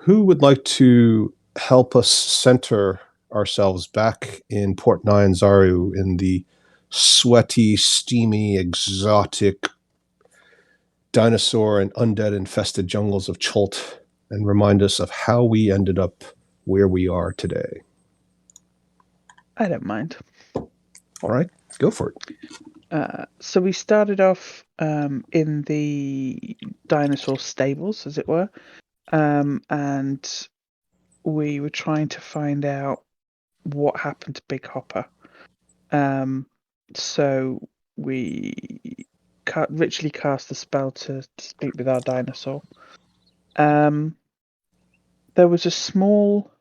Who would like to help us center ourselves back in Port Nyanzaru in the sweaty, steamy, exotic dinosaur and undead infested jungles of Cholt and remind us of how we ended up where we are today? I don't mind. All right, go for it. So we started off in the dinosaur stables, as it were, and we were trying to find out what happened to Big Hopper. So we ritually cast a spell to speak with our dinosaur. There was a small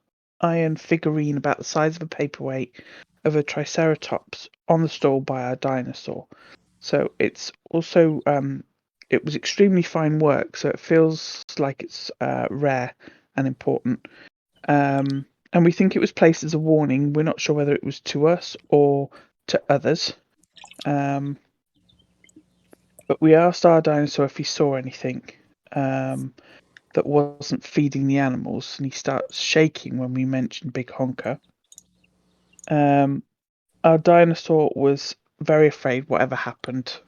iron figurine about the size of a paperweight of a Triceratops on the stall by our dinosaur. So it's also it was extremely fine work, so it feels like it's rare and important. And we think it was placed as a warning. We're not sure whether it was to us or to others. But we asked our dinosaur if he saw anything that wasn't feeding the animals, and he starts shaking when we mentioned Big Honker. Our dinosaur was very afraid whatever happened.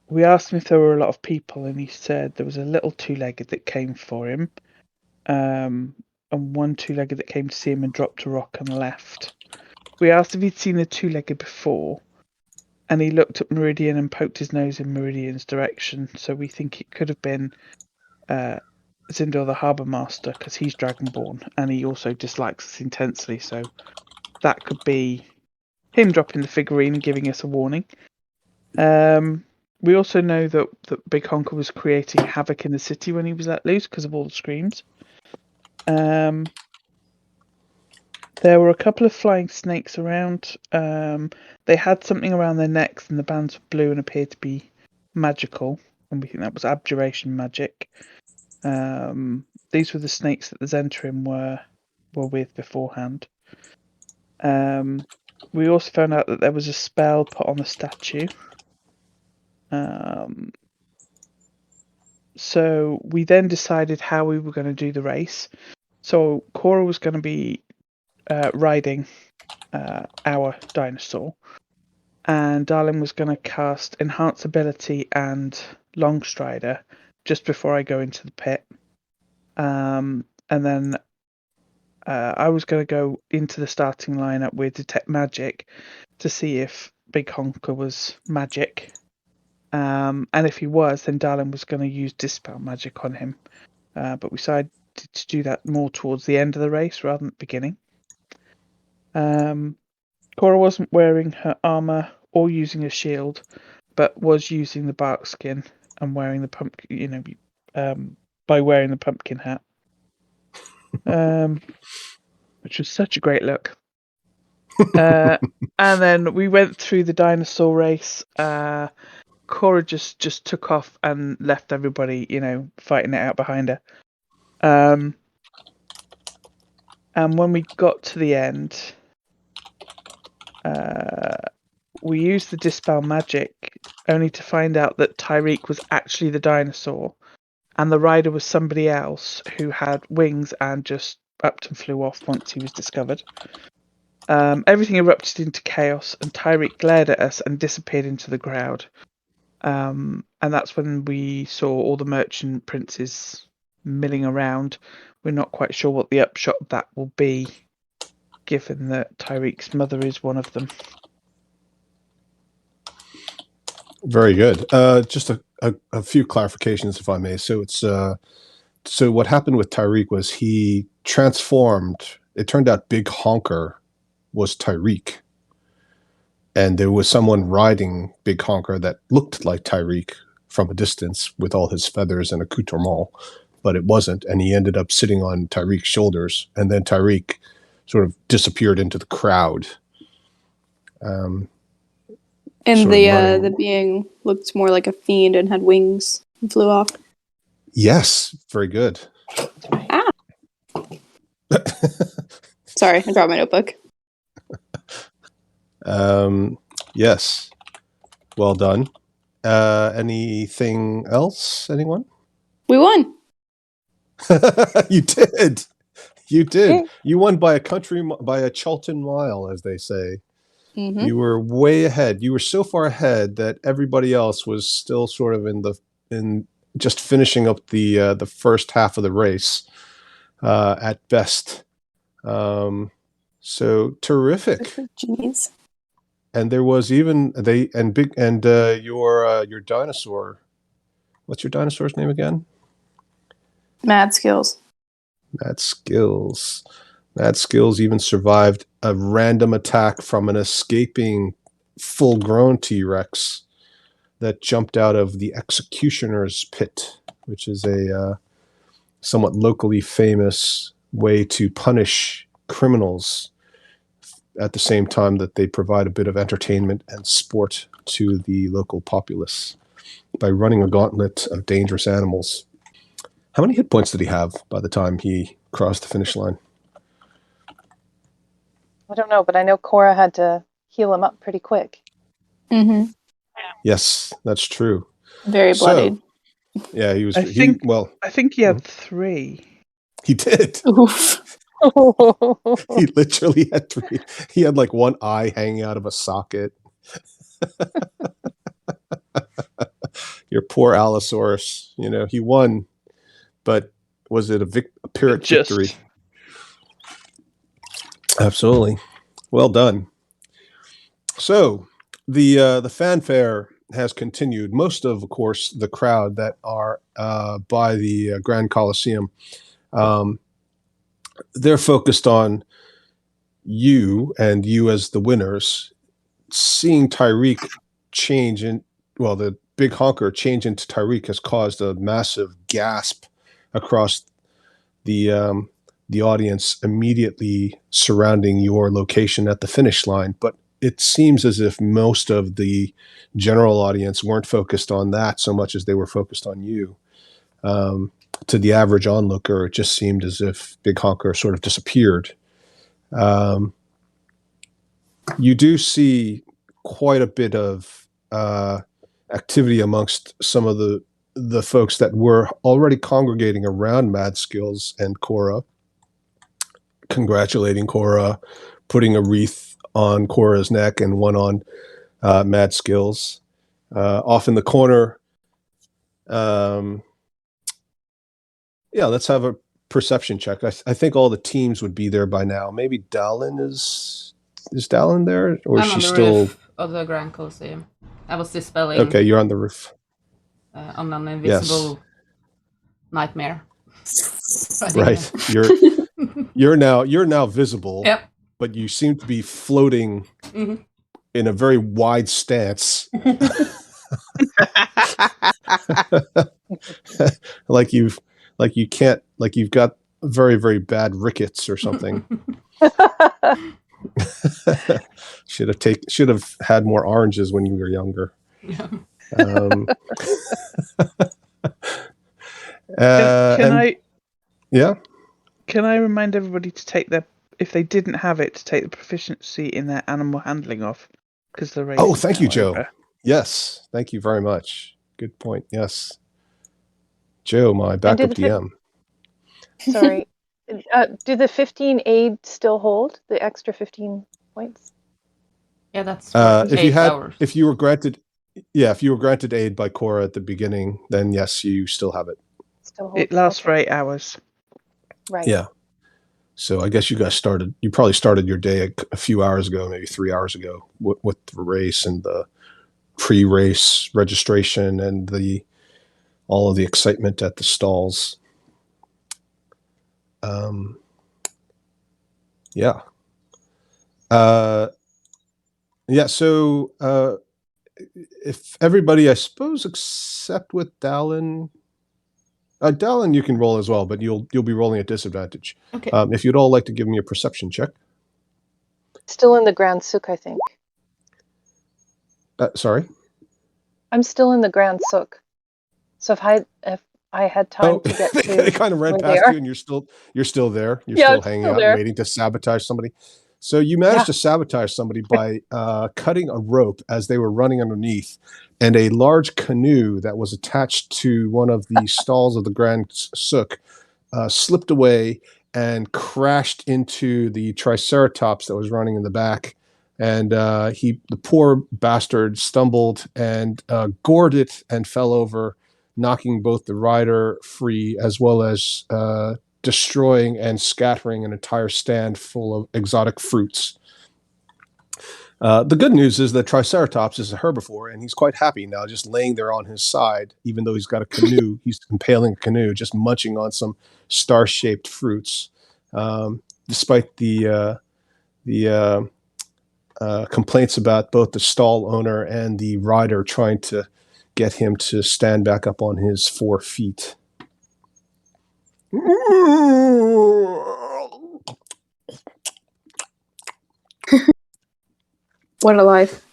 We asked him if there were a lot of people, and he said there was a little two-legged that came for him, and one two-legged that came to see him and dropped a rock and left. We asked if he'd seen the two-legged before, and he looked at Meridian and poked his nose in Meridian's direction, so we think it could have been Zindor the Harbour Master, because he's Dragonborn, and he also dislikes us intensely, so that could be him dropping the figurine and giving us a warning. We also know that Big Honker was creating havoc in the city when he was let loose because of all the screams. There were a couple of flying snakes around. They had something around their necks, and the bands were blue and appeared to be magical, and we think that was abjuration magic. These were the snakes that the Zentrim were with beforehand. We also found out that there was a spell put on the statue. So we then decided how we were going to do the race. So Cora was going to be riding our dinosaur, and Darlin was going to cast Enhance Ability and Longstrider just before I go into the pit. And then I was going to go into the starting lineup with Detect Magic to see if Big Honker was magic. And if he was, then Darlin was going to use Dispel Magic on him. But we decided to do that more towards the end of the race rather than the beginning. Cora wasn't wearing her armor or using a shield, but was using the bark skin and wearing the pumpkin, by wearing the pumpkin hat, which was such a great look. And then we went through the dinosaur race. Cora just took off and left everybody, fighting it out behind her. And when we got to the end, we used the Dispel Magic only to find out that Tyreek was actually the dinosaur, and the rider was somebody else who had wings and just upped and flew off once he was discovered. Everything erupted into chaos, and Tyreek glared at us and disappeared into the crowd. And that's when we saw all the merchant princes milling around. We're not quite sure what the upshot of that will be, given that Tyreek's mother is one of them. Very good. Just a few clarifications, if I may. So it's so what happened with Tyreek was he transformed. It turned out Big Honker was Tyreek, and there was someone riding Big Honker that looked like Tyreek from a distance with all his feathers and accoutrement, but it wasn't, and he ended up sitting on Tyreek's shoulders, and then Tyreek sort of disappeared into the crowd. And the being looked more like a fiend and had wings and flew off. Yes, very good. Ah. Sorry, I dropped my notebook. Yes. Well done. Anything else, anyone? We won. You did. You did. You won by a Chalton mile, as they say. Mm-hmm. You were way ahead. You were so far ahead that everybody else was still sort of in just finishing up the first half of the race at best. So terrific. Jeez. And there was even your dinosaur. What's your dinosaur's name again? Mad Skills. Mad Skills. Mad Skills even survived a random attack from an escaping full-grown T-Rex that jumped out of the Executioner's Pit, which is a somewhat locally famous way to punish criminals at the same time that they provide a bit of entertainment and sport to the local populace by running a gauntlet of dangerous animals. How many hit points did he have by the time he crossed the finish line? I don't know, but I know Cora had to heal him up pretty quick. Mm-hmm. Yes, that's true. Very bloodied. Yeah, he was. I think he had Mhm. 3. He did. Oof. He literally had 3. He had like one eye hanging out of a socket. Your poor Allosaurus. He won, but was it a Pyrrhic victory? Absolutely. Well done. So the fanfare has continued. Most of course, the crowd that are by the Grand Coliseum, they're focused on you and you as the winners. Seeing Tyreek change the big honker change into Tyreek has caused a massive gasp across the audience immediately surrounding your location at the finish line. But it seems as if most of the general audience weren't focused on that so much as they were focused on you. To the average onlooker, it just seemed as if Big Honker sort of disappeared. You do see quite a bit of activity amongst some of the folks that were already congregating around Mad Skills and Cora, congratulating Cora, putting a wreath on Cora's neck and one on Mad Skills. Off in the corner, let's have a perception check. I think all the teams would be there by now. Maybe Dallin is Dallin there, or is she still roof of the Grand Coliseum? I was dispelling. Okay, you're on the roof. On an invisible nightmare. Right. You're now visible. Yep. But you seem to be floating in a very wide stance. like you've got very, very bad rickets or something. Should have had more oranges when you were younger. Yeah. Can I remind everybody to take if they didn't have it, to take the proficiency in their animal handling off, because the race. Oh, thank you, Joe. Over. Yes, thank you very much. Good point. Yes, Joe, my backup DM. Sorry, do the 15 aid still hold? The extra 15 points? Yeah, that's if you were granted aid by Cora at the beginning, then yes, you still have it. It lasts for 8 hours. Right. Yeah. So I guess you probably started your day a few hours ago, maybe 3 hours ago, with the race and the pre-race registration and all of the excitement at the stalls. So if everybody, I suppose, except with Dallin. Dallin, you can roll as well, but you'll be rolling at disadvantage. Okay. If you'd all like to give me a perception check. Still in the Grand Souk, I think. Sorry? I'm still in the Grand Souk. So if I had time to get to they kind of ran past you and you're still there. You're still hanging out waiting to sabotage somebody. So you managed to sabotage somebody by cutting a rope as they were running underneath, and a large canoe that was attached to one of the stalls of the Grand Souk slipped away and crashed into the Triceratops that was running in the back. And the poor bastard stumbled and gored it and fell over, knocking both the rider free as well as destroying and scattering an entire stand full of exotic fruits. The good news is that Triceratops is a herbivore, and he's quite happy now, just laying there on his side, even though he's got a canoe. He's impaling a canoe, just munching on some star-shaped fruits, despite the complaints about both the stall owner and the rider trying to get him to stand back up on his 4 feet. What a life.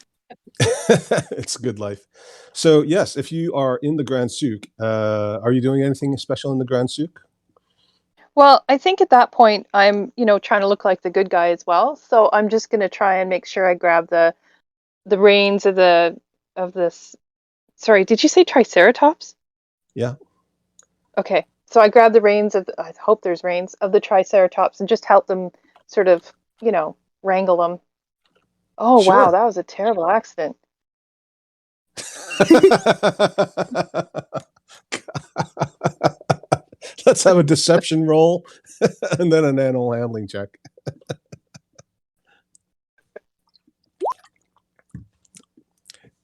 It's a good life. So yes, if you are in the Grand Souk, are you doing anything special in the Grand Souk? Well, I think at that point I'm, trying to look like the good guy as well. So I'm just going to try and make sure I grab the reins of this. Sorry, did you say Triceratops? Yeah. Okay. So I grab the reins I hope there's reins of the Triceratops and just help them sort of, wrangle them. Oh, Sure. wow, that was a terrible accident. Let's have a deception roll and then an animal handling check.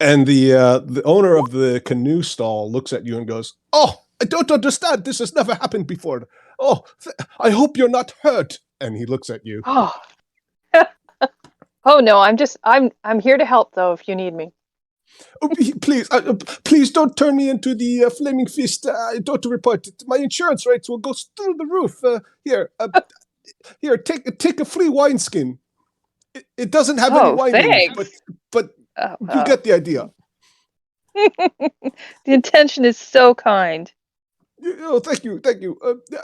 And the owner of the canoe stall looks at you and goes, "Oh, I don't understand. This has never happened before. Oh, I hope you're not hurt." And he looks at you. Oh. Oh no, I'm here to help though if you need me. Oh, please don't turn me into the flaming fist. I don't report it. My insurance rates will go through the roof. Here, take a free wineskin. It doesn't have any wine in it, but you get the idea. The intention is so kind. Oh, thank you.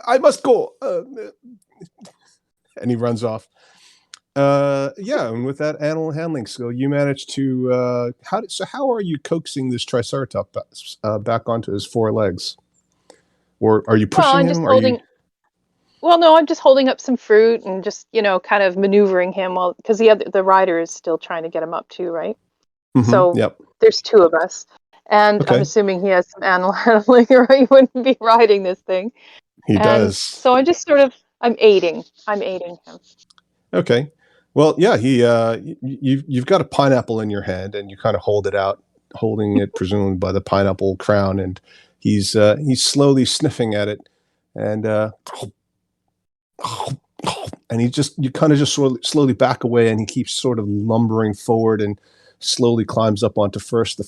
I must go. And he runs off. And with that animal handling skill, you manage to how are you coaxing this Triceratops back onto his 4 legs? Or are you pushing him? Well, no, I'm just holding up some fruit and just, kind of maneuvering him because the rider is still trying to get him up too, right? Mm-hmm, so there's 2 of us. And okay. I'm assuming he has some animal handling or he wouldn't be riding this thing. He does. So I'm just I'm aiding him. Okay. Well, yeah, you've got a pineapple in your hand and you kind of hold it out, holding it presumably by the pineapple crown, and he's slowly sniffing at it, and you kind of just slowly back away, and he keeps sort of lumbering forward and slowly climbs up onto first the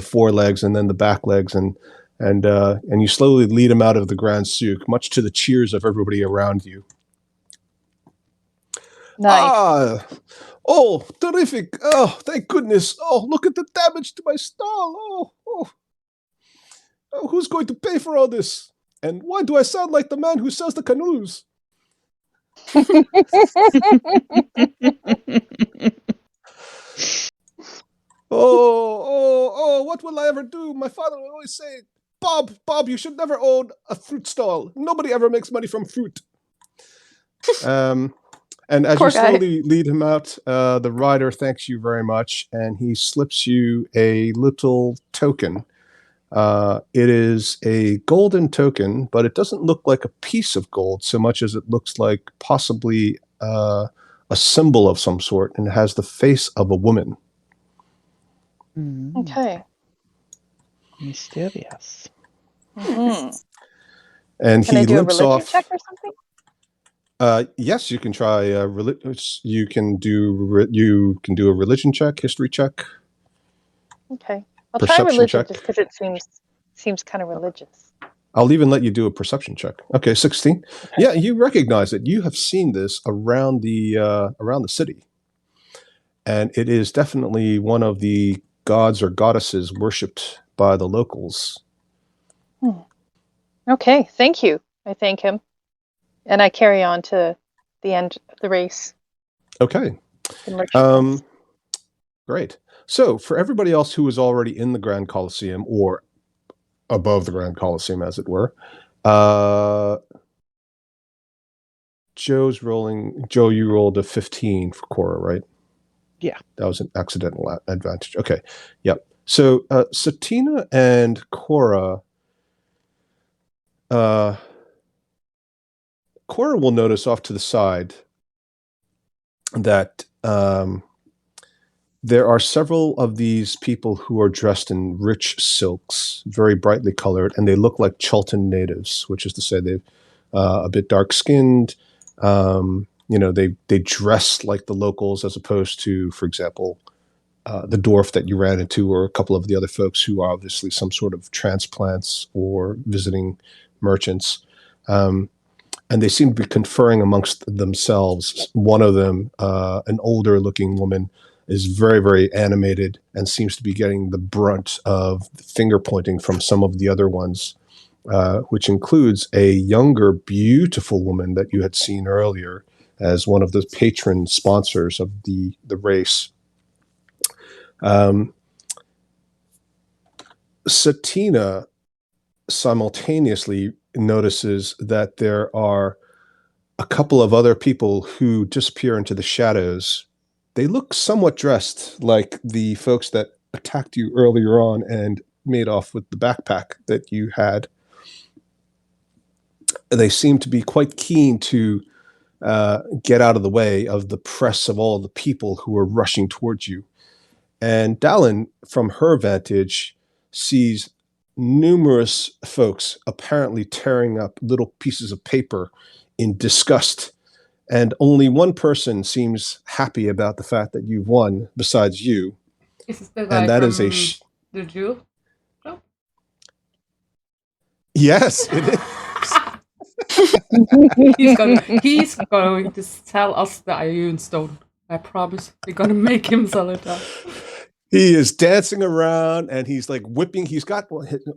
4 legs and then the back legs, and you slowly lead him out of the Grand Souk, much to the cheers of everybody around you. Nice. Oh, terrific. Oh, thank goodness. Oh, look at the damage to my stall. Oh, who's going to pay for all this? And why do I sound like the man who sells the canoes? Oh, what will I ever do? My father would always say, Bob, you should never own a fruit stall. Nobody ever makes money from fruit. And as you slowly lead him out, the rider thanks you very much, and he slips you a little token. It is a golden token, but it doesn't look like a piece of gold so much as it looks like possibly a symbol of some sort, and it has the face of a woman. Okay. Mysterious. Mm-hmm. And Can he I do limps a religion off. check or something? Yes, you can try. You can do a religion check, history check. Okay, I'll try religion check. just because it seems kind of religious. I'll even let you do a perception check. Okay, 16. Okay. Yeah, you recognize it. You have seen this around the city, and it is definitely one of the gods or goddesses worshipped by the locals. Okay, thank you. I thank him. And I carry on to the end of the race. Okay. Great. So for everybody else who is already in the Grand Colosseum, or above the Grand Colosseum, as it were, Joe's rolling. Joe, you rolled a 15 for Cora, right? Yeah. That was an accidental advantage. Okay. Yep. So Satina and Cora, Cora will notice off to the side that there are several of these people who are dressed in rich silks, very brightly colored, and they look like Chultan natives, which is to say they're a bit dark-skinned. They dress like the locals as opposed to, for example, the dwarf that you ran into, or a couple of the other folks who are obviously some sort of transplants or visiting merchants. And they seem to be conferring amongst themselves. One of them, an older looking woman, is very, very animated and seems to be getting the brunt of finger pointing from some of the other ones, which includes a younger, beautiful woman that you had seen earlier as one of the patron sponsors of the race. Satina simultaneously notices that there are a couple of other people who disappear into the shadows. They look somewhat dressed like the folks that attacked you earlier on and made off with the backpack that you had. They seem to be quite keen to get out of the way of the press of all the people who are rushing towards you. And Dallin, from her vantage, sees numerous folks apparently tearing up little pieces of paper in disgust. And only one person seems happy about the fact that you've won, besides you. Is this the guy And that from is the Jew? Oh. Yes, it is. He's going to sell us the Iron Stone. I promise. We're gonna make him sell it out. He is dancing around and he's like whipping. He's got,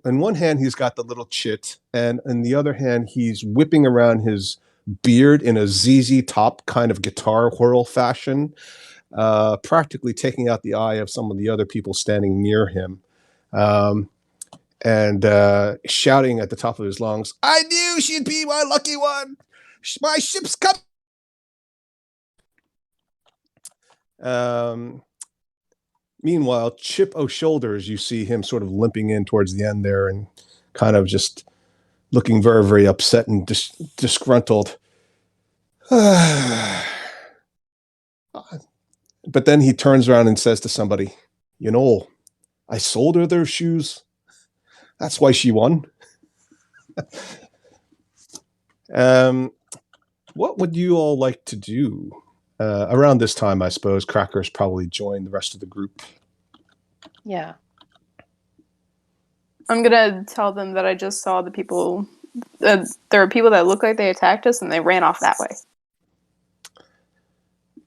in one hand, he's got the little chit, and in the other hand, he's whipping around his beard in a ZZ Top kind of guitar whirl fashion, practically taking out the eye of some of the other people standing near him, and shouting at the top of his lungs, "I knew she'd be my lucky one! My ship's come!" Meanwhile, Chip O'Shoulders, you see him sort of limping in towards the end there and kind of just looking very, very upset and disgruntled. But then he turns around and says to somebody, "You know, I sold her those shoes. That's why she won." What would you all like to do? Around this time, I suppose, Crackers probably joined the rest of the group. Yeah. I'm gonna tell them that I just saw the people. There are people that look like they attacked us, and they ran off that way.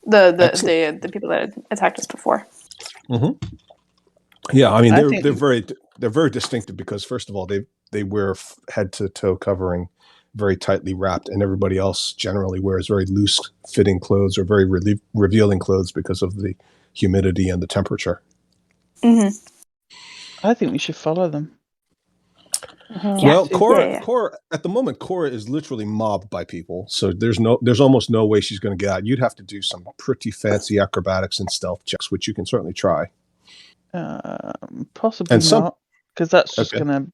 The people that attacked us before. Mm-hmm. Yeah, I mean I they're very distinctive because first of all they wear head to toe covering, very tightly wrapped, and everybody else generally wears very loose fitting clothes or very revealing clothes because of the humidity and the temperature. Mm-hmm. I think we should follow them. Yeah. Well, Cora, Yeah. Cora, at the moment, Cora is literally mobbed by people, so there's almost no way she's going to get out. You'd have to do some pretty fancy acrobatics and stealth checks, which you can certainly try. Possibly And some- not, because that's just Okay. going to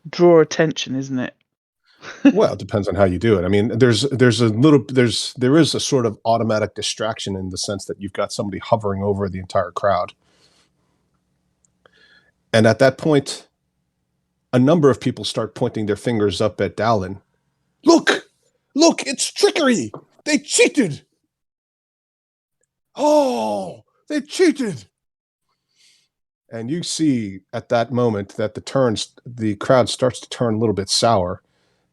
draw attention, isn't it? Well, it depends on how you do it. I mean, there is a sort of automatic distraction in the sense that you've got somebody hovering over the entire crowd. And at that point, a number of people start pointing their fingers up at Dallin. Look, it's trickery. They cheated. Oh, they cheated. And you see at that moment that the crowd starts to turn a little bit sour.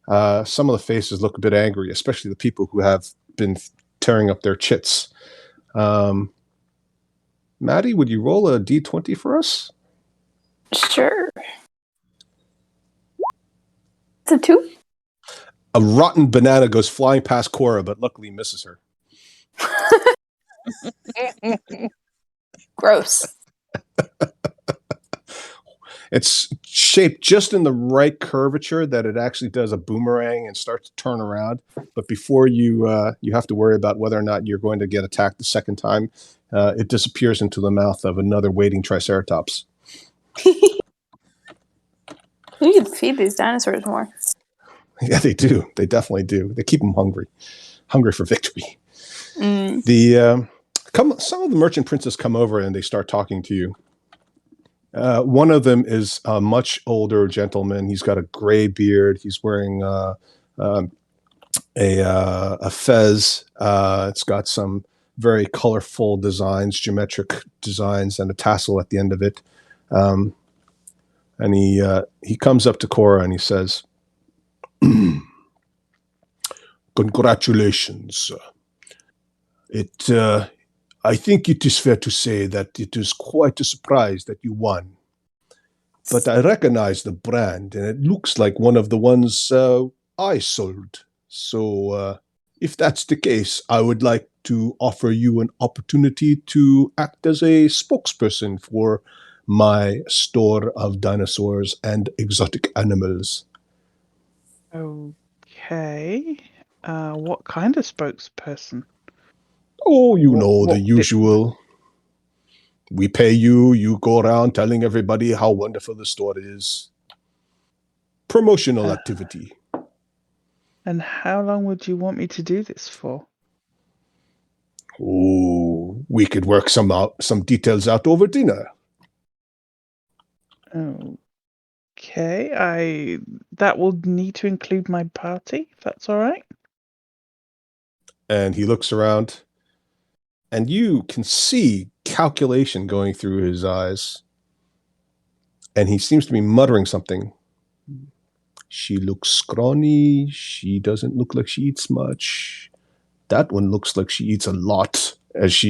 Some of the faces look a bit angry, especially the people who have been tearing up their chits. Maddie, would you roll a D20 for us? Sure. It's a 2. A rotten banana goes flying past Cora, but luckily misses her. Gross. It's shaped just in the right curvature that it actually does a boomerang and starts to turn around. But before you have to worry about whether or not you're going to get attacked the second time, it disappears into the mouth of another waiting Triceratops. We need to feed these dinosaurs more. Yeah, they do. They definitely do. They keep them hungry for victory. Mm. Some of the merchant princes come over and they start talking to you. One of them is a much older gentleman. He's got a gray beard. He's wearing a fez. It's got some very colorful designs, geometric designs, and a tassel at the end of it. And he comes up to Cora and he says, "Congratulations. I think it is fair to say that it is quite a surprise that you won. But I recognize the brand, and it looks like one of the ones I sold. So if that's the case, I would like to offer you an opportunity to act as a spokesperson for my store of dinosaurs and exotic animals." Okay. What kind of spokesperson? Oh, you know, the what usual. We pay you, you go around telling everybody how wonderful the store is. Promotional activity. And how long would you want me to do this for? Oh, we could work some details out over dinner. Okay, that will need to include my party, if that's all right. And he looks around, and you can see calculation going through his eyes. And he seems to be muttering something. She looks scrawny. She doesn't look like she eats much. That one looks like she eats a lot. As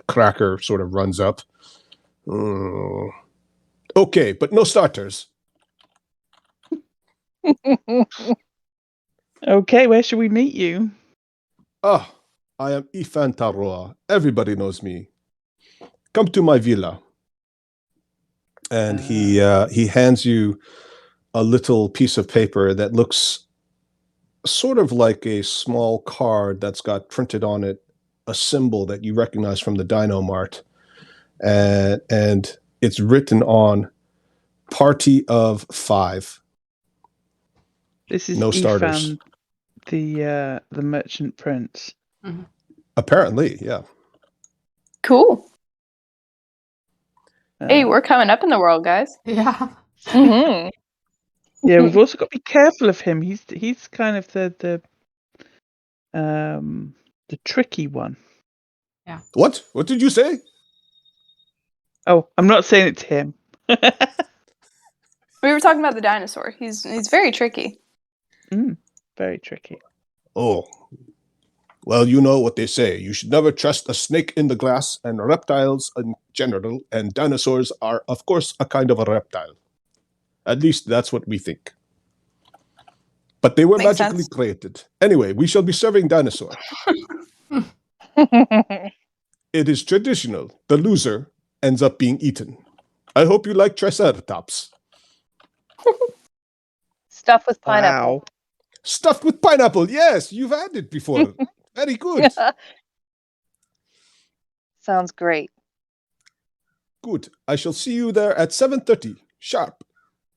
Cracker sort of runs up. Okay, but no starters. Okay, where should we meet you? I am Ifan Taroa. Everybody knows me. Come to my villa. And he hands you a little piece of paper that looks sort of like a small card that's got printed on it a symbol that you recognize from the Dino Mart. And it's written on party of 5. This is No Ifan, starters. the merchant prince. Mhm. Apparently, yeah. Cool. Hey, we're coming up in the world, guys. Yeah. Mhm. Yeah, we've also got to be careful of him. He's kind of the tricky one. What? What did you say? Oh, I'm not saying it to him. We were talking about the dinosaur. He's very tricky. Very tricky. Oh, well, you know what they say. You should never trust a snake in the glass, and reptiles in general, and dinosaurs are, of course, a kind of a reptile. At least that's what we think. But they were Makes magically sense. created. Anyway, we shall be serving dinosaur. It is traditional. The loser ends up being eaten. I hope you like Triceratops. Stuff with pineapple. Wow. Stuffed with pineapple. Yes, you've had it before. Very good. Sounds great. Good. I shall see you there at 7:30 sharp.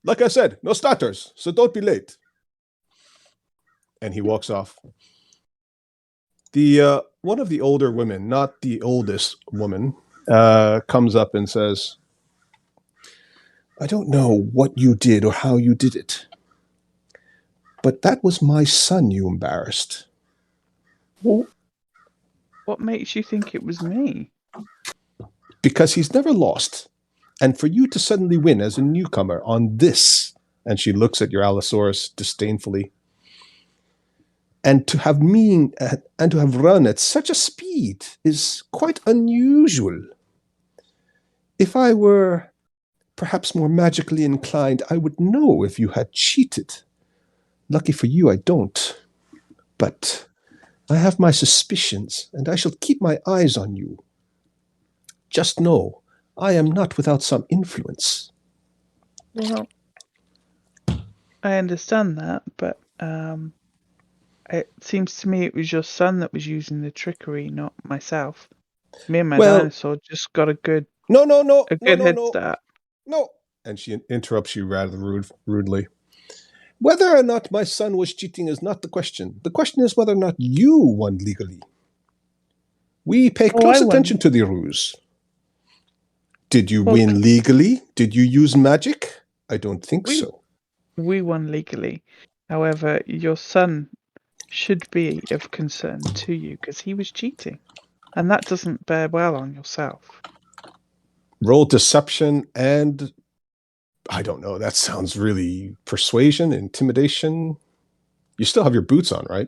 Like I said, no starters, so don't be late. And he walks off. The one of the older women, not the oldest woman, comes up and says, "I don't know what you did or how you did it, but that was my son you embarrassed." What makes you think it was me? Because he's never lost. And for you to suddenly win as a newcomer on this, and she looks at your Allosaurus disdainfully, and to have run at such a speed is quite unusual. If I were perhaps more magically inclined, I would know if you had cheated. Lucky for you, I don't. But I have my suspicions, and I shall keep my eyes on you. Just know, I am not without some influence. Well, I understand that, but it seems to me it was your son that was using the trickery, not myself. Me and my Well- dinosaur just got a good No. head start. No. And she interrupts you rather rudely. Whether or not my son was cheating is not the question. The question is whether or not you won legally. We pay close I won. attention to the ruse. Did you Well, win legally? Did you use magic? I don't think We- so. We won legally. However, your son should be of concern to you because he was cheating. And that doesn't bear well on yourself. Roll deception and I don't know. That sounds really persuasion, intimidation. You still have your boots on, right?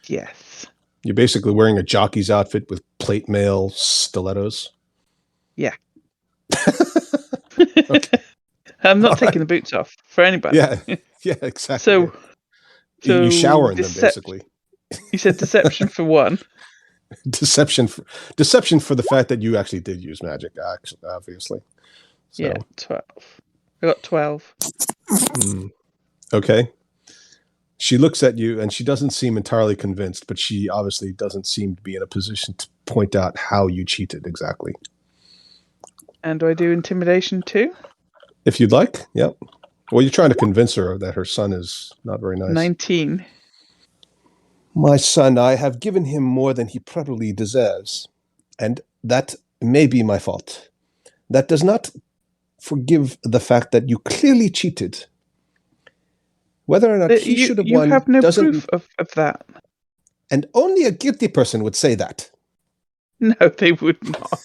Yes. You're basically wearing a jockey's outfit with plate mail stilettos. Yeah. Okay. I'm not All taking the boots off for anybody. Yeah, exactly. So, you shower in them, decep- basically. You said deception for one. Deception for the fact that you actually did use magic, obviously. So, Yeah, 12. I got 12. Okay. She looks at you and she doesn't seem entirely convinced, but she obviously doesn't seem to be in a position to point out how you cheated exactly. And do I do intimidation too? If you'd like, yep. Well, you're trying to convince her that her son is not very nice. 19. My son, I have given him more than he probably deserves, and that may be my fault. That does not forgive the fact that you clearly cheated. Whether or not he should have won You have no doesn't... proof of that. And only a guilty person would say that. No, they would not.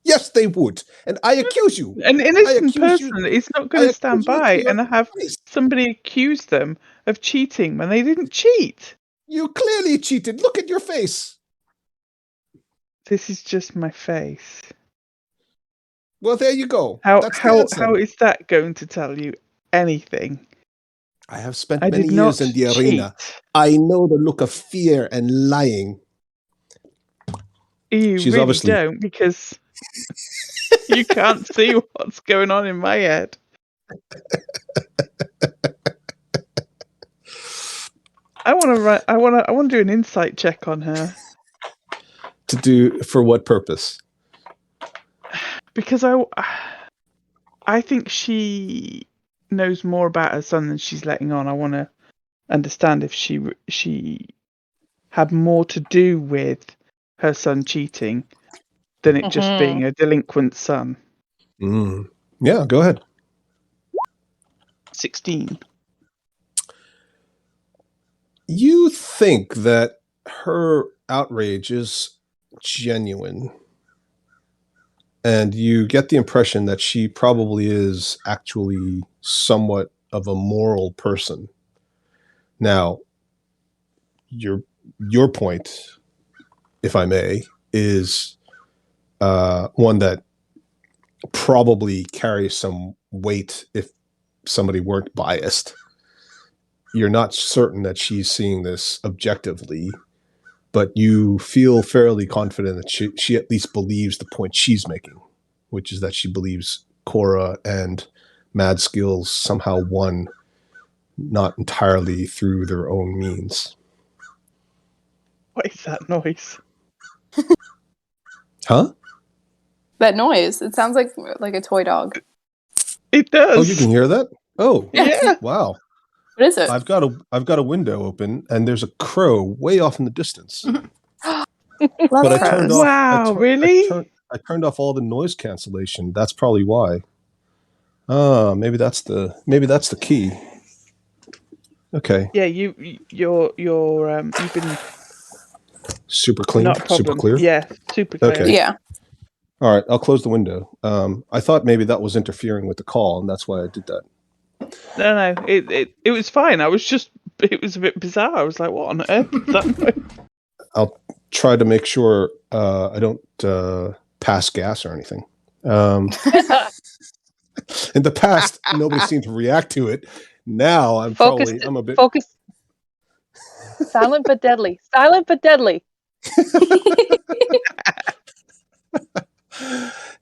Yes, they would. And I accuse you. An innocent accuse you- person is not going I to stand accuse you by to your and have face. somebody accuse them of cheating when they didn't cheat. You clearly cheated. Look at your face. This is just my face. Well, there you go. How That's the answer. is that going to tell you anything? I have spent I many did years not in the arena. cheat. I know the look of fear and lying. You She's really obviously- don't, because you can't see what's going on in my head. I want to do an insight check on her To do for what purpose? because I think she knows more about her son than she's letting on. I want to understand if she had more to do with her son cheating than it just being a delinquent son. Yeah, go ahead. 16. You think that her outrage is genuine, and you get the impression that she probably is actually somewhat of a moral person. Now, your point, if I may, is one that probably carries some weight if somebody weren't biased. You're not certain that she's seeing this objectively, but you feel fairly confident that she at least believes the point she's making, which is that she believes Cora and Mad Skills somehow won, not entirely through their own means. What is that noise? Huh? That noise. It sounds like a toy dog. It does. Oh, you can hear that? Oh, Yeah. wow. What is it? I've got a window open and there's a crow way off in the distance. Love But I crows. turned off. Wow, really? I turned off all the noise cancellation. That's probably why. Maybe that's the key. Okay. Yeah, you've been Super clean. not a problem. Super clear. Yeah, super clear. Okay. Yeah. All right. I'll close the window. I thought maybe that was interfering with the call, and that's why I did that. No, it was fine. It was a bit bizarre. I was like, what on earth is that? I'll try to make sure I don't pass gas or anything. In the past, nobody seemed to react to it. Now I'm a bit Focus. Silent but deadly. Silent but deadly.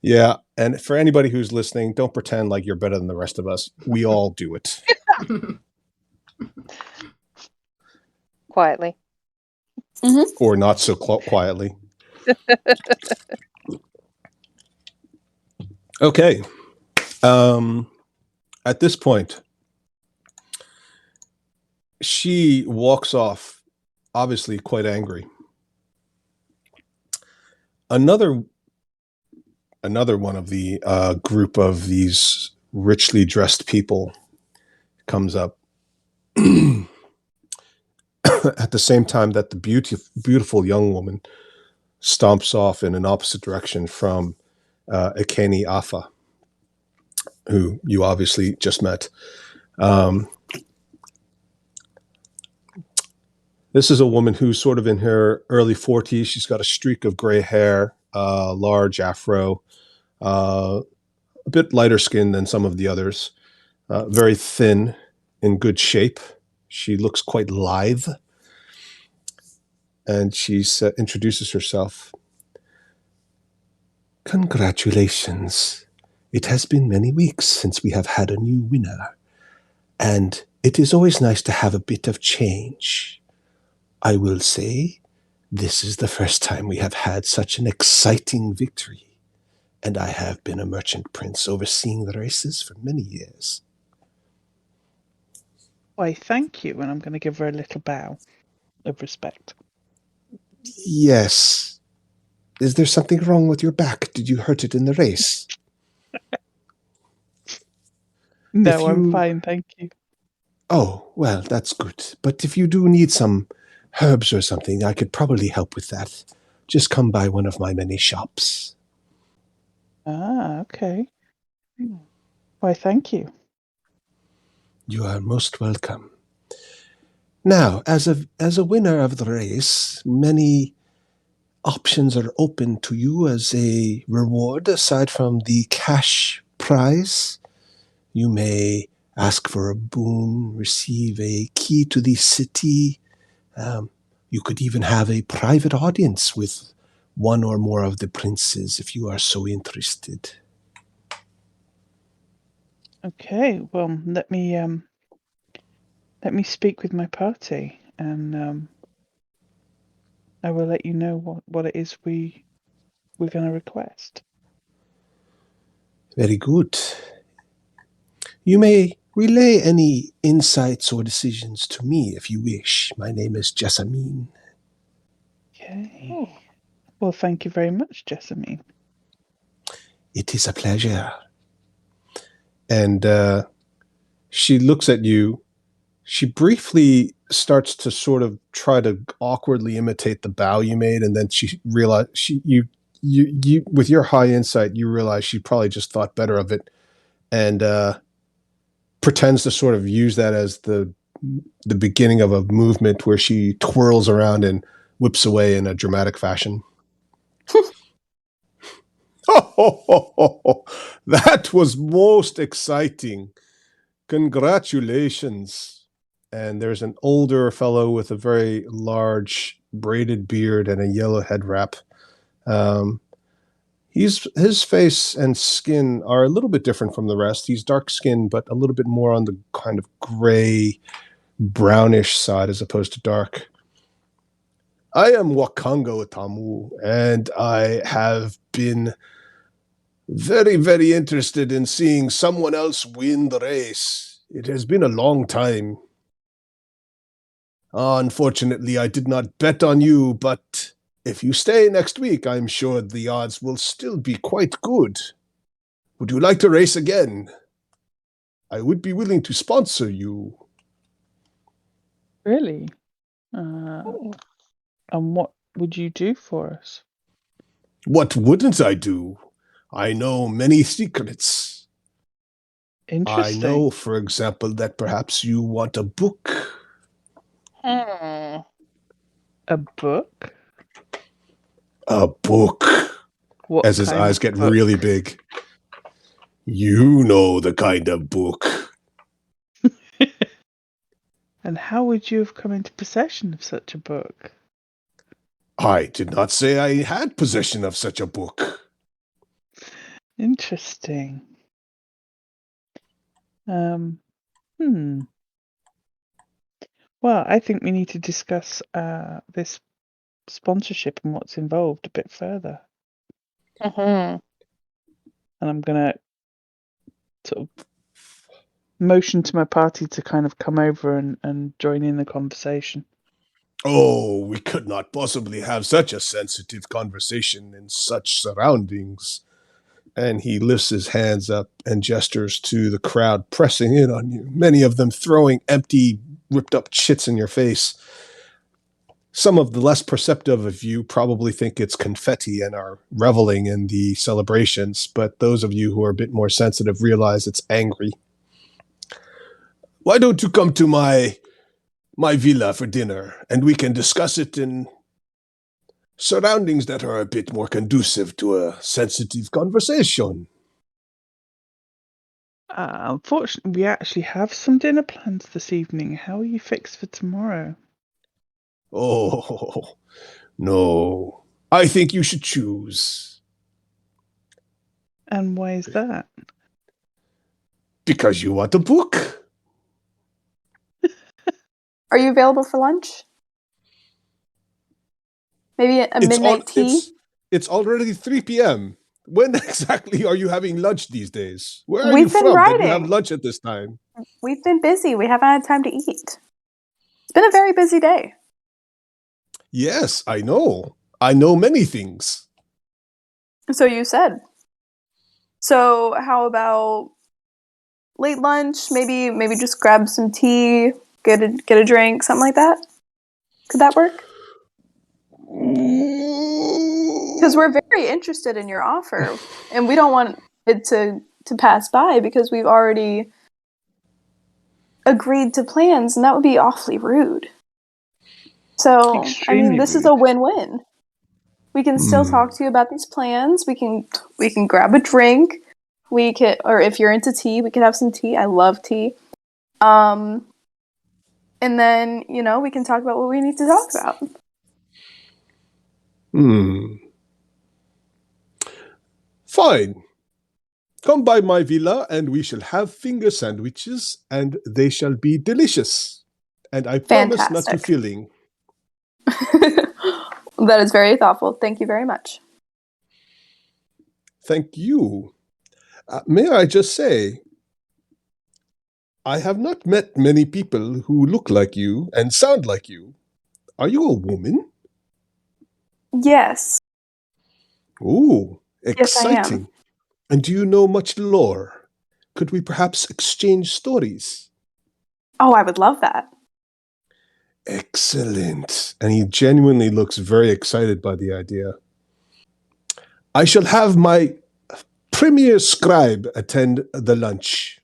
Yeah, and for anybody who's listening, don't pretend like you're better than the rest of us. We all do it. Quietly. Or not so quietly. Okay. At this point, she walks off, obviously quite angry. Another one of the group of these richly dressed people comes up at the same time that the beautiful young woman stomps off in an opposite direction from Ekeni Afa, who you obviously just met. This is a woman who's sort of in her early 40s. She's got a streak of gray hair, large afro, a bit lighter skin than some of the others, very thin, in good shape. She looks quite lithe. And she introduces herself. Congratulations. It has been many weeks since we have had a new winner, and it is always nice to have a bit of change. I will say, this is the first time we have had such an exciting victory, and I have been a merchant prince overseeing the races for many years. Why, thank you, and I'm going to give her a little bow of respect. Yes. Is there something wrong with your back? Did you hurt it in the race? No, I'm fine, thank you. Oh, well, that's good. But if you do need some herbs or something, I could probably help with that. Just come by one of my many shops. Ah, okay. Why, thank you. You are most welcome. Now, as a winner of the race, many options are open to you as a reward aside from the cash prize. You may ask for a boon, receive a key to the city. You could even have a private audience with one or more of the princes if you are so interested. Okay, well, let me speak with my party, and I will let you know what it is we're going to request. Very good. You may relay any insights or decisions to me if you wish. My name is Jessamine. Okay. Oh. Well, thank you very much, Jessamine. It is a pleasure. And she looks at you. She briefly starts to sort of try to awkwardly imitate the bow you made, and then she realized you with your high insight, you realize she probably just thought better of it, and pretends to sort of use that as the beginning of a movement where she twirls around and whips away in a dramatic fashion. That was most exciting. Congratulations. And there's an older fellow with a very large braided beard and a yellow head wrap. His face and skin are a little bit different from the rest. He's dark skinned, but a little bit more on the kind of gray, brownish side as opposed to dark. I am Wakango Tamu, and I have been very, very interested in seeing someone else win the race. It has been a long time. Unfortunately, I did not bet on you, but if you stay next week, I'm sure the odds will still be quite good. Would you like to race again? I would be willing to sponsor you. Really? And what would you do for us? What wouldn't I do? I know many secrets. Interesting. I know, for example, that perhaps you want a book. A book? A book. What as his kind eyes of get book? really big. You know the kind of book. And how would you have come into possession of such a book? I did not say I had possession of such a book. Interesting. Hmm. Well, I think we need to discuss this sponsorship and what's involved a bit further. Mm-hmm. And I'm gonna sort of motion to my party to kind of come over and join in the conversation. Oh, we could not possibly have such a sensitive conversation in such surroundings. And he lifts his hands up and gestures to the crowd pressing in on you, many of them throwing empty, ripped up chits in your face. Some of the less perceptive of you probably think it's confetti and are reveling in the celebrations, but those of you who are a bit more sensitive realize it's angry. Why don't you come to my villa for dinner, and we can discuss it in surroundings that are a bit more conducive to a sensitive conversation? Unfortunately, we actually have some dinner plans this evening. How are you fixed for tomorrow? Oh, no. I think you should choose. And why is that? Because you want a book. Are you available for lunch? Maybe a midnight tea? It's already 3 p.m. When exactly are you having lunch these days? Where are We've you been from that you have riding. lunch at this time? We've been busy. We haven't had time to eat. It's been a very busy day. Yes, I know. I know many things. So you said. So how about late lunch? Maybe just grab some tea, get a drink, something like that. Could that work? Because we're very interested in your offer, and we don't want it to pass by because we've already agreed to plans, and that would be awfully rude. So, Extremely this is rude. a win-win. We can still talk to you about these plans. We can grab a drink. We could, or if you're into tea, we could have some tea. I love tea. And then, we can talk about what we need to talk about. Fine. Come by my villa and we shall have finger sandwiches and they shall be delicious. And I promise not to Fantastic. filling. That is very thoughtful. Thank you very much. Thank you. May I just say, I have not met many people who look like you and sound like you. Are you a woman? Yes. Ooh, Yes, I am. exciting. And do you know much lore? Could we perhaps exchange stories? Oh, I would love that. Excellent. And he genuinely looks very excited by the idea. I shall have my premier scribe attend the lunch.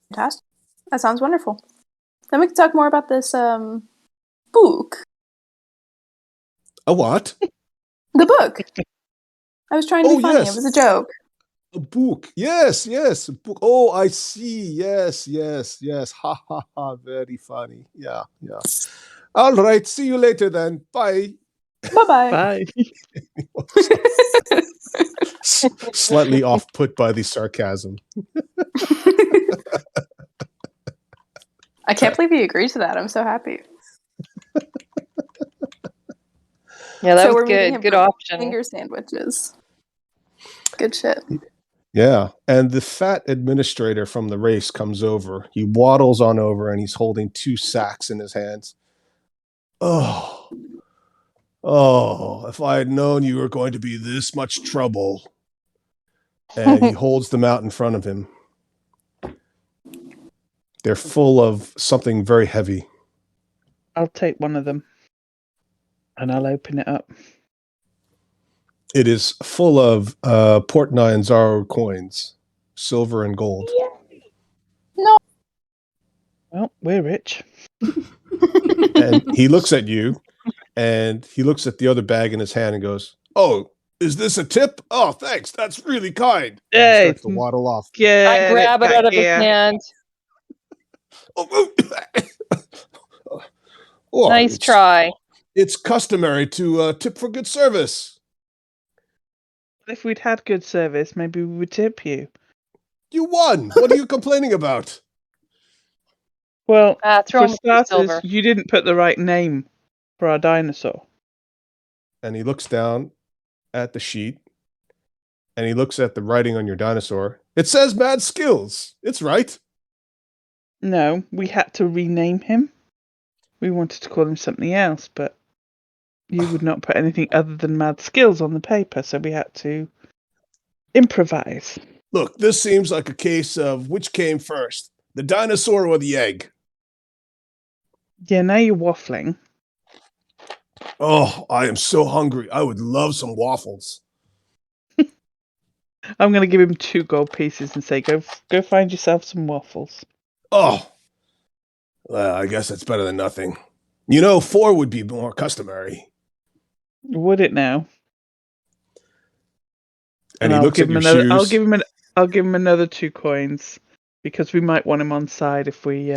Fantastic. That sounds wonderful. Then we can talk more about this book. A what? The book. I was trying to be funny. Yes. It was a joke. A book. Yes, a book. Oh, I see. Yes. Ha ha ha. Very funny. Yeah. All right. See you later then. Bye. Bye-bye. Bye. Slightly off put by the sarcasm. I can't believe you agreed to that. I'm so happy. Yeah, that So was we're meeting him good. Good for option. Finger sandwiches. Good shit. Yeah. And the fat administrator from the race comes over. He waddles on over and he's holding 2 sacks in his hands. Oh, if I had known you were going to be this much trouble. And he holds them out in front of him. They're full of something very heavy. I'll take one of them. And I'll open it up. It is full of Port Nyanzaru coins, silver and gold. No. Well, we're rich. And he looks at you, and he looks at the other bag in his hand and goes, "Oh, is this a tip? Oh, thanks. That's really kind." And he starts to waddle off. I grab it out of his hand. Oh, Nice try. It's customary to tip for good service. If we'd had good service, maybe we would tip you. You won. What are you complaining about? Well, Throw for him a few starters, silver. you didn't put the right name for our dinosaur. And he looks down at the sheet and he looks at the writing on your dinosaur. It says Mad Skills. It's right. No, we had to rename him. We wanted to call him something else, but you would not put anything other than Mad Skills on the paper, so we had to improvise. Look, this seems like a case of which came first, the dinosaur or the egg. Yeah, now you're waffling. Oh, I am so hungry. I would love some waffles. I'm going to give him 2 gold pieces and say, go find yourself some waffles. Oh, well, I guess that's better than nothing. You know, 4 would be more customary. Would it now? And he I'll looks give at him your another. shoes. I'll give him another 2 coins because we might want him on side if we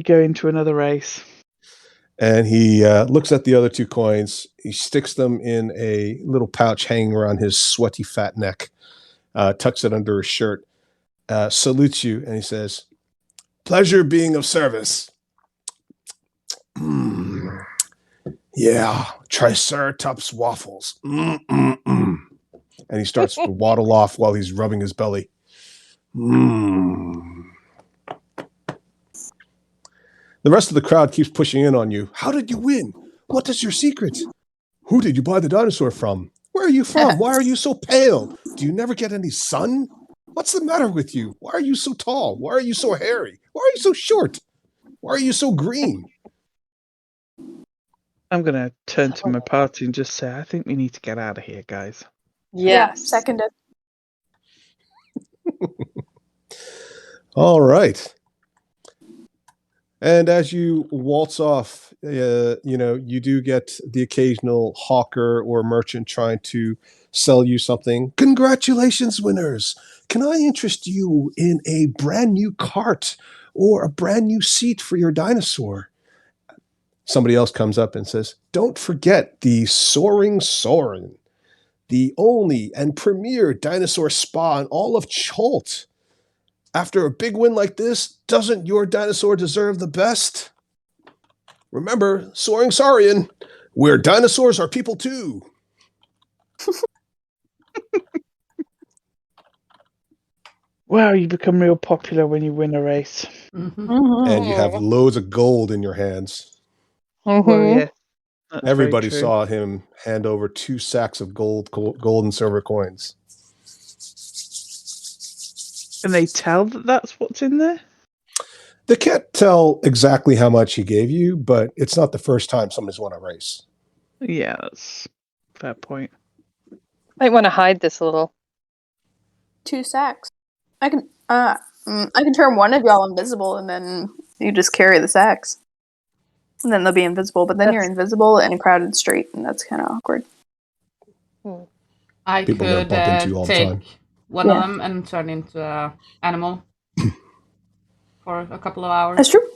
go into another race. And he looks at the other 2 coins. He sticks them in a little pouch hanging around his sweaty fat neck, tucks it under his shirt, salutes you, and he says, "Pleasure being of service." Yeah, Triceratops waffles. And he starts to waddle off while he's rubbing his belly. The rest of the crowd keeps pushing in on you. How did you win? What is your secret? Who did you buy the dinosaur from? Where are you from? Why are you so pale? Do you never get any sun? What's the matter with you? Why are you so tall? Why are you so hairy? Why are you so short? Why are you so green? I'm going to turn to my party and just say, I think we need to get out of here, guys. Yeah, Yes. seconded. All right. And as you waltz off, you do get the occasional hawker or merchant trying to sell you something. Congratulations, winners. Can I interest you in a brand new cart or a brand new seat for your dinosaur? Somebody else comes up and says, don't forget the Soaring Soren, the only and premier dinosaur spa in all of Cholt. After a big win like this, doesn't your dinosaur deserve the best? Remember, Soaring Saurian, where dinosaurs are people too. Wow, you become real popular when you win a race. Mhm. And you have loads of gold in your hands. Well, yeah, that's Everybody very true. saw him hand over 2 sacks of gold and silver coins. Can they tell that that's what's in there? They can't tell exactly how much he gave you, but it's not the first time somebody's won a race. Yeah, that's a fair point. Might want to hide this a little. 2 sacks. I can turn one of y'all invisible, and then you just carry the sacks. And then they'll be invisible, but then you're invisible in a crowded street, and that's kind of awkward. I People are gonna could bump into you all the take time. one Yeah. of them and turn into an animal for a couple of hours, That's true.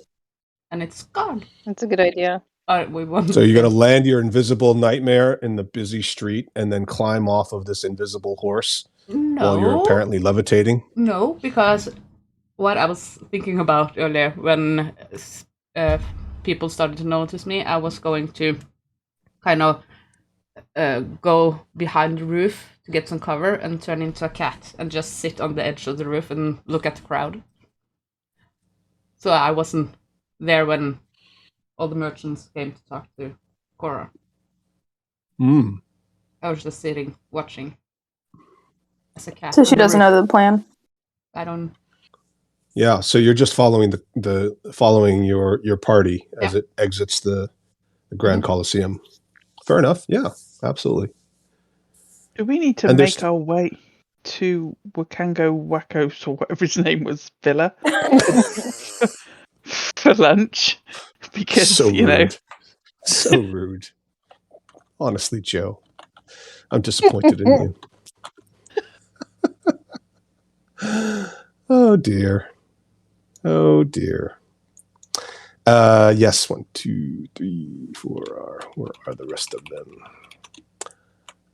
and it's gone. That's a good idea. We won't. So you're going to land your invisible nightmare in the busy street and then climb off of this invisible horse while you're No, apparently levitating? no, because what I was thinking about earlier when people started to notice me, I was going to kind of go behind the roof to get some cover and turn into a cat and just sit on the edge of the roof and look at the crowd. So I wasn't there when all the merchants came to talk to Cora. I was just sitting, watching as a cat. So she on the doesn't roof. know the plan. I don't. Yeah, so you're just following following your party as Yeah. it exits the Grand Colosseum. Fair enough. Yeah, absolutely. Do we need to And there's- make our way to Wakango Wakos or whatever his name was, Villa, for lunch? Because, so you know, rude. So rude. Honestly, Joe, I'm disappointed in you. Oh dear. Oh dear. Yes, 1, 2, 3, 4. Where are the rest of them?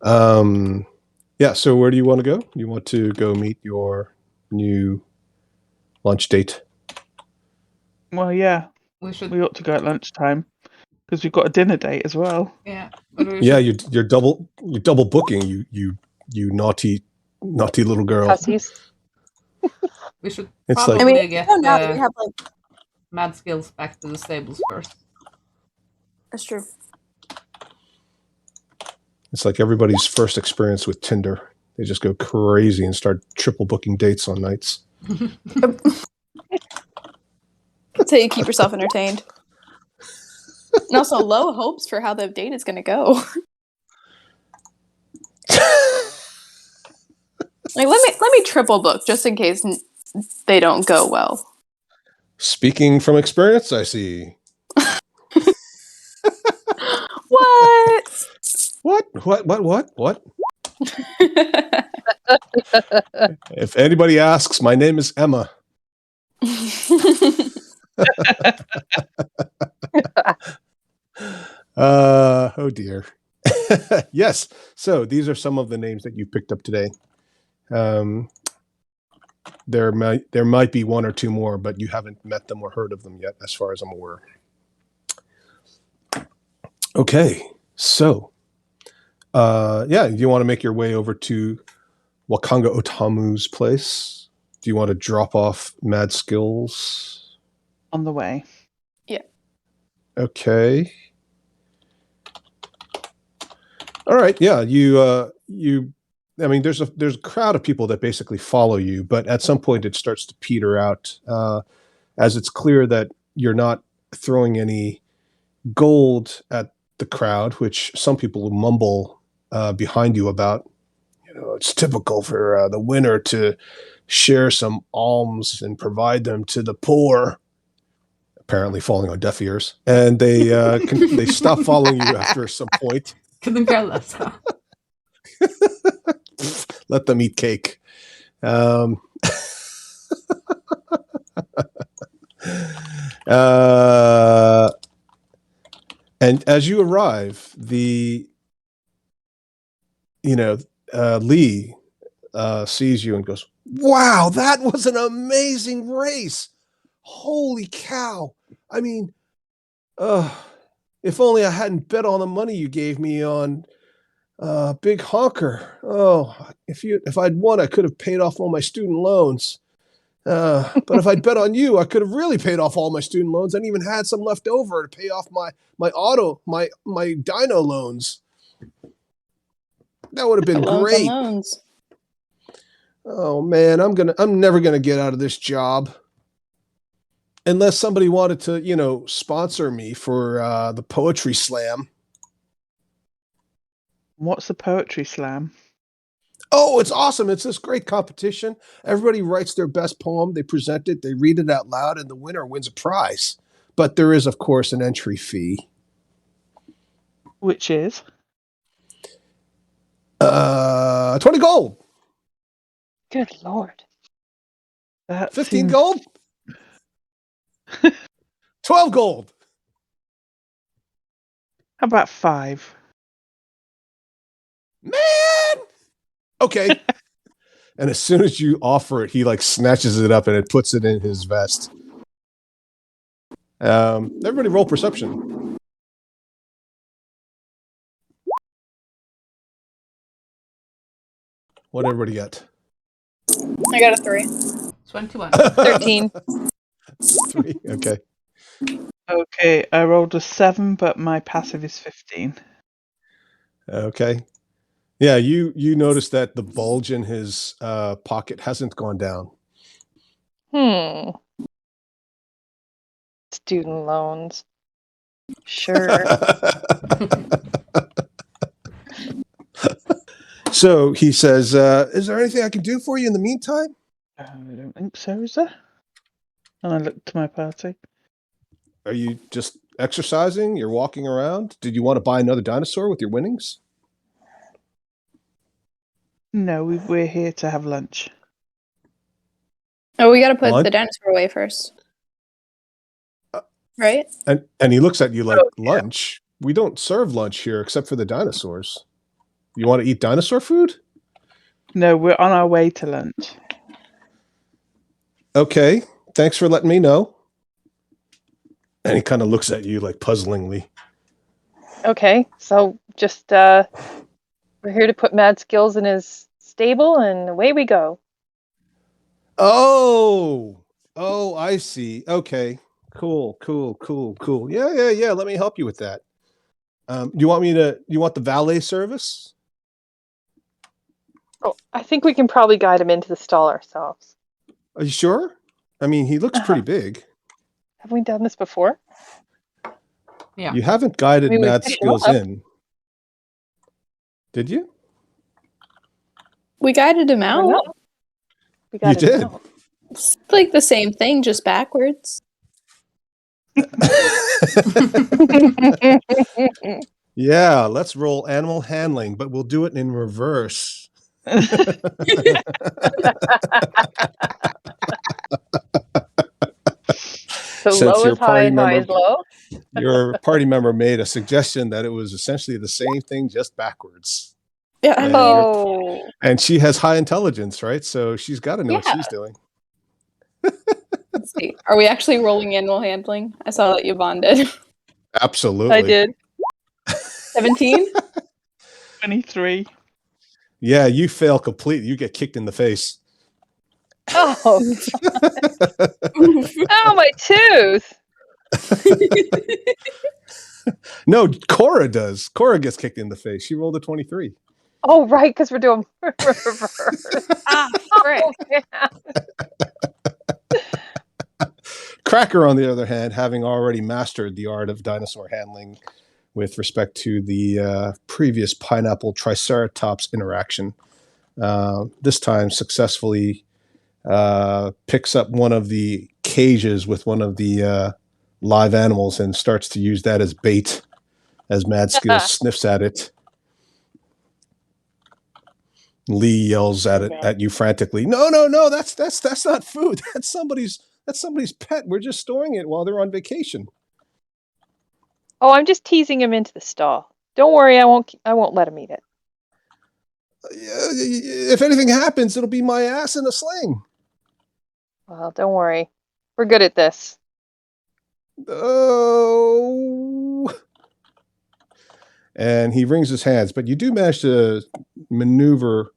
Yeah. So where do you want to go? You want to go meet your new lunch date? Well, yeah, We should. we ought to go at lunchtime because we've got a dinner date as well. Yeah. But we Yeah, should, you're double booking. You naughty little girl. Hussies. we should It's probably like- I mean, get oh, now that we have like Mad Skills back to the stables first. that's true. It's like everybody's first experience with Tinder. They just go crazy and start triple booking dates on nights. That's how you keep yourself entertained. And also low hopes for how the date is going to go. Like let me triple book just in case they don't go well. Speaking from experience, I see. What? What? If anybody asks, my name is Emma. Oh dear. Yes. So these are some of the names that you picked up today. There might be one or two more, but you haven't met them or heard of them yet, as far as I'm aware. Okay. So, yeah, you want to make your way over to Wakanga Otamu's place? Do you want to drop off Mad Skills? On the way. Okay. All right. Yeah. You. I mean, there's a crowd of people that basically follow you, but at some point it starts to peter out, as it's clear that you're not throwing any gold at the crowd, which some people mumble behind you about. You know, it's typical for the winner to share some alms and provide them to the poor. Apparently falling on deaf ears, and they they stop following you after some point. Couldn't care less. Huh? Let them eat cake. And as you arrive, Lee sees you and goes, "Wow, that was an amazing race! Holy cow! I mean, if only I hadn't bet on the money you gave me on Big Honker. Oh, if I'd won, I could have paid off all my student loans. But if I'd bet on you, I could have really paid off all my student loans and even had some left over to pay off my dino loans. That would have been Loans on great. loans. Oh man, I'm never gonna get out of this job. Unless somebody wanted to, sponsor me for the poetry slam. What's the poetry slam? Oh, it's awesome. It's this great competition. Everybody writes their best poem. They present it. They read it out loud, and the winner wins a prize. But there is, of course, an entry fee. Which is? 20 gold. Good Lord. That 15 seems- gold. 12 gold. How about 5? Man. Okay. And as soon as you offer it, he snatches it up and it puts it in his vest. Everybody roll perception. What everybody got? I got a 3. 21. 13. 3. Okay. Okay, I rolled a 7, but my passive is 15. Okay. Yeah, you notice that the bulge in his pocket hasn't gone down. Student loans. Sure. So he says, is there anything I can do for you in the meantime? I don't think so, is there? And I look to my party. Are you just exercising? You're walking around? Did you want to buy another dinosaur with your winnings? No, we're here to have lunch. Oh, we got to put Lunch? the dinosaur away first. Right? And he looks at you like, Oh, yeah. lunch? We don't serve lunch here except for the dinosaurs. You want to eat dinosaur food? No, we're on our way to lunch. Okay. Thanks for letting me know. And he kind of looks at you like puzzlingly. Okay, so just we're here to put Mad Skills in his stable, and away we go. Oh, I see. Okay. Cool. Yeah. Let me help you with that. You want the valet service? Oh, I think we can probably guide him into the stall ourselves. Are you sure? I mean, he looks pretty Uh-huh. big. Have we done this before? Yeah. You haven't guided I mean, we Mad picked him Skills up. in. Did you? We guided him I don't out. know. We got You him did. out. It's like the same thing, just backwards. Yeah, let's roll animal handling, but we'll do it in reverse. So Since low your is high party and high member- is low. Your party member made a suggestion that it was essentially the same thing, just backwards. Yeah, I Yeah. mean, Oh, And she has high intelligence, right? So she's got to know what Yeah. she's doing. let's see. Are we actually rolling animal handling? I saw that Yvonne did. Absolutely. I did. 17? 23. Yeah, you fail completely. You get kicked in the face. Oh, ow, my tooth. No, Cora does. Cora gets kicked in the face. She rolled a 23. Oh, right, because we're doing reverse. Ah, frick. Oh, man. Cracker, on the other hand, having already mastered the art of dinosaur handling with respect to the previous pineapple triceratops interaction, this time successfully picks up one of the cages with one of the live animals and starts to use that as bait as Mad Skills sniffs at it. Lee yells at you frantically. No, that's not food. That's somebody's pet. We're just storing it while they're on vacation. Oh, I'm just teasing him into the stall. Don't worry, I won't let him eat it. If anything happens, it'll be my ass in a sling. Well, don't worry. We're good at this. Oh. And he wrings his hands, but you do manage to maneuver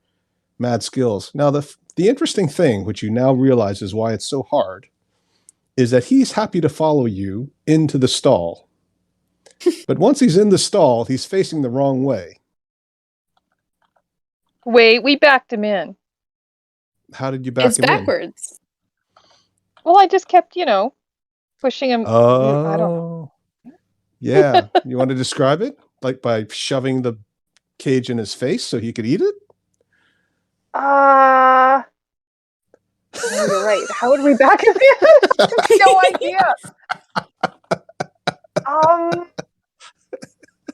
Mad Skills. Now, the interesting thing, which you now realize is why it's so hard, is that he's happy to follow you into the stall. But once he's in the stall, he's facing the wrong way. Wait, we backed him in. How did you back It's him backwards. Well, I just kept, pushing him. in? I don't know. Yeah. You want to describe it? Like by shoving the cage in his face so he could eat it? No, you're right. How would we back him in? I have no idea.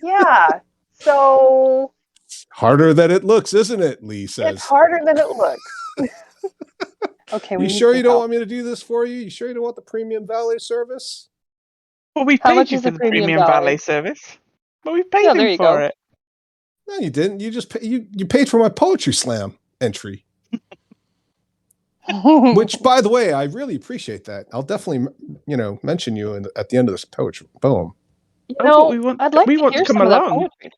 Yeah. So Harder than it looks, isn't it? Lee says. it's harder than it looks. Okay. You sure you don't want me to do this for you? You sure you don't want the premium valet service? Well, we How paid much you is for the the premium premium valet? valet service. But we paid Yeah, there him you for go. it. No, you didn't. You just you paid for my poetry slam entry, which, by the way, I really appreciate that. I'll definitely, mention you at the end of this poetry poem. But we want I'd like we to want hear to come some of that along. poetry.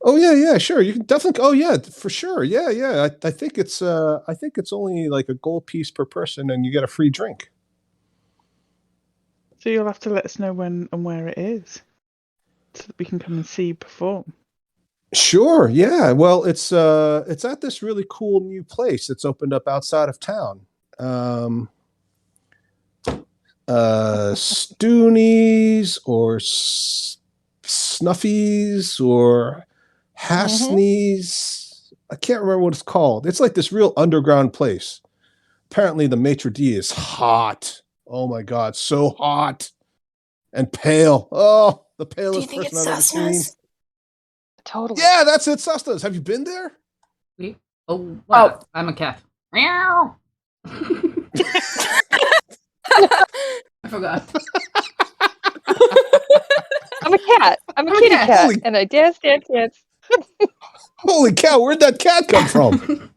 Oh yeah, sure. You can definitely. Oh yeah, for sure. Yeah. I think it's only like a gold piece per person, and you get a free drink. So you'll have to let us know when and where it is, so that we can come and see you perform. Sure. Yeah. Well, it's at this really cool new place that's opened up outside of town. Stoonies or Snuffies or Hasneys. I can't remember what it's called. It's like this real underground place. Apparently, the maitre d' is hot. Oh my God, so hot and pale. Oh, the Do you palest think person it's I've ever seen. Cessna's? Totally. Yeah, that's it, Sustas. Have you been there? Oh, wow. I'm a cat. Meow. I forgot. I'm a cat. I'm a I'm a kitty cat. cat. Holy- And I dance. Holy cow! Where'd that cat come from?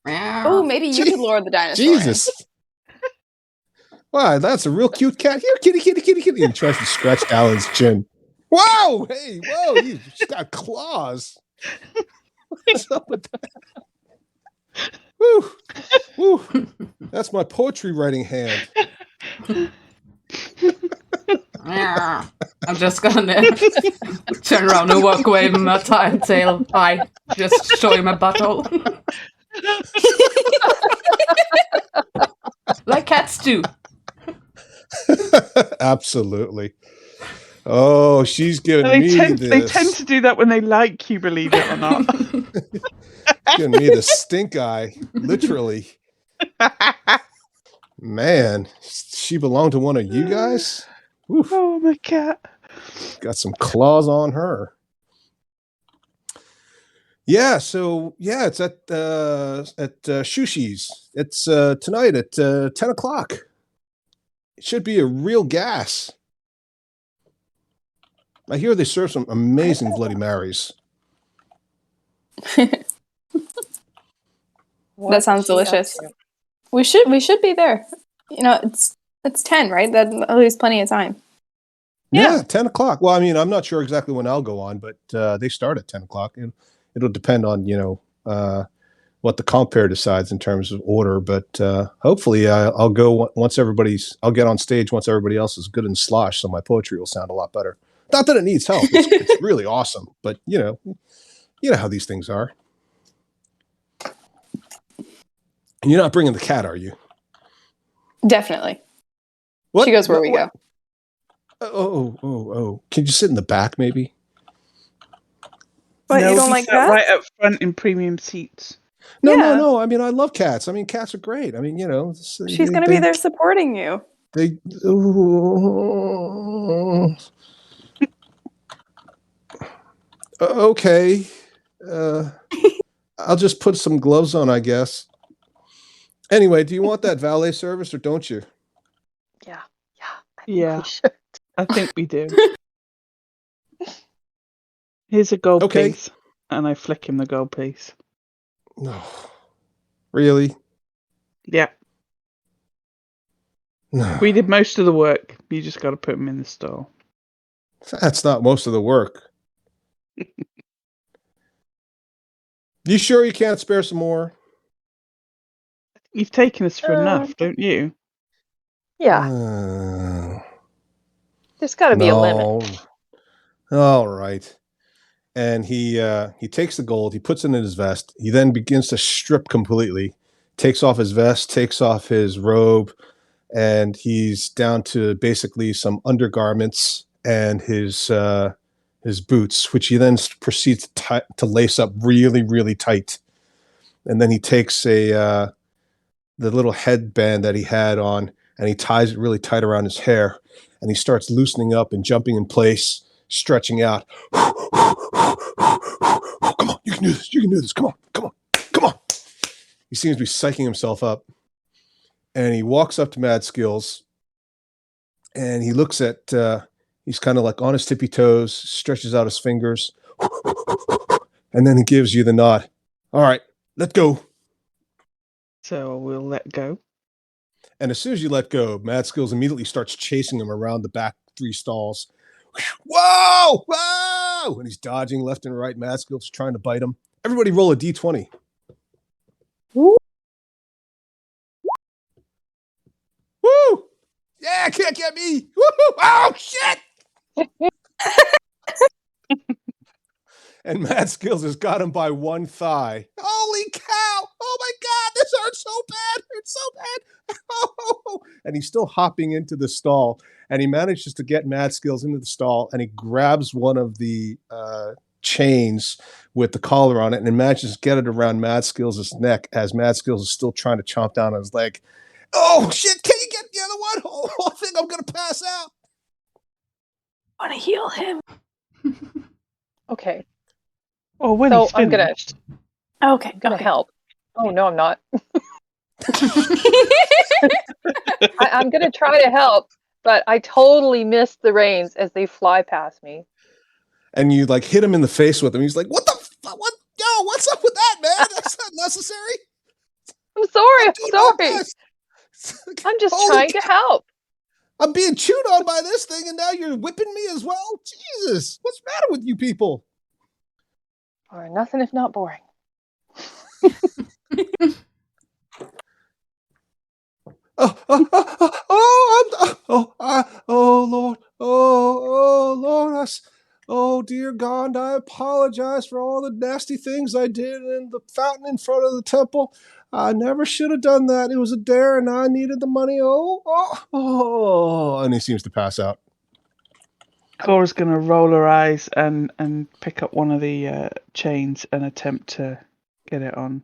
Oh, maybe you could lure the dinosaur. in. Jesus! Wow, that's a real cute cat. Here, kitty, kitty, kitty, kitty. And tries to scratch Alan's chin. Whoa! Hey, whoa! She's got claws. What's up with that? Woo! Woo! That's my poetry writing hand. I'm just gonna turn around and walk away with my tail high, just showing my butthole. Like cats do. Absolutely. Oh, she's giving And me they this. tend to do that when they like you, believe it or not. Giving me the stink eye, literally. Man, she belonged to one of you guys? Oof, Oh, my cat. got some claws on her. Yeah, so yeah, it's at Shushi's. It's tonight at 10 o'clock. It should be a real gas. I hear they serve some amazing Bloody Marys. That sounds delicious. We should be there. You know, it's 10, right? That leaves plenty of time. Yeah, 10 o'clock. Well, I mean, I'm not sure exactly when I'll go on, but they start at 10 o'clock. And it'll depend on, what the compere decides in terms of order. But hopefully I'll go I'll get on stage once everybody else is good and slosh, so my poetry will sound a lot better. Not that it needs help. It's really awesome. But, you know how these things are. And you're not bringing the cat, are you? Definitely. What? She goes where we go. Oh. Can you sit in the back, maybe? What, you don't we like sat that? right up front in premium seats. No. Yeah. I mean, I love cats. I mean, cats are great. I mean, She's going to be there supporting you. Okay. I'll just put some gloves on, I guess. Anyway, do you want that valet service or don't you? Yeah. Yeah, We should. I think we do. Here's a gold Okay. piece. And I flick him the gold piece. No. Really? Yeah, No. we did most of the work. You just got to put him in the stall. That's not most of the work. You sure you can't spare some more? You've taken us for enough, don't you? Yeah. There's got to be a limit. All right. And he takes the gold, he puts it in his vest. He then begins to strip completely, takes off his vest, takes off his robe, and he's down to basically some undergarments and his boots, which he then proceeds to lace up really, really tight. And then he takes the little headband that he had on and he ties it really tight around his hair, and he starts loosening up and jumping in place, stretching out. Come on, you can do this. You can do this. Come on. He seems to be psyching himself up. And he walks up to Mad Skills and he looks at, he's kind of like on his tippy toes, stretches out his fingers, and then he gives you the nod. All right, let go. So we'll let go. And as soon as you let go, Mad Skills immediately starts chasing him around the back 3 stalls. Whoa! And he's dodging left and right. Mad Skills is trying to bite him. Everybody roll a d20. Woo! Yeah, can't get me! Woo! Oh, shit! And Mad Skills has got him by one thigh. Holy cow! Oh my God, this hurts so bad! It's so bad! Oh. And he's still hopping into the stall, and he manages to get Mad Skills into the stall, and he grabs one of the chains with the collar on it, and manages to get it around Mad Skills' neck as Mad Skills is still trying to chomp down on his leg. Oh shit! Can you get the other one? Oh, I think I'm gonna pass out. I want to heal him. Okay. Oh, when So he's I'm gonna finished. Okay, gonna help. Oh no, I'm not. I'm gonna try to help, but I totally missed the reins as they fly past me. And you like hit him in the face with them. He's like, "What the What? Yo, what's up with that, man? That's not necessary. I'm sorry. I'm Doing my sorry. best. I'm just Holy trying to help. I'm being chewed on by this thing, and now you're whipping me as well? Jesus, what's the matter with you people? Or nothing if not boring. Oh, Lord, oh, dear God, I apologize for all the nasty things I did in the fountain in front of the temple. I never should have done that. It was a dare, and I needed the money. And he seems to pass out. Cora's going to roll her eyes and pick up one of the chains and attempt to get it on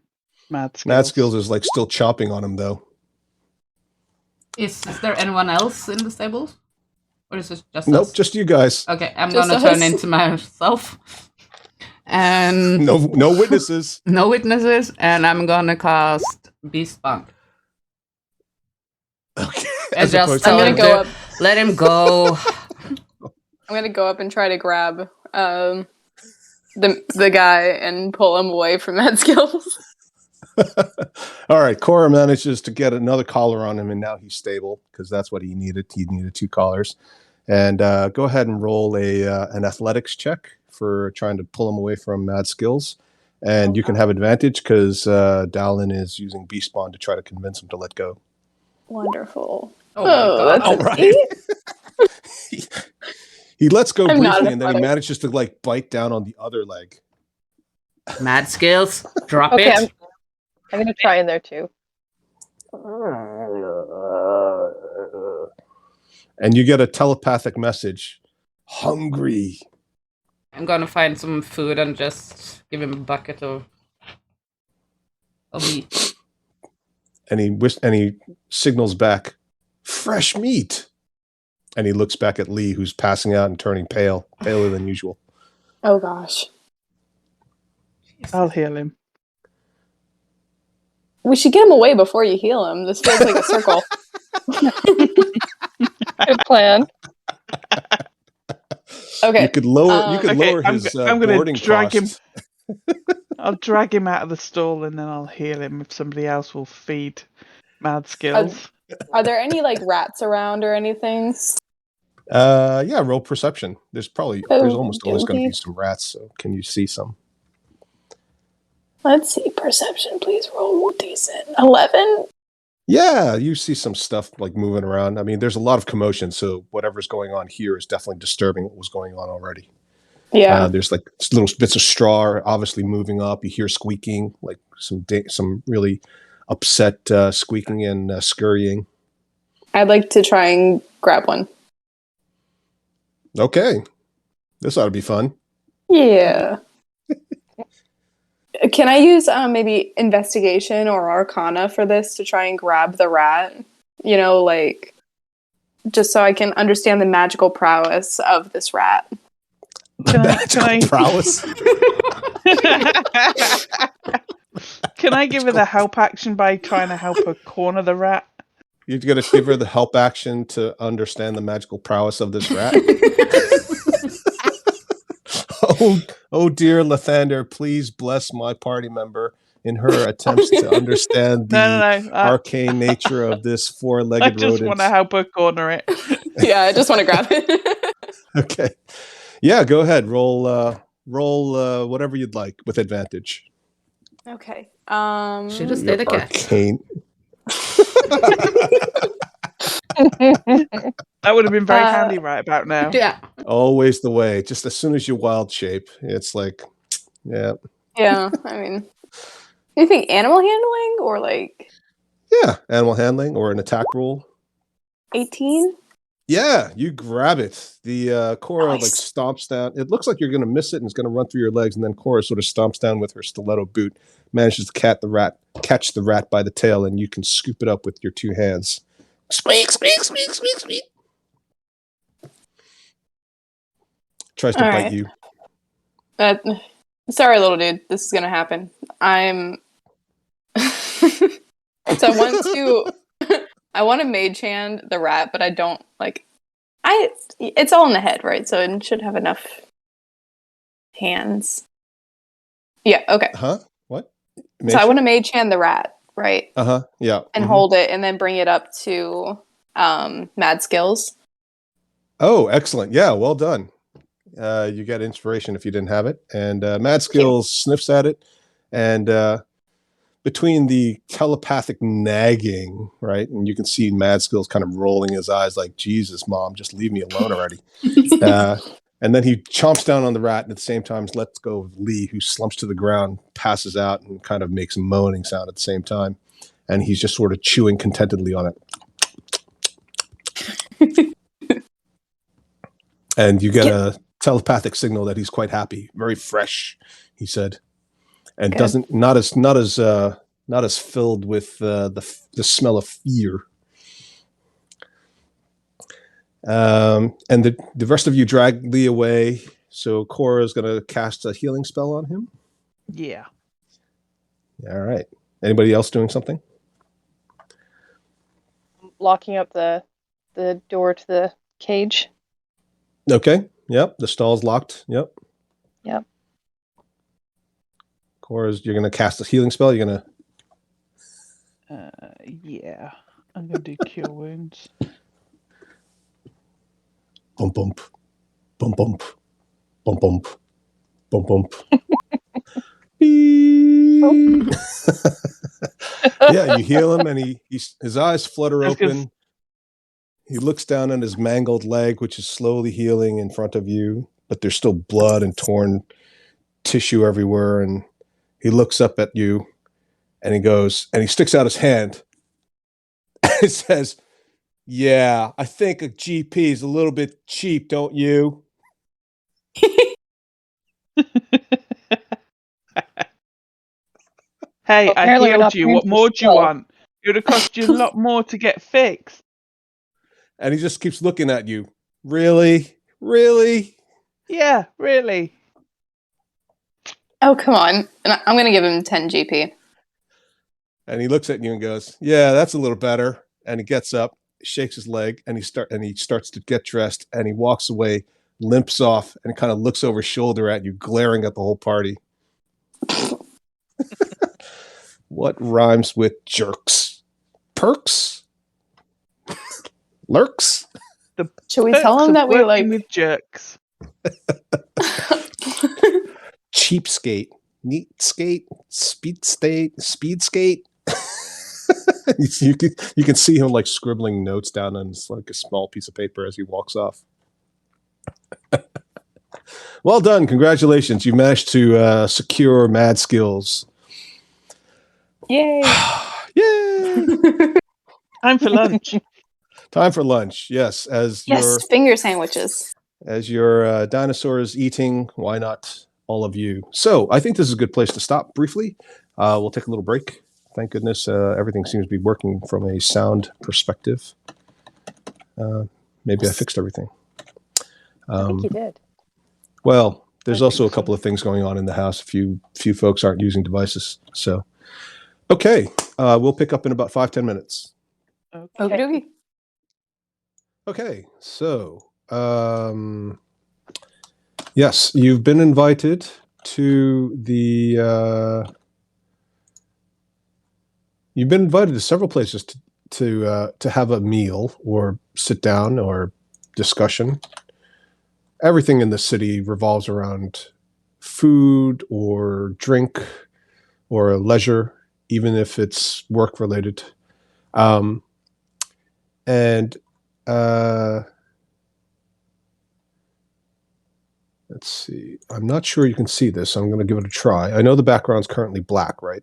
Mad Skills. Mad Skills is like still chomping on him, though. Is there anyone else in the stables? Or is it just Nope, us? just you guys. Okay, I'm Just gonna turn us. into myself. And No witnesses. no witnesses, and I'm gonna cast Beast Bond. Okay. And As just opposed tell I'm to gonna him go to up. let him go. I'm gonna go up and try to grab the guy and pull him away from Mad Skills. All right, Cora manages to get another collar on him, and now he's stable because that's what he needed. He needed 2 collars. And go ahead and roll an athletics check for trying to pull him away from Mad Skills. And you can have advantage because Dallin is using Beast Bond to try to convince him to let go. Wonderful. Oh my god. that's All right. He lets go I'm not briefly, an and then he athletic. manages to like bite down on the other leg. Mad Skills, drop Okay, it. I'm gonna try in there too. And you get a telepathic message. Hungry. I'm gonna find some food and just give him a bucket of meat. And he signals back, fresh meat. And he looks back at Lee, who's passing out and turning pale, paler than usual. Oh gosh. I'll heal him. We should get him away before you heal him. This feels like a circle. Good plan. Okay. You could lower Okay, his I'm gonna boarding drag cost. I'll drag him out of the stall and then I'll heal him if somebody else will feed Mad Skills. Are there any like rats around or anything? Yeah, roll perception. There's almost always going to Okey-dokey. be some rats. So can you see some? Let's see. Perception, please roll decent. 11? Yeah, you see some stuff like moving around. I mean, there's a lot of commotion, so whatever's going on here is definitely disturbing what was going on already. Yeah. There's like little bits of straw obviously moving up. You hear squeaking, like some really upset squeaking and scurrying. I'd like to try and grab one. Okay, this ought to be fun. Yeah. Can I use maybe investigation or arcana for this to try and grab the rat? You know, like, just so I can understand the magical prowess of this rat. Magical prowess. Can I give her the help action by trying to help her corner the rat? You're going to give her the help action to understand the magical prowess of this rat. Oh dear Lathander, please bless my party member in her attempts to understand the No. arcane nature of this I four-legged just rodent. want to help her corner it. Yeah, I just want to grab it. Okay. Yeah, go ahead. Roll whatever you'd like with advantage. Okay. Should have Your stayed a cat. arcane. That would have been very Uh, handy right about now. Yeah. Always the way. Just as soon as you wild shape, it's like, yeah. Yeah, I mean, do you think animal handling or like Yeah, animal handling or an attack roll. 18? Yeah, you grab it. The Cora like Nice. stomps down. It looks like you're going to miss it and it's going to run through your legs, and then Cora sort of stomps down with her stiletto boot, manages to catch the rat by the tail, and you can scoop it up with your 2 hands. Squeak, squeak, squeak, squeak, squeak. Tries to All bite right. you. Sorry, little dude. This is gonna happen. I'm. So I want to mage hand the rat, but I don't like. It's all in the head, right? So it should have enough hands. Yeah. Okay. Huh? What? So I want to mage hand the rat, right, Yeah. and hold it, and then bring it up to Mad Skills. Oh, excellent. Yeah, well done. You get inspiration if you didn't have it. And Mad Thank you. Skills sniffs at it. And between the telepathic nagging, right? And you can see Mad Skills kind of rolling his eyes like, Jesus, Mom, just leave me alone already. And then he chomps down on the rat and at the same time lets go of Lee, who slumps to the ground, passes out, and kind of makes a moaning sound at the same time. And he's just sort of chewing contentedly on it. And you get a telepathic signal that he's quite happy, very fresh, he said, and Good. not as filled with the smell of fear. And the rest of you drag Lee away. So Cora is going to cast a healing spell on him. Yeah. All right. Anybody else doing something? Locking up the door to the cage. Okay. Yep. The stall's locked. Yep. Yep. Cora's, you're going to cast a healing spell. You're going to. Yeah. I'm going to do Cure Wounds. Bump, bump. Bump, bump. Bump, bump. Bump, bump. Beep. Yeah, you heal him, and his eyes flutter That's 'cause- open. He looks down on his mangled leg, which is slowly healing in front of you, but there's still blood and torn tissue everywhere. And he looks up at you, and he goes, and he sticks out his hand. He says, "Yeah, I think a GP is a little bit cheap, don't you?" Hey, I Apparently you're healed not you. paying What for more do you skill. want? It would have cost you a lot more to get fixed. And he just keeps looking at you. Really? Really? Yeah, really. Oh, come on. And I'm going to give him 10 GP. And he looks at you and goes, "Yeah, that's a little better." And he gets up, shakes his leg, and he starts to get dressed, and he walks away, limps off, and kind of looks over his shoulder at you, glaring at the whole party. What rhymes with jerks? Perks? Lurks? Should we tell Perks him of that we working like? with jerks. Cheapskate? Neat skate? Speed skate? You can see him like scribbling notes down on like a small piece of paper as he walks off. Well done. Congratulations. You managed to secure Mad Skills. Yay! Yay! Time for lunch. Time for lunch. Yes, as Yes, finger sandwiches. your dinosaur is eating, why not all of you? So I think this is a good place to stop briefly. We'll take a little break. Thank goodness everything seems to be working from a sound perspective. Maybe I fixed everything. I think you did. Well, there's I also a think so. couple of things going on in the house. A few folks aren't using devices. So, okay, we'll pick up in about 5-10 minutes. Okie dokie. Okay, so yes, you've been invited to the. You've been invited to several places to have a meal or sit down or discussion. Everything in the city revolves around food or drink or leisure, even if it's work related. And let's see. I'm not sure you can see this, so I'm going to give it a try. I know the background's currently black, right?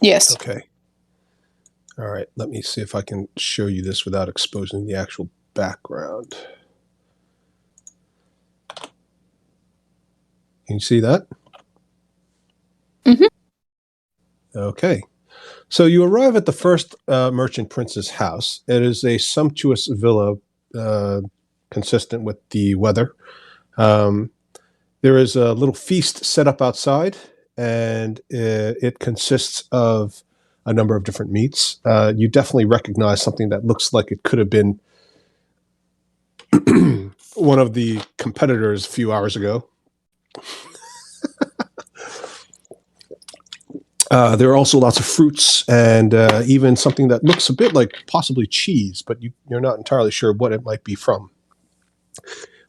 Yes. Okay. All right. Let me see if I can show you this without exposing the actual background. Can you see that? Mhm. Okay. So you arrive at the first merchant prince's house. It is a sumptuous villa consistent with the weather. There is a little feast set up outside, and it consists of a number of different meats. You definitely recognize something that looks like it could have been one of the competitors a few hours ago. There are also lots of fruits and even something that looks a bit like possibly cheese, but you're not entirely sure what it might be from.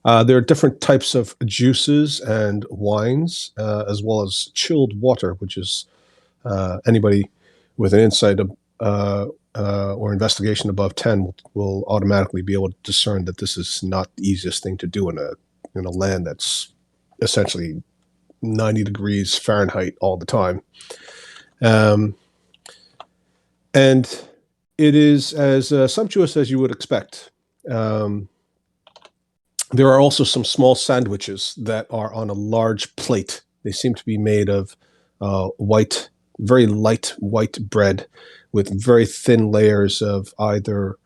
There are different types of juices and wines, as well as chilled water, which is anybody with an insight or investigation above 10 will automatically be able to discern that this is not the easiest thing to do in a land that's essentially 90 degrees Fahrenheit all the time. And it is as sumptuous as you would expect. There are also some small sandwiches that are on a large plate. They seem to be made of very light white bread with very thin layers of either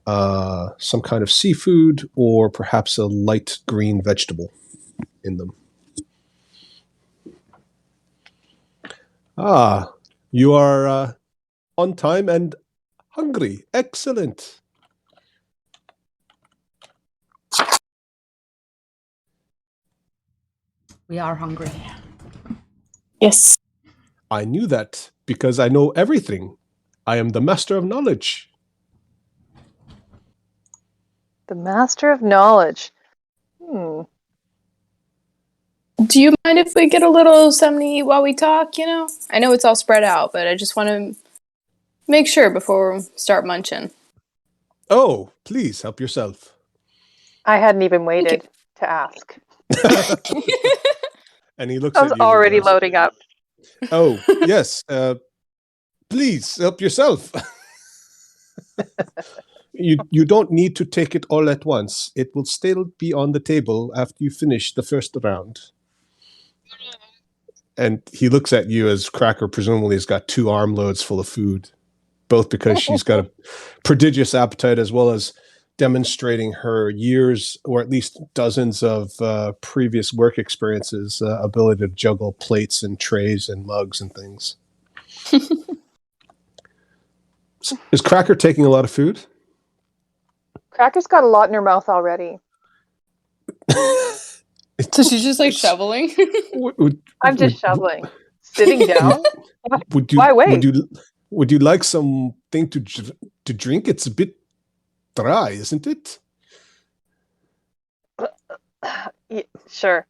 some kind of seafood or perhaps a light green vegetable in them. Ah, you are on time and hungry. Excellent. We are hungry. Yes. I knew that because I know everything. I am the master of knowledge. The master of knowledge. Do you mind if we get a little something to eat while we talk, you know? I know it's all spread out, but I just want to make sure before we start munching. Oh, please help yourself. I hadn't even waited to ask. And he looks I at was you. already loading up. Oh, yes. Please help yourself. You don't need to take it all at once. It will still be on the table after you finish the first round. And he looks at you as Cracker presumably has got 2 armloads full of food, both because she's got a prodigious appetite as well as demonstrating her years, or at least dozens of previous work experiences, ability to juggle plates and trays and mugs and things. Is Cracker taking a lot of food? Cracker's got a lot in her mouth already. So she's just like shoveling? I'm just shoveling. Sitting down? Would you, Why wait? Would you like something to drink? It's a bit dry, isn't it? Yeah, sure.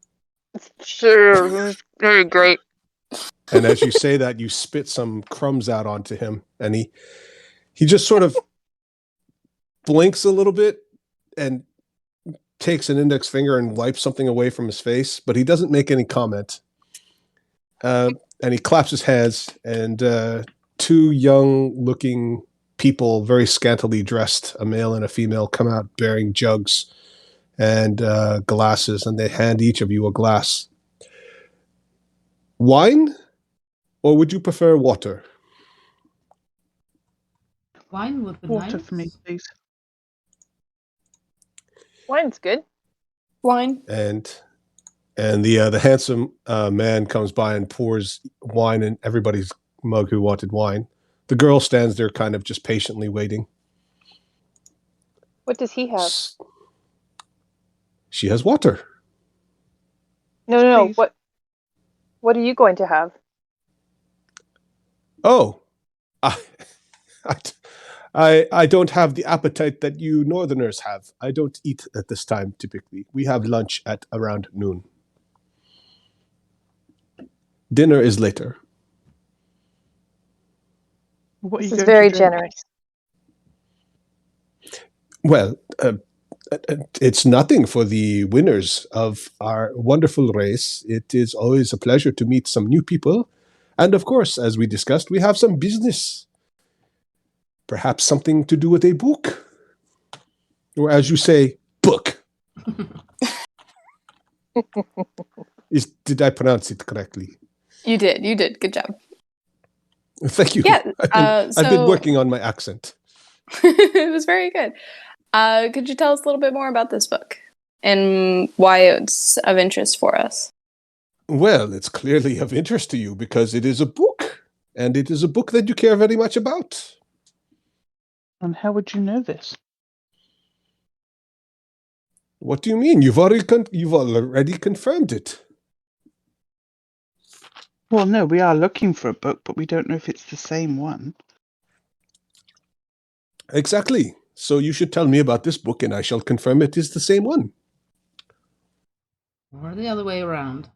Sure. Very great. And as you say that, you spit some crumbs out onto him, and he just sort of blinks a little bit and takes an index finger and wipes something away from his face, but he doesn't make any comment. And he claps his hands, and 2 young-looking people, very scantily dressed, a male and a female, come out bearing jugs and glasses, and they hand each of you a glass. Wine, or would you prefer water? Wine would be Water nice. for me, please. Wine's good. Wine. And the handsome man comes by and pours wine in everybody's mug who wanted wine. The girl stands there kind of just patiently waiting. What does he have? She has water. No. Please. What are you going to have? Oh, I don't have the appetite that you Northerners have. I don't eat at this time typically. We have lunch at around noon. Dinner is later. What are This you is going to very drink? generous. Well, it's nothing for the winners of our wonderful race. It is always a pleasure to meet some new people. And of course, as we discussed, we have some business. Perhaps something to do with a book. Or as you say, book. Did I pronounce it correctly? You did. Good job. Thank you. Yeah, I've been working on my accent. It was very good. Could you tell us a little bit more about this book and why it's of interest for us? Well, it's clearly of interest to you because it is a book, and it is a book that you care very much about. And how would you know this? What do you mean? You've already confirmed it. Well, no, we are looking for a book, but we don't know if it's the same one. Exactly. So you should tell me about this book, and I shall confirm it is the same one. Or the other way around.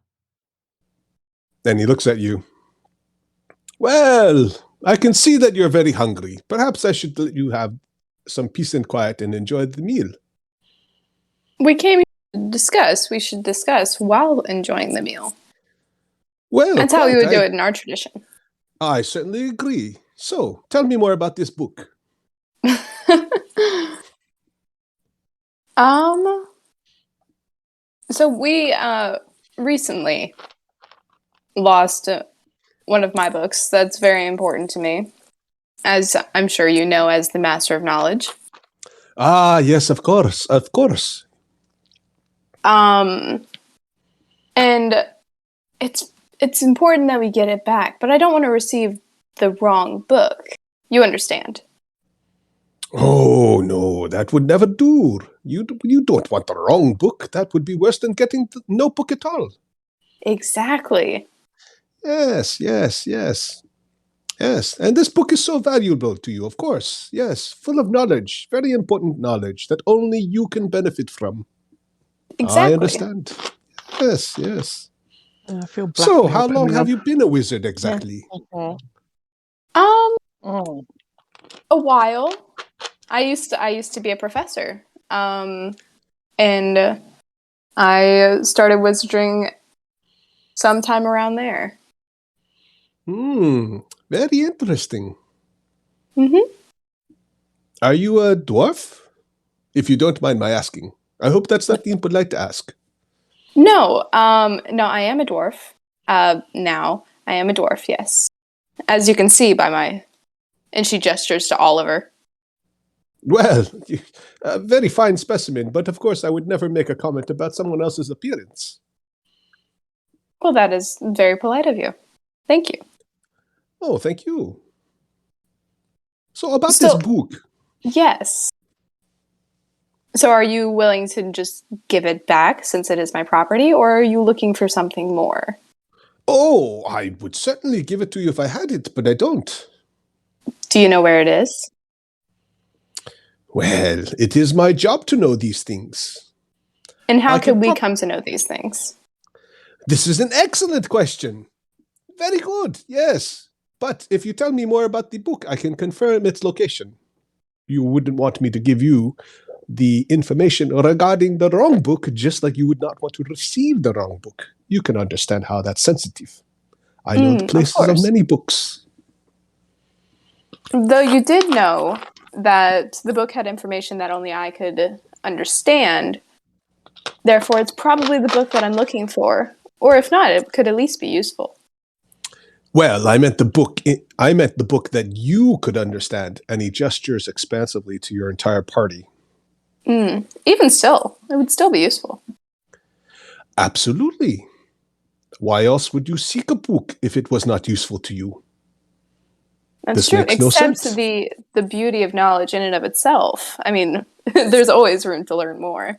Then he looks at you. Well, I can see that you're very hungry. Perhaps I should let you have some peace and quiet and enjoy the meal. We came here to discuss. We should discuss while enjoying the meal. Well, That's how we quite, would do it in our tradition. I certainly agree. So, tell me more about this book. So we recently lost one of my books that's very important to me, as I'm sure you know, as the Master of Knowledge. Ah, yes, of course, of course. And it's important that we get it back, but I don't want to receive the wrong book. You understand? Oh, no, that would never do. You don't want the wrong book. That would be worse than getting no book at all. Exactly. Yes. And this book is so valuable to you, of course. Yes, full of knowledge, very important knowledge that only you can benefit from. Exactly. I understand. Yes. I feel So, blackmailed how by long my have love. you been a wizard exactly? Oh. A while. I used to be a professor. And I started wizarding sometime around there. Very interesting. Mm-hmm. Are you a dwarf? If you don't mind my asking. I hope that's not impolite to ask. No, I am a dwarf. Now I am a dwarf, yes. As you can see by my, and she gestures to Oliver. Well, a very fine specimen, but of course I would never make a comment about someone else's appearance. Well, that is very polite of you. Thank you. Oh, thank you. So about Still- this book. Yes. So are you willing to just give it back since it is my property, or are you looking for something more? Oh, I would certainly give it to you if I had it, but I don't. Do you know where it is? Well, it is my job to know these things. And how I could can we prob- come to know these things? This is an excellent question. Very good, yes. But if you tell me more about the book, I can confirm its location. You wouldn't want me to give you the information regarding the wrong book, just like you would not want to receive the wrong book. You can understand how that's sensitive. I know the of places of course. many books. Though you did know that the book had information that only I could understand, therefore it's probably the book that I'm looking for. Or if not, it could at least be useful. Well, I meant the book. I meant the book that you could understand. And he gestures expansively to your entire party. Even still, it would still be useful. Absolutely. Why else would you seek a book if it was not useful to you? That's This true, makes no except sense. the beauty of knowledge in and of itself. I mean, there's always room to learn more.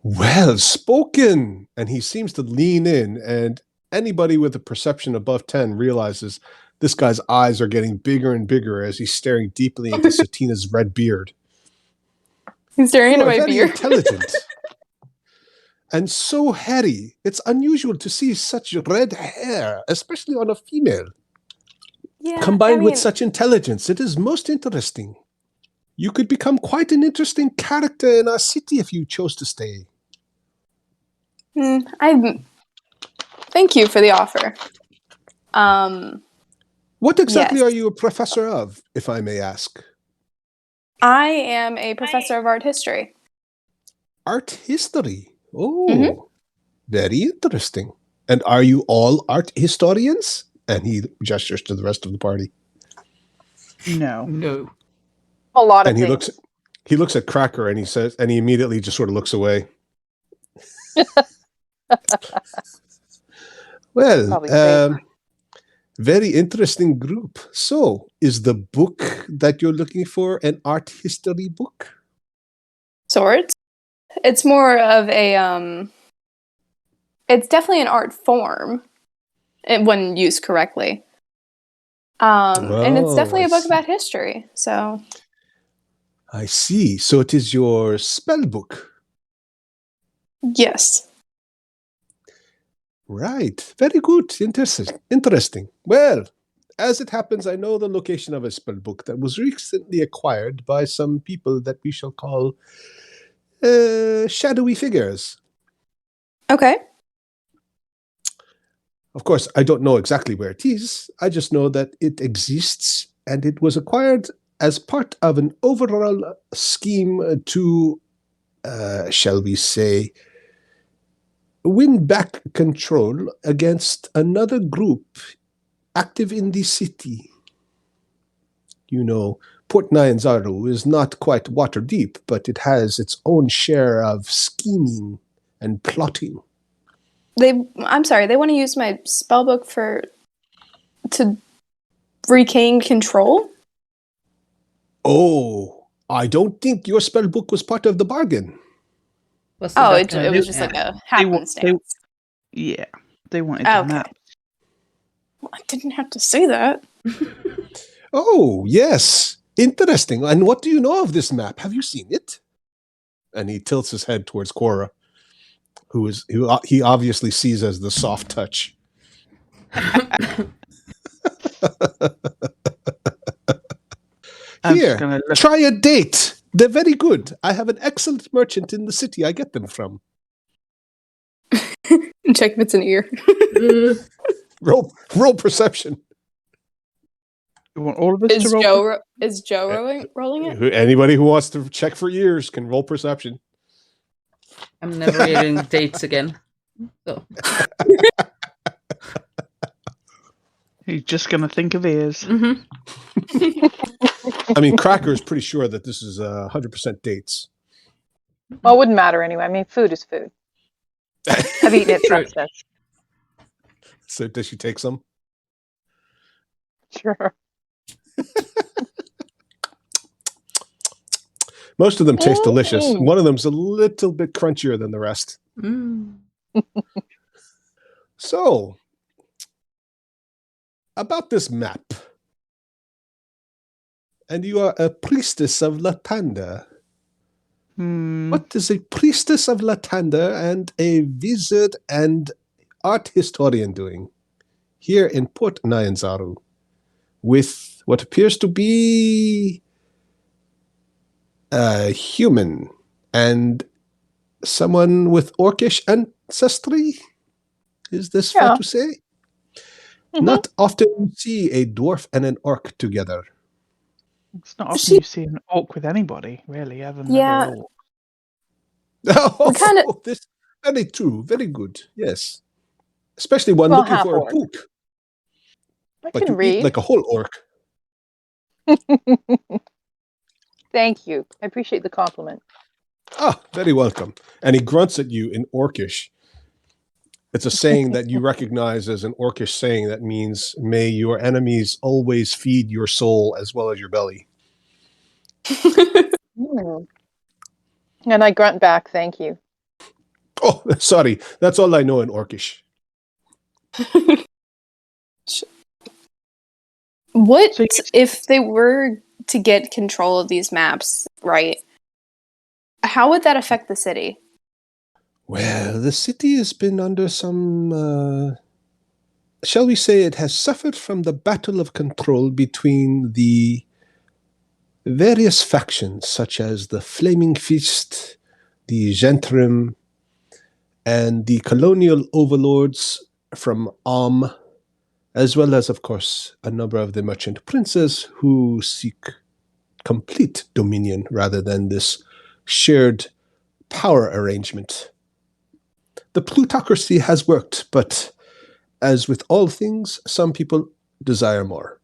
Well spoken. And he seems to lean in, and anybody with a perception above 10 realizes this guy's eyes are getting bigger and bigger as he's staring deeply into Satina's red beard. He's staring You into are my very beard. intelligent. And so hairy. It's unusual to see such red hair, especially on a female. Yeah, Combined with such intelligence, it is most interesting. You could become quite an interesting character in our city if you chose to stay. I thank you for the offer. What exactly Yes. are you a professor of, if I may ask? I am a professor of art history. Art history. Oh, very interesting. And are you all art historians? And he gestures to the rest of the party. No. No. A lot of And he things. looks at Cracker and he says, and he immediately just sort of looks away. Well, Probably safe. very interesting group. So, is the book that you're looking for an art history book? Sorts. It's more of a it's definitely an art form. when used correctly. And it's definitely I a book see. about history. So I see. So it is your spell book. yes. Right. Very good. Interesting. Well, as it happens, I know the location of a spell book that was recently acquired by some people that we shall call shadowy figures. Okay. Of course, I don't know exactly where it is. I just know that it exists and it was acquired as part of an overall scheme to, shall we say, win back control against another group active in the city. You know, Port Nyanzaru is not quite water deep, but it has its own share of scheming and plotting. I'm sorry, they want to use my spellbook to regain control? Oh, I don't think your spell book was part of the bargain. Was Oh, that it was just yeah. like a They wa- happenstance. Yeah, they wanted the Okay. map. Well, I didn't have to say that. Oh, yes. Interesting. And what do you know of this map? Have you seen it? And he tilts his head towards Cora, who he obviously sees as the soft touch. I'm just Here, gonna look. try a date. They're very good. I have an excellent merchant in the city I get them from. Check if it's an ear. Roll perception. You want all of us to Is roll? Joe rolling it? Anybody who wants to check for ears can roll perception. I'm never hearing dates again. So He's just gonna think of ears. mhm. I mean, Cracker is pretty sure that this is 100% dates. Well, it wouldn't matter anyway. I mean, food is food. I've eaten it for True. upset. So does she take some? Sure. Most of them taste delicious. One of them's a little bit crunchier than the rest. Mm. So, about this map. And you are a priestess of Latanda. What is a priestess of Latanda and a wizard and art historian doing here in Port Nyanzaru with what appears to be a human and someone with orcish ancestry? Is this fair Yeah. to say? Mhm. Not often you see a dwarf and an orc together. It's not often you see an orc with anybody, really, other than Yeah. other orc. Oh, kinda- this very true, very good. Yes, especially one Well, looking half for a orc. book, I but can you read. eat like a whole orc. Thank you. I appreciate the compliment. Ah, very welcome. And he grunts at you in orcish. It's a saying that you recognize as an orcish saying that means, may your enemies always feed your soul as well as your belly. Mm. And I grunt back, thank you. Oh, sorry. That's all I know in orcish. What So if they were to get control of these maps, right? How would that affect the city? Well, the city has been under some, shall we say, it has suffered from the battle of control between the various factions, such as the Flaming Fist, the Gentrim, and the colonial overlords from as well as, of course, a number of the merchant princes who seek complete dominion rather than this shared power arrangement. The plutocracy has worked, but as with all things, some people desire more.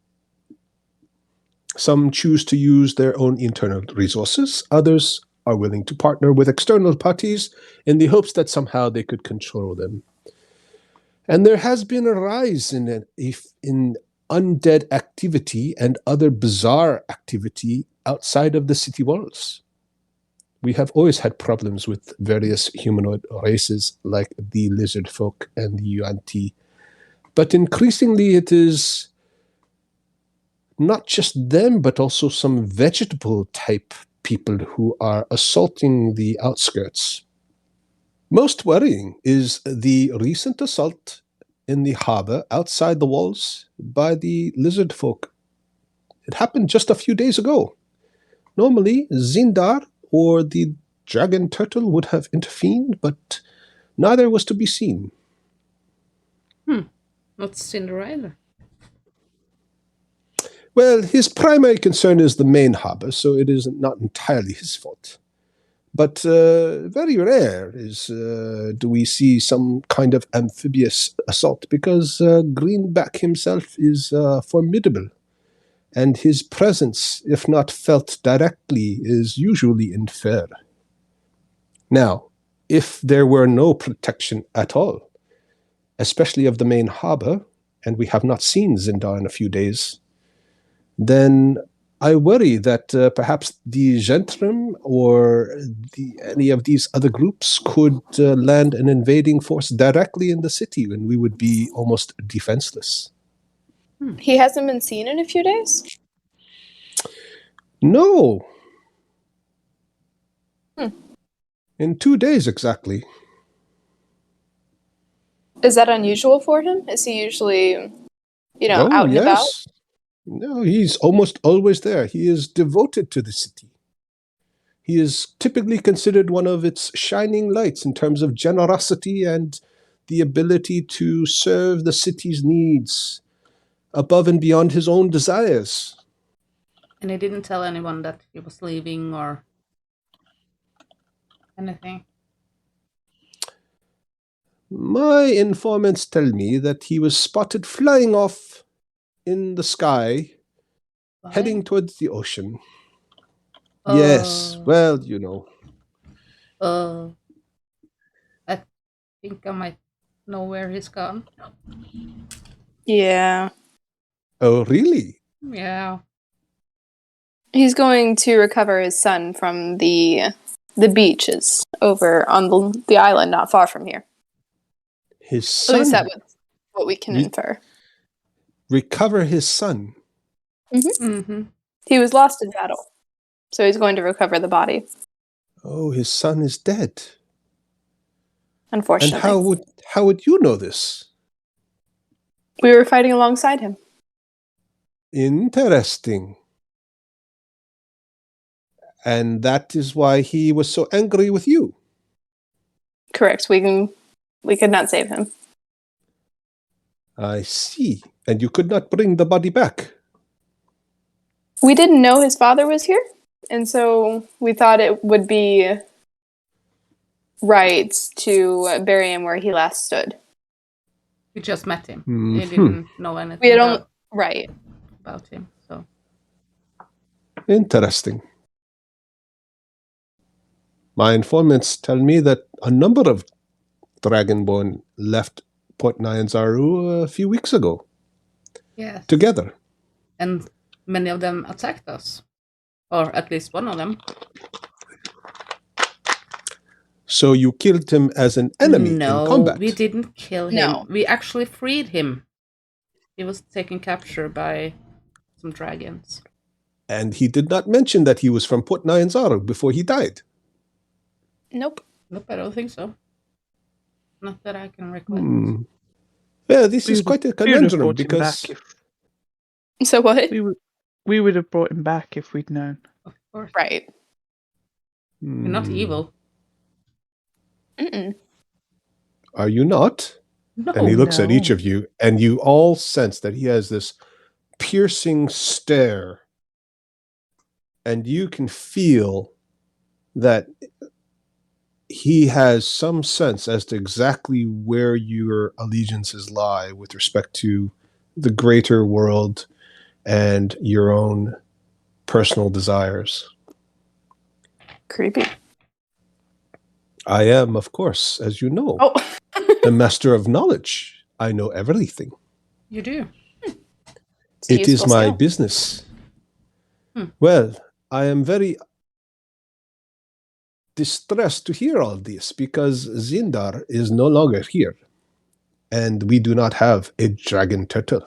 Some choose to use their own internal resources. Others are willing to partner with external parties in the hopes that somehow they could control them. And there has been a rise in undead activity and other bizarre activity outside of the city walls. We have always had problems with various humanoid races like the lizard folk and the Yuan-Ti. But increasingly, it is not just them, but also some vegetable type people who are assaulting the outskirts. Most worrying is the recent assault in the harbor outside the walls by the lizard folk. It happened just a few days ago. Normally, Zindar or the dragon turtle would have intervened, but neither was to be seen. What's Cinderella? Well, his primary concern is the main harbor, so it is not entirely his fault. But very rare do we see some kind of amphibious assault, because Greenback himself is formidable, and his presence, if not felt directly, is usually inferred. Now, if there were no protection at all, especially of the main harbor, and we have not seen Zindar in a few days, then I worry that perhaps the Gentrim or any of these other groups could land an invading force directly in the city, and we would be almost defenseless. He hasn't been seen in a few days? No. Hmm. In 2 days exactly. Is that unusual for him? Is he usually, out and about? No, he's almost always there. He is devoted to the city. He is typically considered one of its shining lights in terms of generosity and the ability to serve the city's needs above and beyond his own desires. And he didn't tell anyone that he was leaving or anything. My informants tell me that he was spotted flying off in the sky, heading towards the ocean. Yes, well, you know. I think I might know where he's gone. Yeah. Oh, really? Yeah. He's going to recover his son from the beaches over on the island not far from here. His At son? least that was what we can infer. Recover his son? He was lost in battle, so he's going to recover the body. Oh, his son is dead. Unfortunately. And how would you know this? We were fighting alongside him. Interesting. And that is why he was so angry with you. Correct. We could not save him. I see. And you could not bring the body back. We didn't know his father was here, and so we thought it would be right to bury him where he last stood. We just met him. Mm-hmm. We didn't know anything We don't right about him. So interesting. My informants tell me that a number of Dragonborn left Port Nyanzaru a few weeks ago. yes. Together. And many of them attacked us. Or at least one of them. So you killed him as an enemy in combat? No, we didn't kill him. No. We actually freed him. He was taken capture by some dragons. And he did not mention that he was from Port Nyanzaru before he died? Nope. Nope, I don't think so. Not that I can recollect. Yeah, this is quite a conundrum because... So what? We would have brought him back if we'd known. Of course. Right. We're not evil. Mm-mm. Are you not? No. And he looks at No. each of you, and you all sense that he has this piercing stare. And you can feel that he has some sense as to exactly where your allegiances lie with respect to the greater world and your own personal desires. Creepy. I am, of course, as you know, the master of knowledge. I know everything. You do. It is my skill. business. Well, I am very distressed to hear all this because Zindar is no longer here. and we do not have a dragon turtle.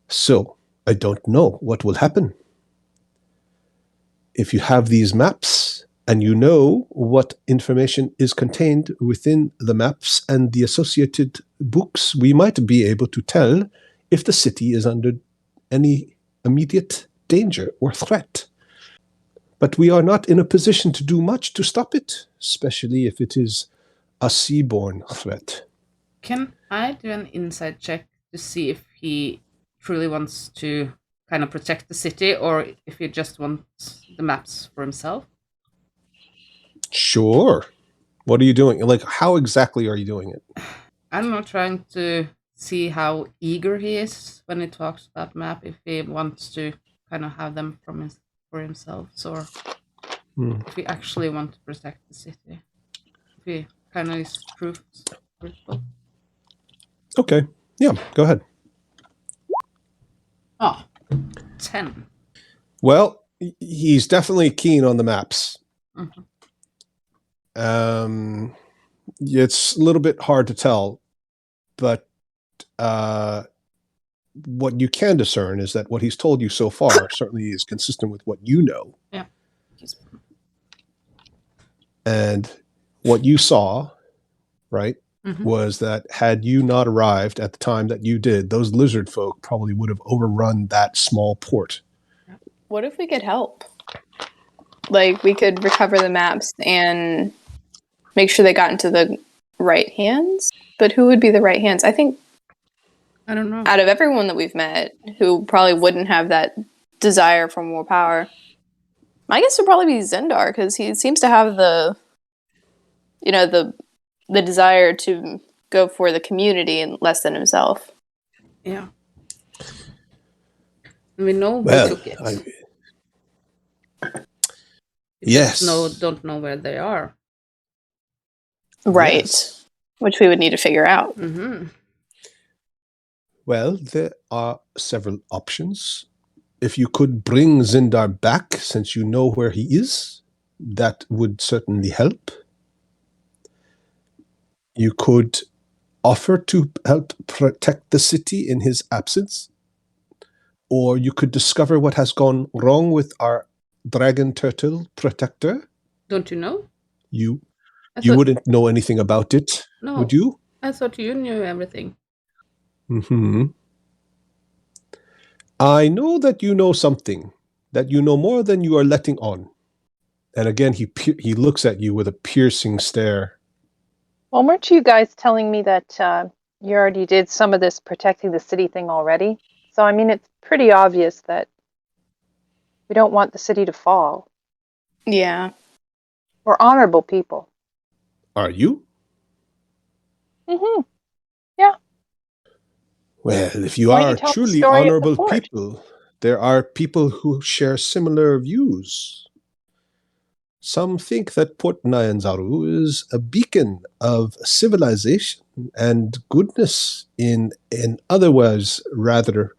So I don't know what will happen. If you have these maps and you know what information is contained within the maps and the associated books, we might be able to tell if the city is under any immediate danger or threat. But we are not in a position to do much to stop it, especially if it is a seaborne threat. Can I do an insight check to see if he truly wants to kind of protect the city, or if he just wants the maps for himself? Sure. What are you doing? Like, how exactly are you doing it? I'm not trying to see how eager he is when he talks about map, if he wants to kind of have them for himself, or if he actually wants to protect the city. If he kind of is truthful. Okay. Yeah, go ahead. Oh, 10. Well, he's definitely keen on the maps. Mhm. It's a little bit hard to tell, but what you can discern is that what he's told you so far certainly is consistent with what you know. Yeah. And what you saw, right, was that had you not arrived at the time that you did, those lizard folk probably would have overrun that small port. What if we could help? Like, we could recover the maps and make sure they got into the right hands? But who would be the right hands? I think I don't know. out of everyone that we've met who probably wouldn't have that desire for more power, my guess would probably be Zendar, because he seems to have the desire to go for the community and less than himself. Yeah. We know who took it. We yes. just don't know where they are. Right. Yes. Which we would need to figure out. Mm-hmm. Well, there are several options. If you could bring Zindar back, since you know where he is, that would certainly help. You could offer to help protect the city in his absence, or you could discover what has gone wrong with our dragon turtle protector. Don't you know? You wouldn't know anything about it, would you? I thought you knew everything. I know that you know something, that you know more than you are letting on. And again, he looks at you with a piercing stare. Well, weren't you guys telling me that you already did some of this protecting the city thing already? So, I mean, it's pretty obvious that we don't want the city to fall. Yeah. We're honorable people. Are you? Mm-hmm. Yeah. Well, if you Why don't are you tell the truly story of the honorable fort? people, there are people who share similar views. Some think that Port Nyanzaru is a beacon of civilization and goodness in an otherwise rather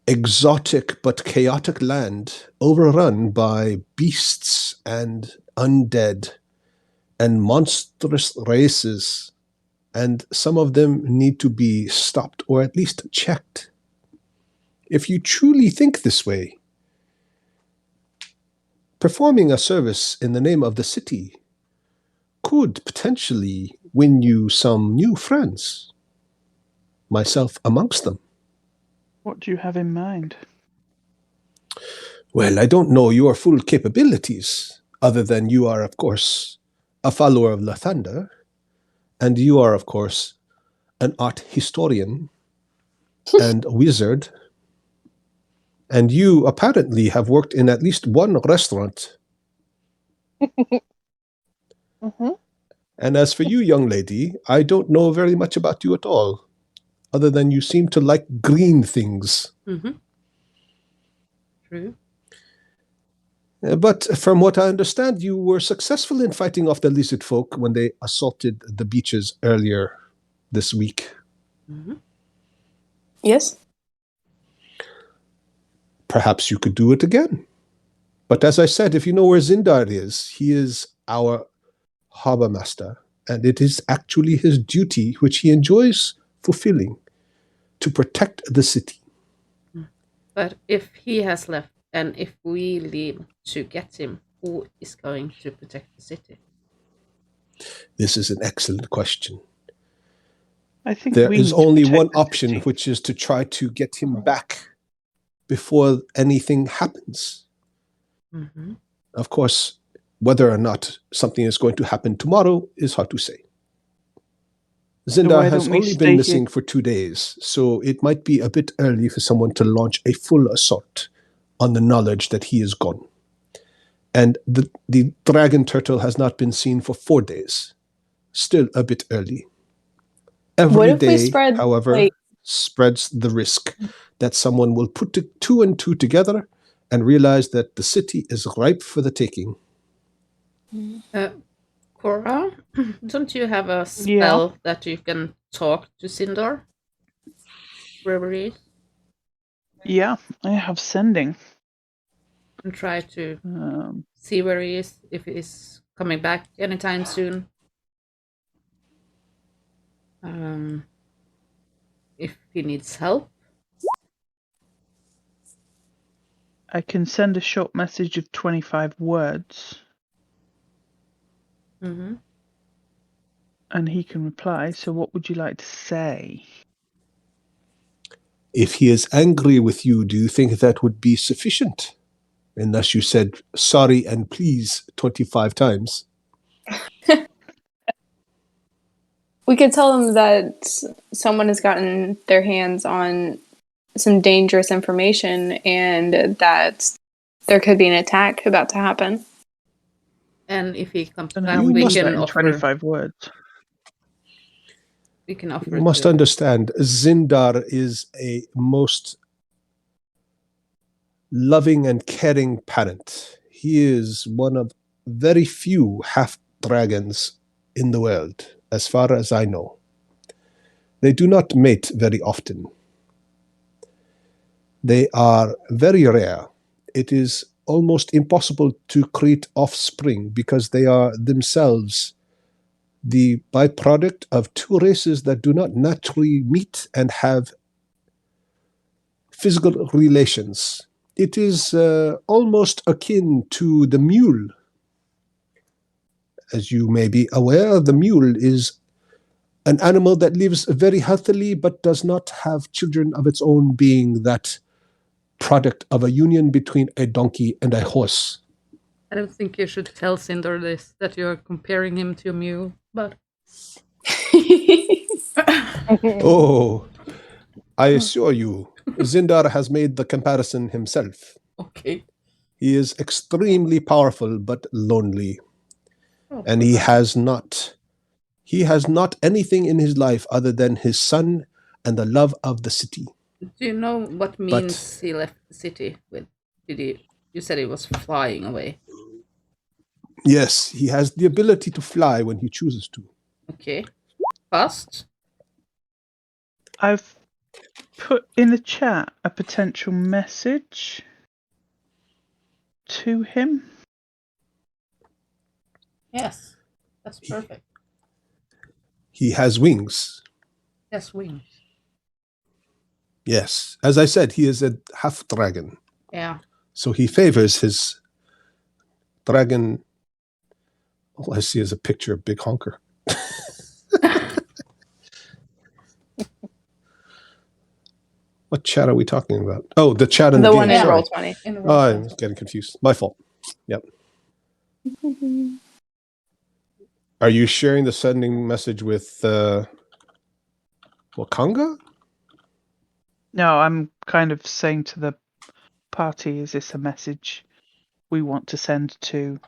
exotic but chaotic land overrun by beasts and undead and monstrous races, and some of them need to be stopped or at least checked. If you truly think this way, performing a service in the name of the city could potentially win you some new friends, myself amongst them. What do you have in mind? Well, I don't know your full capabilities, other than you are, of course, a follower of Lathander, and you are, of course, an art historian and a wizard, and you apparently have worked in at least one restaurant. Mm-hmm. And as for you, young lady, I don't know very much about you at all, other than you seem to like green things. Mm-hmm. True. But from what I understand, you were successful in fighting off the lizard folk when they assaulted the beaches earlier this week. Mm-hmm. Yes. Perhaps you could do it again. But as I said, if you know where Zindar is, he is our harbor master. and it is actually his duty, which he enjoys fulfilling, to protect the city. But if he has left, and if we leave to get him, who is going to protect the city? This is an excellent question. I think There we is need to only protect one the option, city. which is to try to get him back before anything happens. Mm-hmm. Of course, whether or not something is going to happen tomorrow is hard to say. Zindar why has don't we only stay been here? missing for 2 days, so it might be a bit early for someone to launch a full assault on the knowledge that he is gone. And the dragon turtle has not been seen for 4 days. Still a bit early. What Every if we day, spread, however, like- spreads the risk that someone will put 2 and 2 together and realize that the city is ripe for the taking. Cora, don't you have a spell that you can talk to Sindar? Wherever he is, Yeah, I have sending. and try to Um, see where he is, if he is coming back anytime soon. If he needs help. I can send a short message of 25 words, Mm-hmm. and he can reply. So, what would you like to say? If he is angry with you, do you think that would be sufficient? Unless you said sorry and please 25 times. We could tell them that someone has gotten their hands on some dangerous information and that there could be an attack about to happen. And if he comes And back, how You we we must- do that can in offer. 25 words. We can offer. You must to, understand, Zindar is a most loving and caring parent. He is one of very few half-dragons in the world, as far as I know. They do not mate very often. They are very rare. It is almost impossible to create offspring because they are themselves the byproduct of 2 races that do not naturally meet and have physical relations. It is almost akin to the mule. As you may be aware, the mule is an animal that lives very healthily but does not have children of its own, being that product of a union between a donkey and a horse. I don't think you should tell Sindar this, that you're comparing him to a mule, but Oh, I assure you, Zindar has made the comparison himself. okay. He is extremely powerful but lonely, Oh, and he has not anything in his life other than his son and the love of the city. do you know what means he left the city with? Did he? You said he was flying away. Yes, he has the ability to fly when he chooses to. Okay. Fast. I've put in the chat a potential message to him. Yes. That's perfect. He has wings. Yes, wings. Yes, as I said, he is a half dragon, Yeah. so he favors his dragon. All I see is a picture of Big Honker. What chat are we talking about? Oh, the chat in the The game. one in Sorry. Roll20. In the Oh, wrong I'm getting confused. My fault. Yep. Are you sharing the sending message with Wakanga? No, I'm kind of saying to the party, is this a message we want to send to?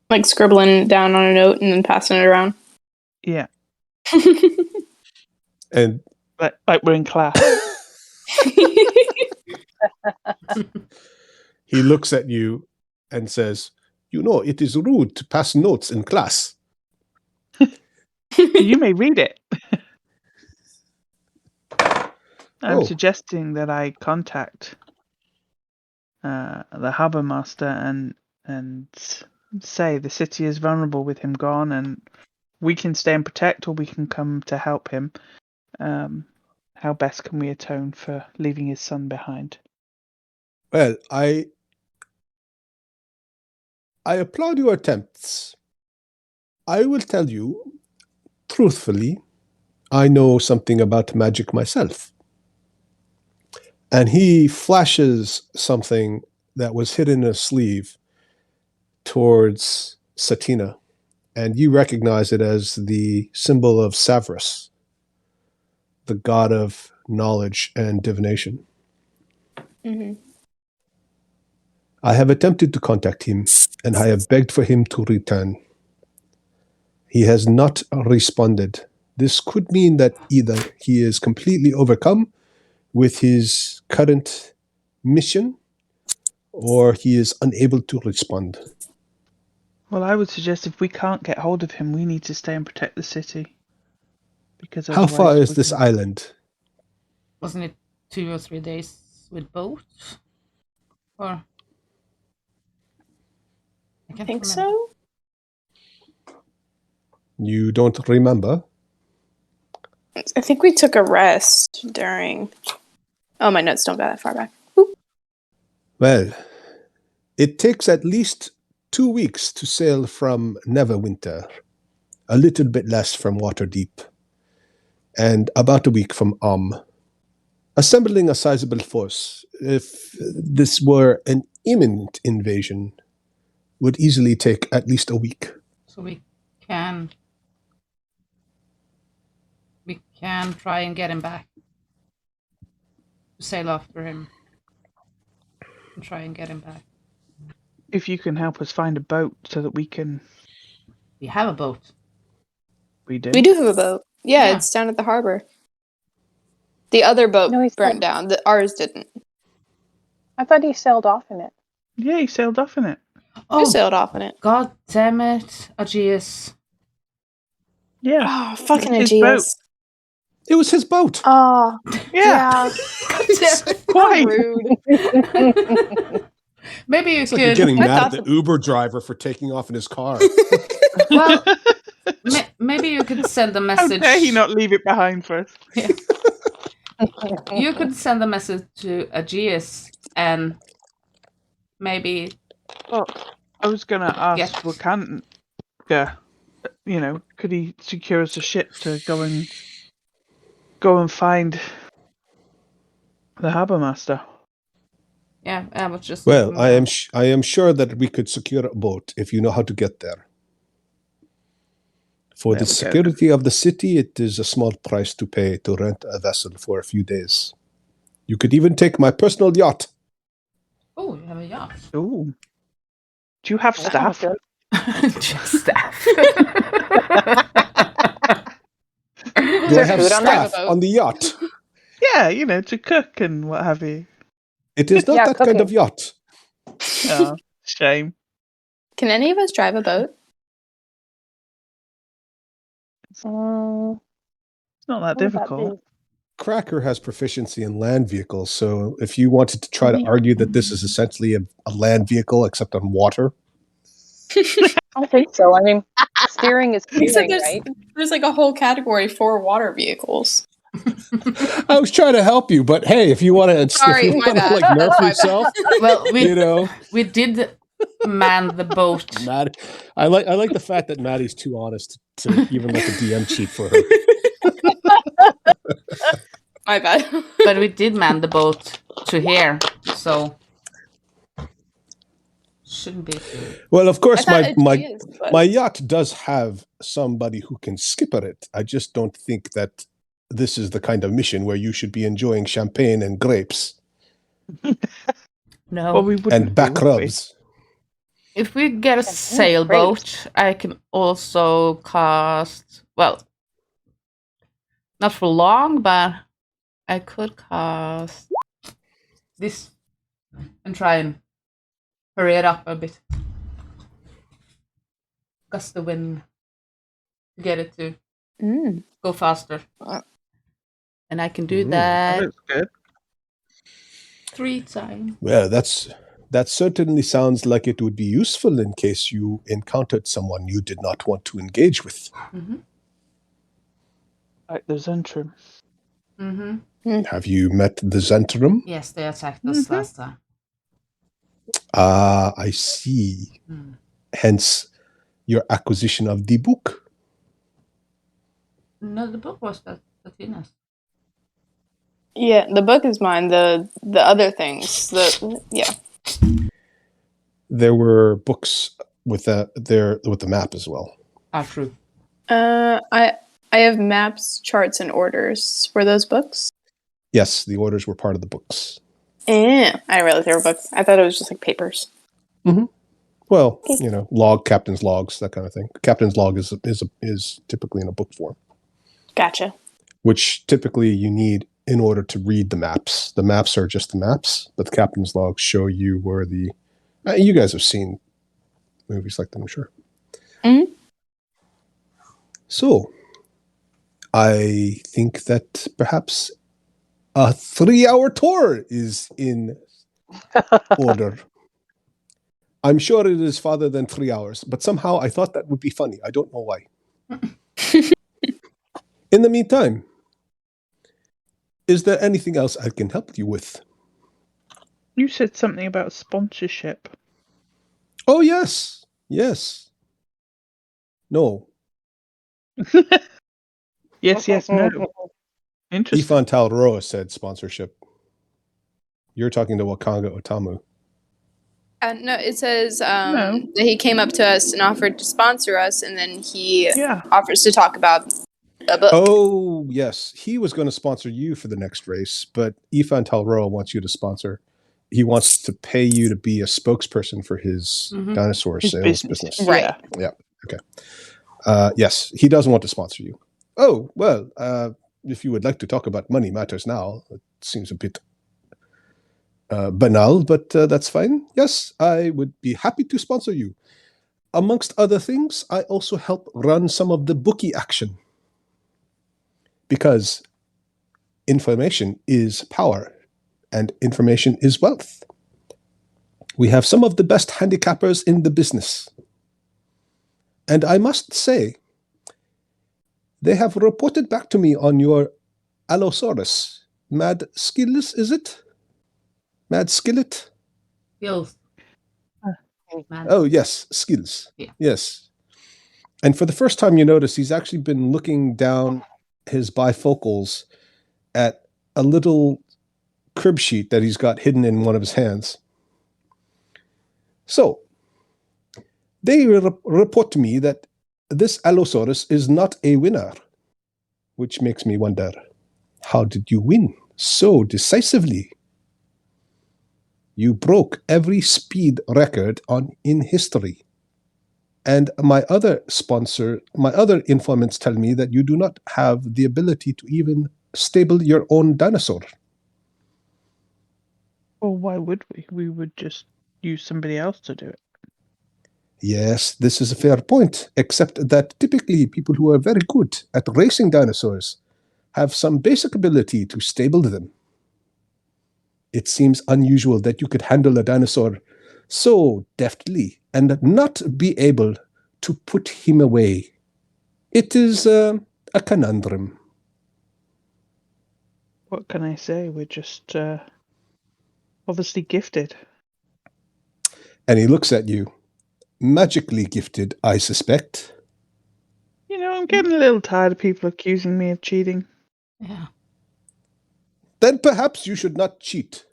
Like scribbling down on a note and then passing it around. Yeah, And like we're in class. he looks at you and says, "You know, it is rude to pass notes in class." You may read it. I'm Oh. suggesting that I contact the harbour master and say the city is vulnerable with him gone, and we can stay and protect, or we can come to help him. How best can we atone for leaving his son behind? Well, I applaud your attempts. I will tell you, truthfully, I know something about magic myself. And he flashes something that was hidden in a sleeve towards Satina. And you recognize it as the symbol of Savras, the god of knowledge and divination. Mm-hmm. I have attempted to contact him, and I have begged for him to return. He has not responded. This could mean that either he is completely overcome with his current mission, or he is unable to respond. Well, I would suggest if we can't get hold of him, we need to stay and protect the city. Because How far otherwise is we're this gonna- island? Wasn't it 2 or 3 days with boat? Or I I can't think remember. so. You don't remember? I think we took a rest during. Oh, my notes don't go that far back. Well, it takes at least 2 weeks to sail from Neverwinter, a little bit less from Waterdeep, and about a week from assembling a sizable force, if this were an imminent invasion, would easily take at least a week. So we can try and get him back. Sail after him. And try and get him back. If you can help us find a boat so that we can. We have a boat. We do. We do have a boat. Yeah, Yeah. it's down at the harbor. The other boat No, he's burnt not. down. Ours didn't. I thought he sailed off in it. Yeah, he sailed off in it. We Oh, sailed off in it. god damn it. Aegeus. Yeah. Oh, fucking His Aegeus. It was his boat. Oh, Yeah. God damn it. Quite. rude. Maybe you It's like you're could. getting I mad at thought the Uber driver for taking off in his car. Well, maybe you could send a How message. dare he not leave it behind for us? You could send a message to Aegeus and maybe Well, I was going to ask Yes. Wakanga, could he secure us a ship to go and find the harbour master? yeah, I was just Well, looking I am sure that we could secure a boat if you know how to get there. For There the we go. security of the city, it is a small price to pay to rent a vessel for a few days. You could even take my personal yacht. Oh, you have a yacht. Ooh. Do you have That sounds staff? good. Just staff. Do I there have food on the staff boat? on the yacht? Yeah, to cook and what have you. It is not Yeah, that kind of cooking. yacht. Oh, shame. Can any of us drive a boat? Mm, It's not that what would that difficult. be? Cracker has proficiency in land vehicles, so if you wanted to try to argue that this is essentially a land vehicle except on water, I think so. I mean, steering is Except steering, there's right? there's like a whole category for water vehicles. I was trying to help you, but hey, if you want to, Sorry, my bad. like nerf My bad. yourself, Well, you know, we did man the boat. Matt, I like the fact that Maddie's too honest to even let the DM cheat for her. My bad. But we did man the boat to here, so shouldn't be too. Well, of course, I thought my Aegeus, but- my yacht does have somebody who can skipper it. I just don't think that this is the kind of mission where you should be enjoying champagne and grapes No. Well, we wouldn't and do, back would we? rubs. If we get a Champagne, sailboat, I can also cast. Well, not for long, but I could cast this and try and hurry it up a bit. Gust the wind to get it to Mm. go faster. And I can do Ooh. That that looks good. 3 times. Well, that's That certainly sounds like it would be useful in case you encountered someone you did not want to engage with. Mm-hmm. Like the Zentrum. Mm-hmm. Have you met the Zentrum? Yes, they attacked us Mhm. last time. Ah, I see. Mm. Hence your acquisition of the book. No, the book was Athena's. Yeah, the book is mine. The other things, yeah. There were books with the map as well. Ah, true. I have maps, charts, and orders. Were those books? Yes, the orders were part of the books. I didn't realize they were books. I thought it was just like papers. Well, Okay. captain's logs, that kind of thing. Captain's log is typically in a book form, Gotcha. which typically you need in order to read the maps. The maps are just the maps, but the captain's logs show you where the. You guys have seen movies like that, I'm sure. Mhm. So, I think that perhaps a 3-hour tour is in order. I'm sure it is farther than 3 hours, but somehow I thought that would be funny. I don't know why. In the meantime, is there anything else I can help you with? You said something about sponsorship. Oh, yes. Yes. No. Yes, no. Interesting. Ifan Talroa said sponsorship. You're talking to Wakanga Otamu. No, it says No. that he came up to us and offered to sponsor us, and then he Yeah. offers to talk about a book. Oh, yes. He was going to sponsor you for the next race, but Ifan Talroa wants you to sponsor. He wants to pay you to be a spokesperson for his dinosaur His sales business. business. Right. Yeah. Yes, he doesn't want to sponsor you. Oh, well, if you would like to talk about money matters now, it seems a bit banal, but that's fine. Yes, I would be happy to sponsor you. Amongst other things, I also help run some of the bookie action. Because information is power, and information is wealth. We have some of the best handicappers in the business. And I must say, they have reported back to me on your Allosaurus. Mad Skillet, is it? Mad Skillet? Skills. Man. Oh, yes, skills. Yeah. Yes. And for the first time, you notice he's actually been looking down his bifocals at a little crib sheet that he's got hidden in one of his hands. So, they report to me that this Allosaurus is not a winner, which makes me wonder, how did you win so decisively? You broke every speed record in history. And my other informants tell me that you do not have the ability to even stable your own dinosaur. Well, why would we? We would just use somebody else to do it. Yes, this is a fair point, except that typically people who are very good at racing dinosaurs have some basic ability to stable them. It seems unusual that you could handle a dinosaur so deftly and not be able to put him away. It is a conundrum. What can I say? We're just obviously gifted. And he looks at you. Magically gifted, I suspect. You know, I'm getting a little tired of people accusing me of cheating. Yeah. Then perhaps you should not cheat.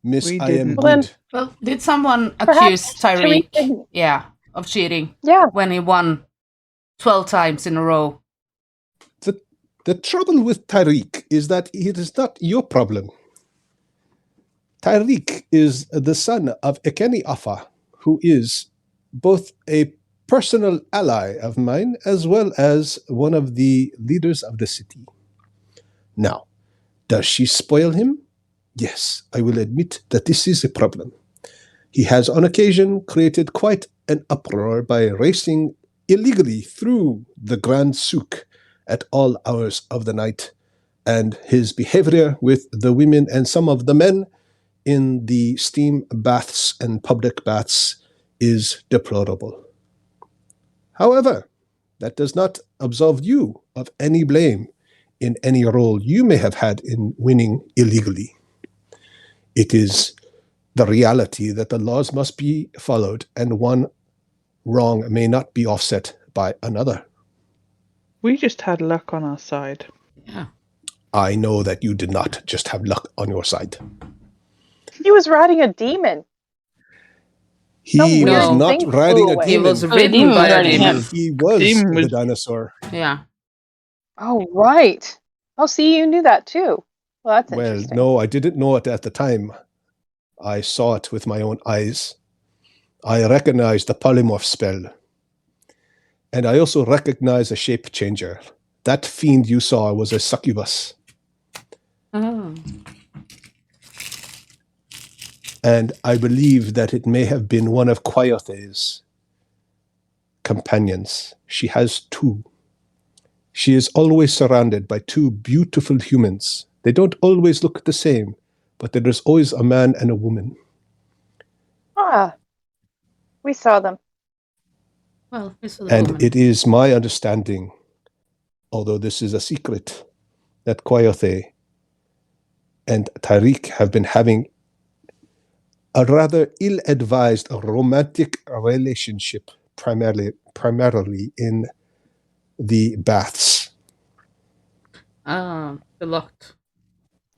Miss, We I am didn't. Well, good. Well, did someone Perhaps accuse Tyreek? Tyreek- Yeah, of cheating Yeah. when he won 12 times in a row. The trouble with Tyreek is that it is not your problem. Tyreek is the son of Ekeni Afa, who is both a personal ally of mine as well as one of the leaders of the city. Now, does she spoil him? Yes, I will admit that this is a problem. He has on occasion created quite an uproar by racing illegally through the Grand Souk at all hours of the night, and his behavior with the women and some of the men in the steam baths and public baths is deplorable. However, that does not absolve you of any blame in any role you may have had in winning illegally. It is the reality that the laws must be followed, and one wrong may not be offset by another. We just had luck on our side. Yeah. I know that you did not just have luck on your side. He was riding a demon. He Some was weird not thing riding flew a away. He demon. was the ridden demon by was a riding demon. him. He was Demon the was- dinosaur. Yeah. Oh, right. Oh, see, you knew that too. Well, that's Well, interesting. no, I didn't know it at the time. I saw it with my own eyes. I recognized the polymorph spell. And I also recognized a shape changer. That fiend you saw was a succubus. Oh. And I believe that it may have been one of Quiothe's companions. She has two. She is always surrounded by two beautiful humans. They don't always look the same, but there is always a man and a woman. Ah, we saw them. Well, we saw the And woman. it is my understanding, although this is a secret, that Quayothe and Tariq have been having a rather ill-advised romantic relationship, primarily in the baths. Ah, the locked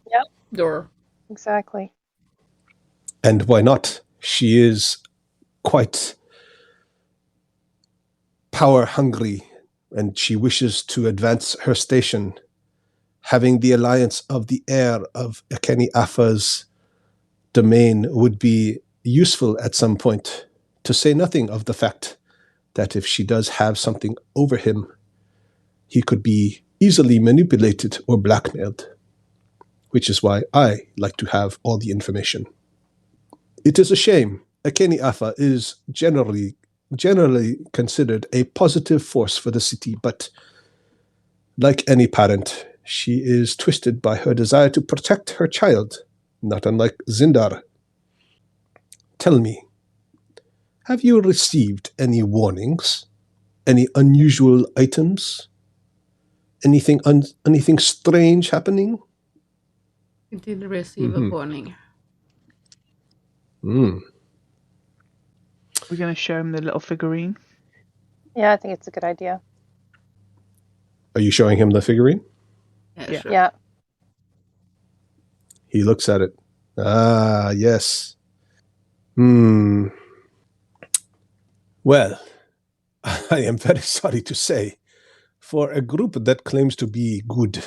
Yep. door. Exactly. And why not? She is quite power hungry, and she wishes to advance her station. Having the alliance of the heir of Akeni Afa's domain would be useful at some point, to say nothing of the fact that if she does have something over him, he could be easily manipulated or blackmailed, which is why I like to have all the information. It is a shame. Akeni Afa is generally considered a positive force for the city, but like any parent, she is twisted by her desire to protect her child, not unlike Zindar. Tell me, have you received any warnings? Any unusual items? Anything strange happening? We did receive a Mhm. warning. Mm. We're going to show him the little figurine. Yeah, I think it's a good idea. Are you showing him the figurine? Yeah. Sure. Yeah. He looks at it. Ah, yes. Well, I am very sorry to say, for a group that claims to be good,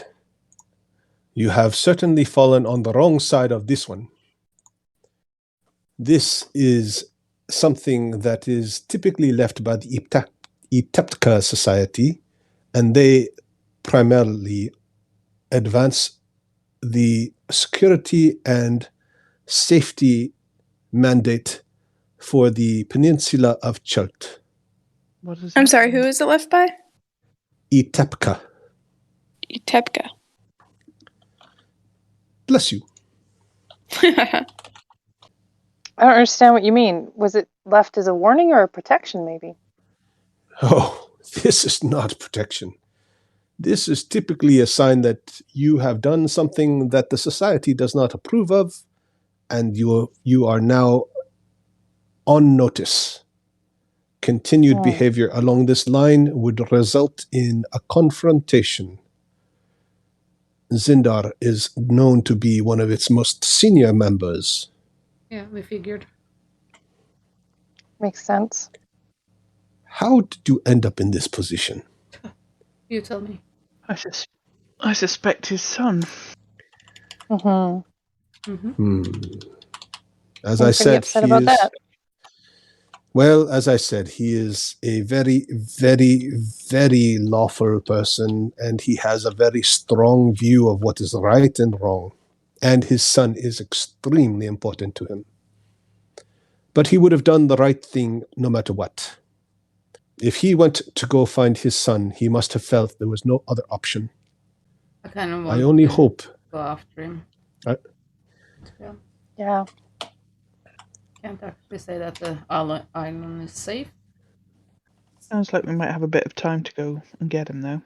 you have certainly fallen on the wrong side of this one. This is something that is typically left by the Iteptka Society, and they primarily advance the security and safety mandate for the peninsula of Chult. What is I'm it? sorry, who is it left by? Itepka. Utepka. Bless you. I don't understand what you mean. Was it left as a warning or a protection, maybe? Oh, this is not protection. This is typically a sign that you have done something that the society does not approve of, and you are now on notice. Continued behavior along this line would result in a confrontation. Zindar is known to be one of its most senior members. Yeah, we figured. Makes sense. How did you end up in this position? You tell me. I suspect his son. Mm-hmm. Mm-hmm. As I'm I pretty said, upset he about is, that. well, as I said, he is a very, very, very lawful person, and he has a very strong view of what is right and wrong. And his son is extremely important to him. But he would have done the right thing no matter what. If he went to go find his son, he must have felt there was no other option. I kind of want I only to hope. go after him. I- Yeah. Can't actually say that the island is safe. Sounds like we might have a bit of time to go and get him, though.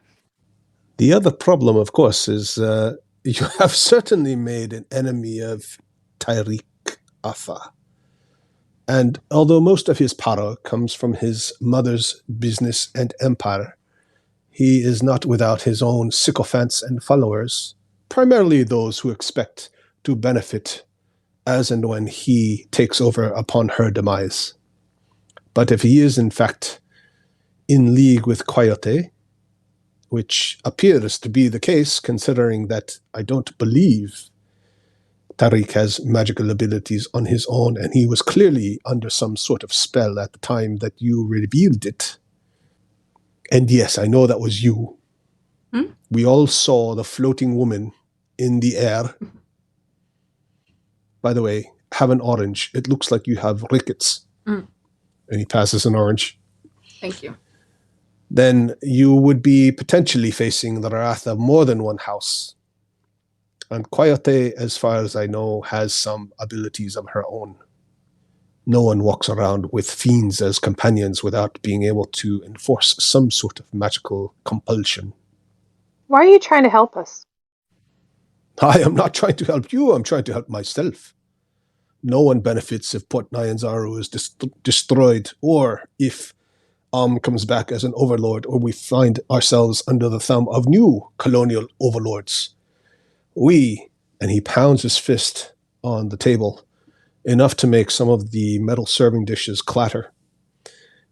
The other problem, of course, is you have certainly made an enemy of Tyreek Atha. And although most of his power comes from his mother's business and empire, he is not without his own sycophants and followers, primarily those who expect to benefit as and when he takes over upon her demise. But if he is in fact in league with Coyote, which appears to be the case, considering that I don't believe Tariq has magical abilities on his own, and he was clearly under some sort of spell at the time that you revealed it. And yes, I know that was you. We all saw the floating woman in the air. By the way, have an orange. It looks like you have rickets. And he passes an orange. Thank you. Then you would be potentially facing the wrath of more than one house. And Coyote, as far as I know, has some abilities of her own. No one walks around with fiends as companions without being able to enforce some sort of magical compulsion. Why are you trying to help us? I am not trying to help you, I'm trying to help myself. No one benefits if Port Nyanzaru is destroyed, or if comes back as an overlord, or we find ourselves under the thumb of new colonial overlords. We, and he pounds his fist on the table, enough to make some of the metal serving dishes clatter.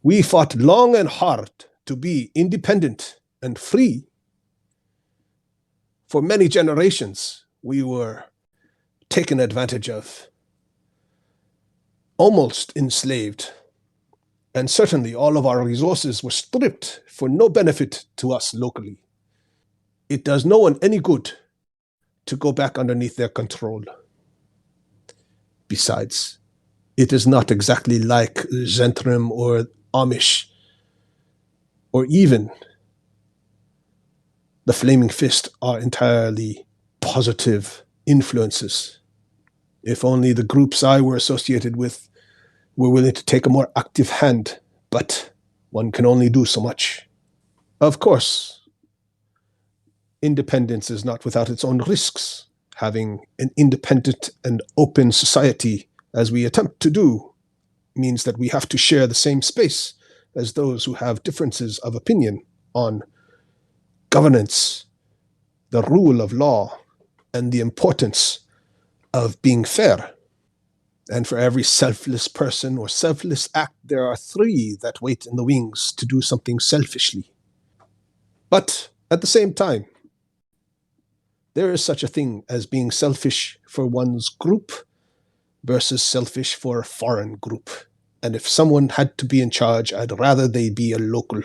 We fought long and hard to be independent and free. For many generations, we were taken advantage of, almost enslaved, and certainly all of our resources were stripped for no benefit to us locally. It does no one any good to go back underneath their control. Besides, it is not exactly like Zentrim or Amish, or even the Flaming Fist are entirely positive influences. If only the groups I were associated with were willing to take a more active hand, but one can only do so much. Of course, independence is not without its own risks. Having an independent and open society, as we attempt to do, means that we have to share the same space as those who have differences of opinion on governance, the rule of law, and the importance of being fair. And for every selfless person or selfless act, there are 3 that wait in the wings to do something selfishly. But at the same time, there is such a thing as being selfish for one's group versus selfish for a foreign group. And if someone had to be in charge, I'd rather they be a local,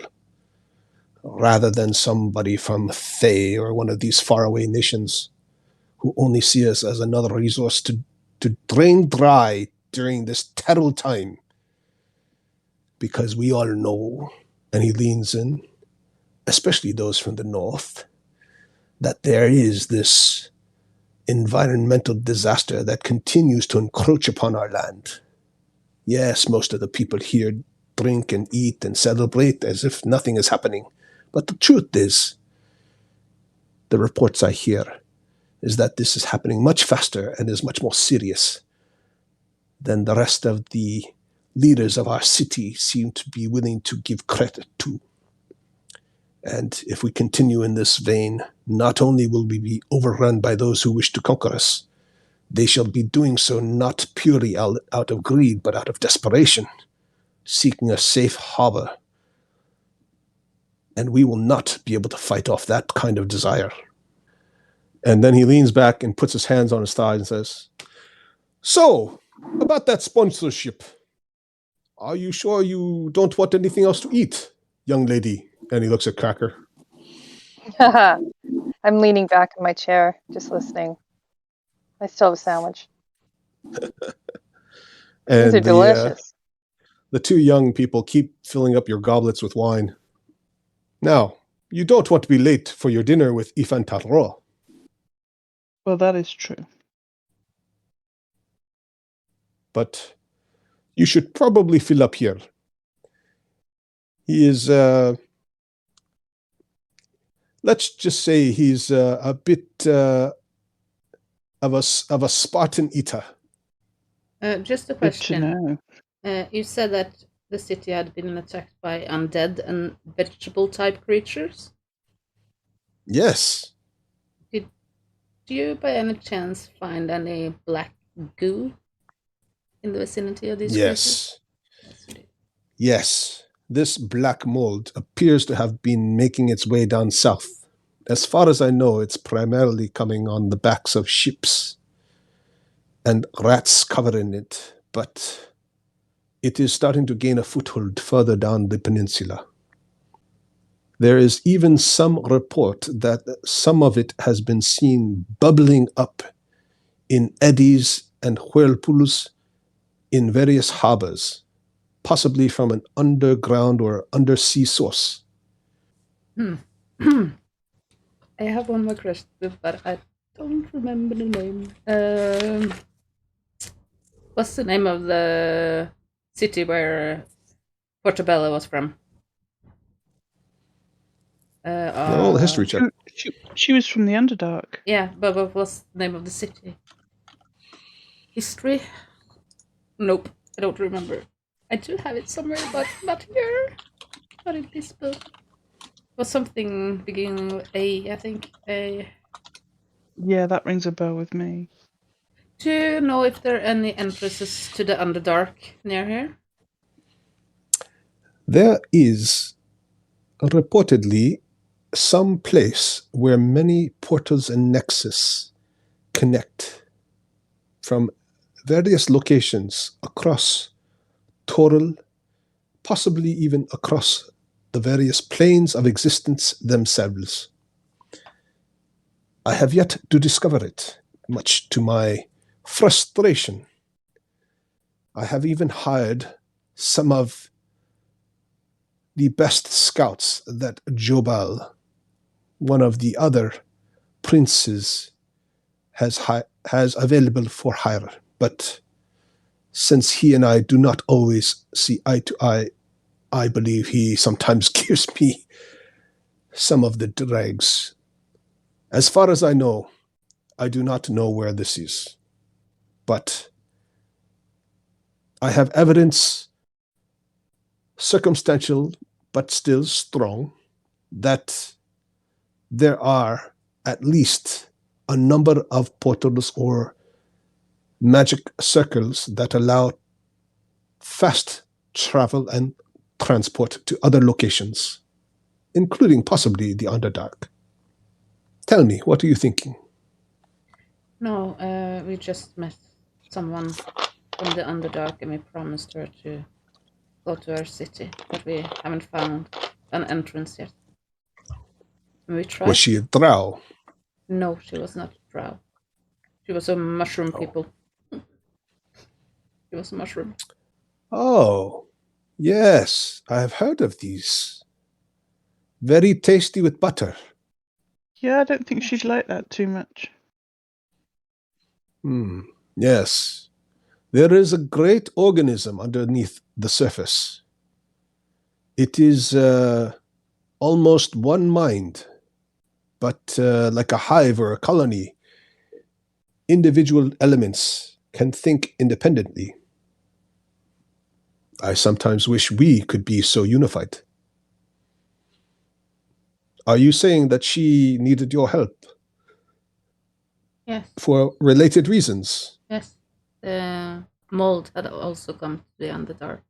rather than somebody from Thay or one of these faraway nations who only see us as another resource to drain dry during this terrible time. Because we all know, and he leans in, especially those from the north, that there is this environmental disaster that continues to encroach upon our land. Yes, most of the people here drink and eat and celebrate as if nothing is happening. But the truth is, the reports I hear, is that this is happening much faster and is much more serious than the rest of the leaders of our city seem to be willing to give credit to. And if we continue in this vein, not only will we be overrun by those who wish to conquer us, they shall be doing so not purely out of greed, but out of desperation, seeking a safe harbor. And we will not be able to fight off that kind of desire. And then he leans back and puts his hands on his thighs and says, "So, about that sponsorship, are you sure you don't want anything else to eat, young lady?" And he looks at Cracker. I'm leaning back in my chair, just listening. I still have a sandwich. And These are delicious. The 2 young people keep filling up your goblets with wine. Now, you don't want to be late for your dinner with Ifan Taro. Well, that is true. but you should probably fill up here. He is, let's just say he's a bit of a Spartan eater. Just a Good to question. know. You said that the city had been attacked by undead and vegetable-type creatures. Yes. Do you, by any chance, find any black goo in the vicinity of these creatures? Yes. Yes. This black mold appears to have been making its way down south. As far as I know, it's primarily coming on the backs of ships and rats covering it, but it is starting to gain a foothold further down the peninsula. There is even some report that some of it has been seen bubbling up in eddies and whirlpools in various harbors, possibly from an underground or undersea source. I have one more question, but I don't remember the name. What's the name of the city where Portobello was from? Roll a history check. She was from the Underdark. Yeah, but what was the name of the city? History? Nope, I don't remember. I do have it somewhere, but not here. Not in this book. Was something beginning with A, I think. A. Yeah, that rings a bell with me. Do you know if there are any entrances to the Underdark near here? There is reportedly some place where many portals and nexus connect from various locations across Toril, possibly even across the various planes of existence themselves. I have yet to discover it, much to my frustration. I have even hired some of the best scouts that Jobal, one of the other princes, has available for hire. But since he and I do not always see eye to eye, I believe he sometimes gives me some of the dregs. As far as I know, I do not know where this is. But I have evidence, circumstantial but still strong, that there are at least a number of portals or magic circles that allow fast travel and transport to other locations, including possibly the Underdark. Tell me, what are you thinking? No, we just met someone from the Underdark and we promised her to go to our city, but we haven't found an entrance yet. And we tried. Was she a drow? No, she was not a drow. She was a mushroom people. She was a mushroom. Oh, yes, I have heard of these. Very tasty with butter. Yeah, I don't think she'd like that too much. Yes. There is a great organism underneath the surface. It is almost one mind, but like a hive or a colony, individual elements can think independently. I sometimes wish we could be so unified. Are you saying that she needed your help? Yes. For related reasons? Yes. The mold had also come to the Underdark.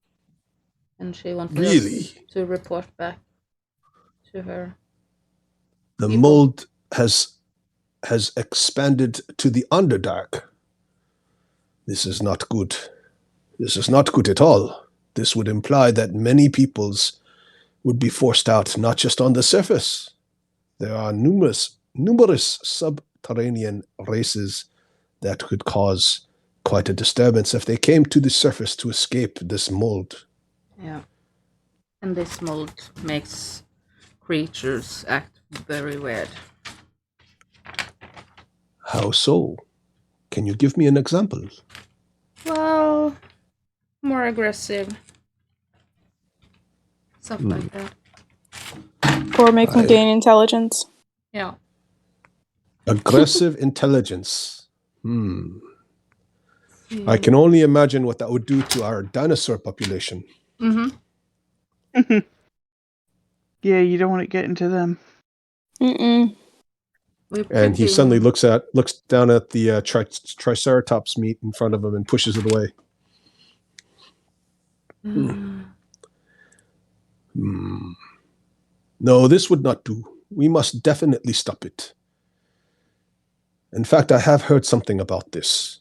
And she wanted us to report back to her. The mold has expanded to the Underdark. This is not good. This is not good at all. This would imply that many peoples would be forced out, not just on the surface. There are numerous subterranean races that could cause quite a disturbance if they came to the surface to escape this mold. Yeah. And this mold makes creatures act very weird. How so? Can you give me an example? Well, more aggressive. Stuff like that. Or make them gain intelligence. Yeah. Aggressive intelligence. I can only imagine what that would do to our dinosaur population. Mm-hmm. Yeah, you don't want it getting to them. Mm-mm. And he suddenly looks down at the Triceratops meat in front of him and pushes it away. No, this would not do. We must definitely stop it. In fact, I have heard something about this.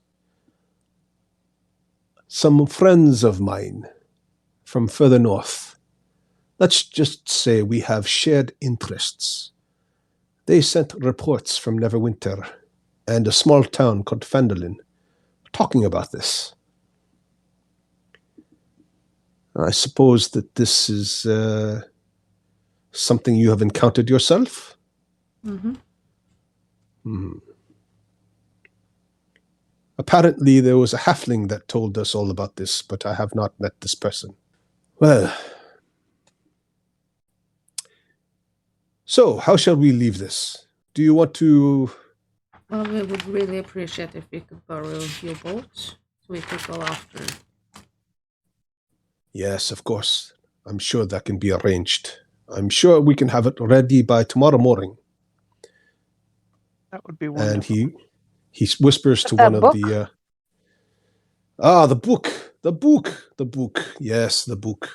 Some friends of mine from further north, let's just say we have shared interests. They sent reports from Neverwinter and a small town called Phandalin talking about this. I suppose that this is something you have encountered yourself? Apparently there was a halfling that told us all about this, but I have not met this person. Well, so how shall we leave this? Do you want to... Well, we would really appreciate if we could borrow your boat so we could go after. Yes, of course. I'm sure that can be arranged. I'm sure we can have it ready by tomorrow morning. That would be wonderful. And he whispers to That one book? of the... the book. Yes, the book.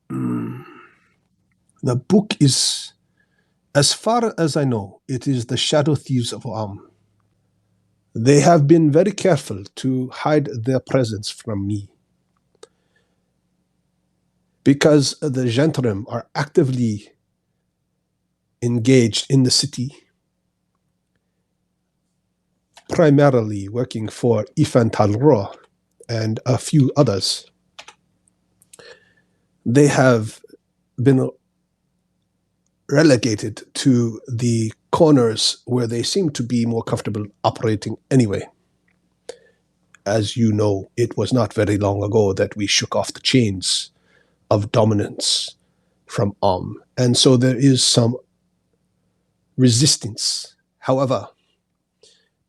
The book is, as far as I know, it is the Shadow Thieves of Am. They have been very careful to hide their presence from me, because the Gentrim are actively engaged in the city, primarily working for Ifan Talro and a few others. They have been relegated to the corners where they seem to be more comfortable operating anyway. As you know, it was not very long ago that we shook off the chains of dominance from and so there is some resistance. However,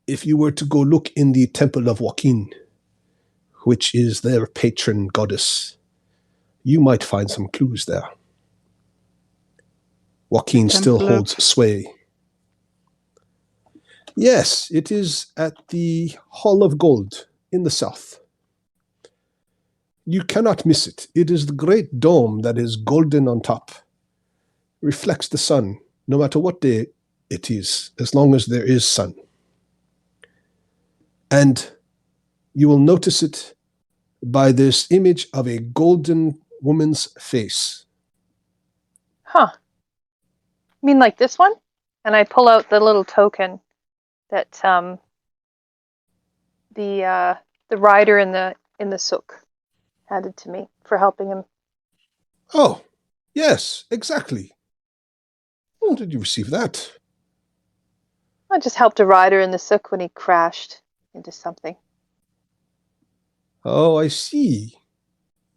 if you were to go look in the Temple of Joaquin, which is their patron goddess, you might find some clues there. Joaquin still Temple of- holds sway. Yes, it is at the Hall of Gold in the south. You cannot miss it. It is the great dome that is golden on top. Reflects the sun, no matter what day it is, as long as there is sun. And you will notice it by this image of a golden woman's face. Huh. You mean like this one? And I pull out the little token that the rider in the sook handed to me for helping him. Oh, yes, exactly. When did you receive that? I just helped a rider in the sook when he crashed into something. Oh, I see.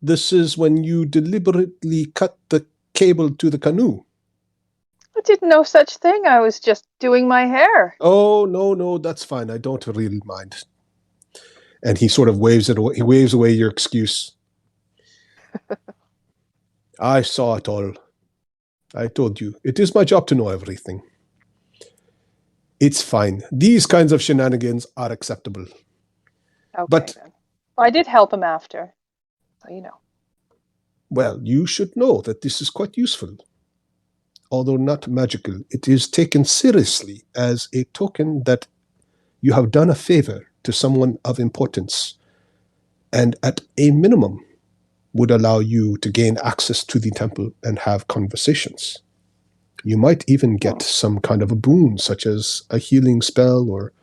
This is when you deliberately cut the cable to the canoe. I didn't know such thing. I was just doing my hair. Oh, no, that's fine. I don't really mind. And he sort of waves it away. He waves away your excuse. I saw it all. I told you. It is my job to know everything. It's fine. These kinds of shenanigans are acceptable. Okay, But- then. Well, I did help him after. So you know. Well, you should know that this is quite useful. Although not magical, it is taken seriously as a token that you have done a favor to someone of importance, and at a minimum would allow you to gain access to the temple and have conversations. You might even get some kind of a boon, such as a healing spell or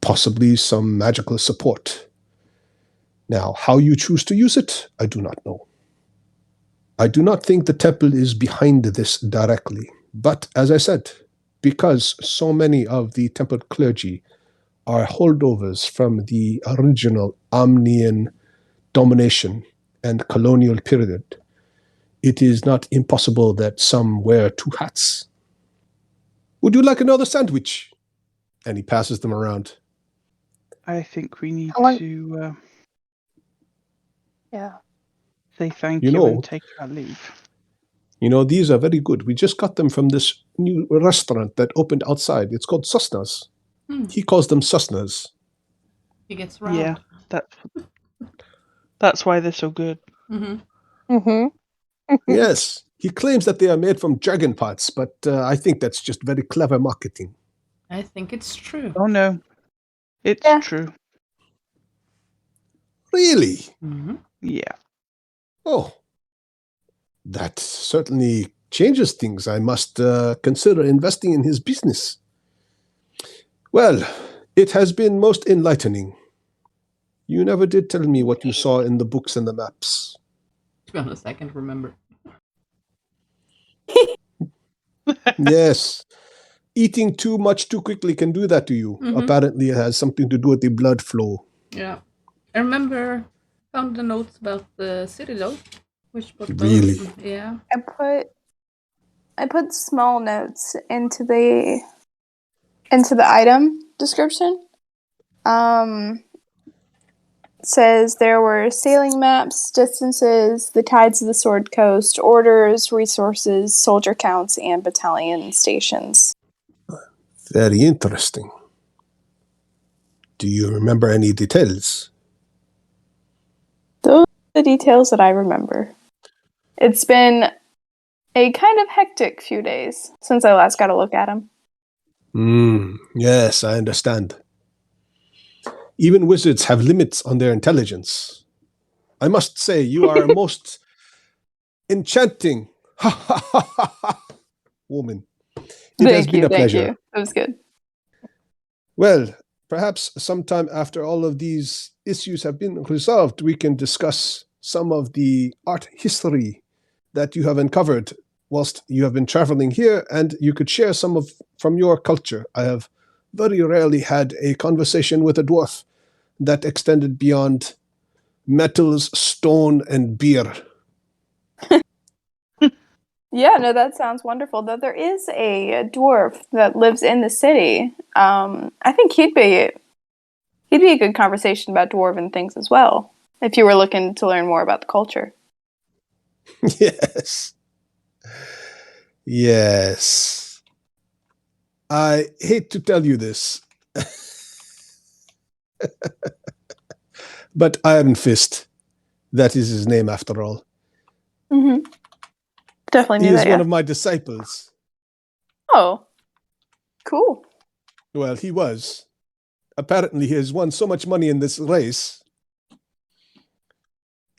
possibly some magical support. Now, how you choose to use it, I do not know. I do not think the temple is behind this directly, but as I said, because so many of the temple clergy are holdovers from the original Omnian domination and colonial period, it is not impossible that some wear two hats. Would you like another sandwich? And he passes them around. I think we need How long- to Yeah. say thank You you know- and take our leave. You know, these are very good. We just got them from this new restaurant that opened outside. It's called Susnas. Hmm. He calls them Susnas. He gets round. Yeah, that's why they're so good. Hmm. Mm-hmm. Yes. He claims that they are made from dragon pots, but I think that's just very clever marketing. I think it's true. Oh no, it's Yeah. true. Really? Hmm. Yeah. Oh. That certainly changes things. I must consider investing in his business. Well, it has been most enlightening. You never did tell me what you saw in the books and the maps. To be honest, I can't remember. Yes. Eating too much too quickly can do that to you. Mhm. Apparently, it has something to do with the blood flow. Yeah. I remember found the notes about the city though. Which was Really? Yeah. I put small notes into the item description. Says there were sailing maps, distances, the tides of the Sword Coast, orders, resources, soldier counts, and battalion stations. Very interesting. Do you remember any details? Those are the details that I remember. It's been a kind of hectic few days since I last got a look at them. Yes, I understand. Even wizards have limits on their intelligence. I must say, you are a most enchanting woman. It has been a pleasure. Thank you. It was good. Well, perhaps sometime after all of these issues have been resolved, we can discuss some of the art history that you have uncovered whilst you have been traveling here, and you could share some of from your culture. I have very rarely had a conversation with a dwarf that extended beyond metals, stone, and beer. Yeah, no, that sounds wonderful. Though there is a dwarf that lives in the city. I think he'd be a good conversation about dwarven things as well, if you were looking to learn more about the culture. Yes. Yes. I hate to tell you this, but Iron Fist, that is his name after all. Mm-hmm. Definitely He knew is that. one Yeah. of my disciples. Oh, cool. Well, he was. Apparently, he has won so much money in this race.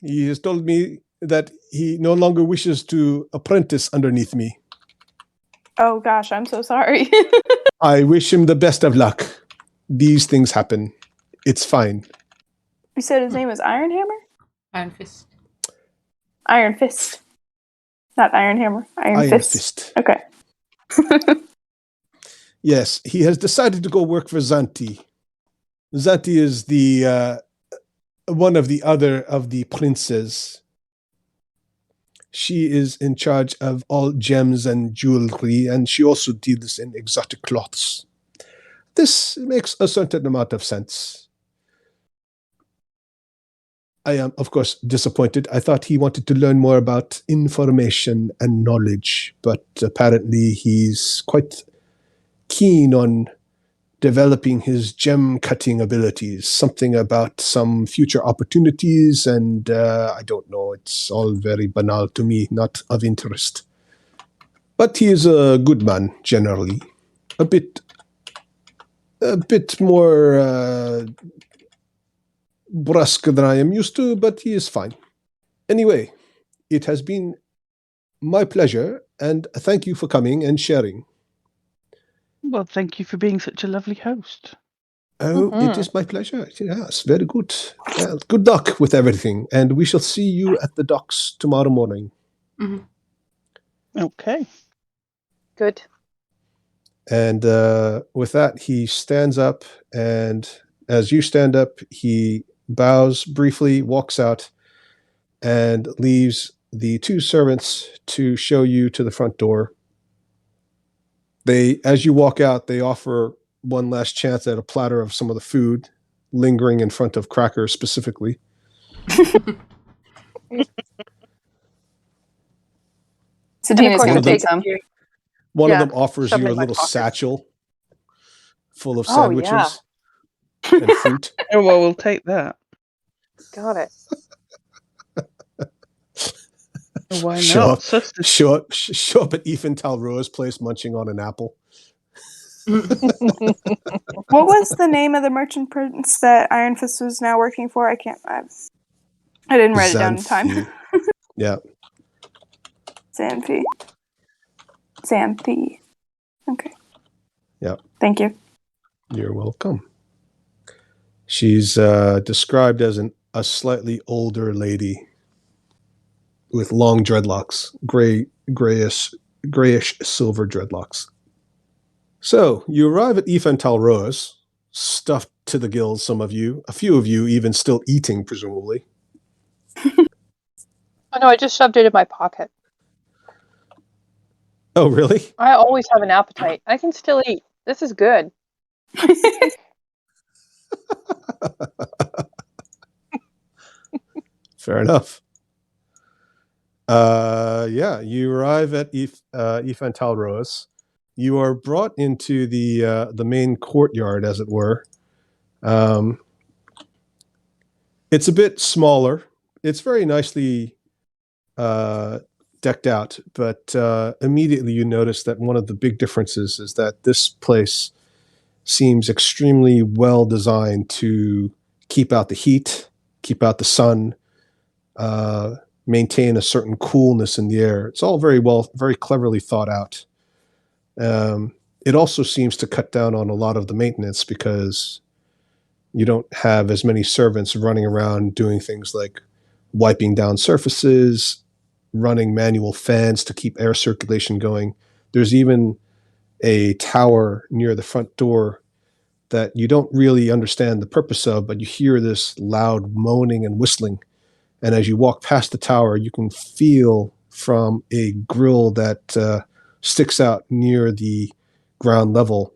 He has told me that he no longer wishes to apprentice underneath me. Oh gosh, I'm so sorry. I wish him the best of luck. These things happen. It's fine. You said his name was Iron Hammer? Iron Fist. Iron Fist. Not Iron Hammer. Iron Fist. Okay. Yes, he has decided to go work for Zanti. Zanti is the one of the other of the princes. She is in charge of all gems and jewelry, and she also deals in exotic cloths. This makes a certain amount of sense. I am, of course, disappointed. I thought he wanted to learn more about information and knowledge, but apparently he's quite keen on developing his gem cutting abilities, something about some future opportunities, and I don't know, it's all very banal to me, not of interest. But he is a good man, generally. A bit more brusque than I am used to, but he is fine. Anyway, it has been my pleasure, and thank you for coming and sharing. Well, thank you for being such a lovely host. Oh, it is my pleasure. Yes, very good. Well, good luck with everything, and we shall see you at the docks tomorrow morning. Mhm. Okay. Good. And with that, he stands up, and as you stand up, he bows briefly, walks out, and leaves the two servants to show you to the front door. As you walk out, they offer one last chance at a platter of some of the food, lingering in front of Cracker specifically. So And of Tina's course, gonna One of them- take some. One Yeah, of them offers shove you them a in my little pocket. satchel full of Oh, yeah. sandwiches and fruit. Oh well, we'll take that. Got it. Why Sure. not? Sustenance. Show up at Ethan Talroa's place munching on an apple. What was the name of the merchant prince that Iron Fist was now working for? I didn't write it down in time. Xanthi. Yeah. Xanthi. Okay. Yep. Thank you. You're welcome. She's described as a slightly older lady with long dreadlocks, grayish silver dreadlocks. So you arrive at Ethan Talroa's, stuffed to the gills, some of you, a few of you even still eating, presumably. Oh no, I just shoved it in my pocket. Oh, really? I always have an appetite. I can still eat. This is good. Fair enough. Yeah, you arrive at Ethan Talroa's. You are brought into the main courtyard, as it were. It's a bit smaller. It's very nicely decked out, but immediately you notice that one of the big differences is that this place seems extremely well designed to keep out the heat, keep out the sun, maintain a certain coolness in the air. It's all very cleverly thought out. It also seems to cut down on a lot of the maintenance because you don't have as many servants running around doing things like wiping down surfaces, running manual fans to keep air circulation going. There's even a tower near the front door that you don't really understand the purpose of, but you hear this loud moaning and whistling. And as you walk past the tower, you can feel from a grill that sticks out near the ground level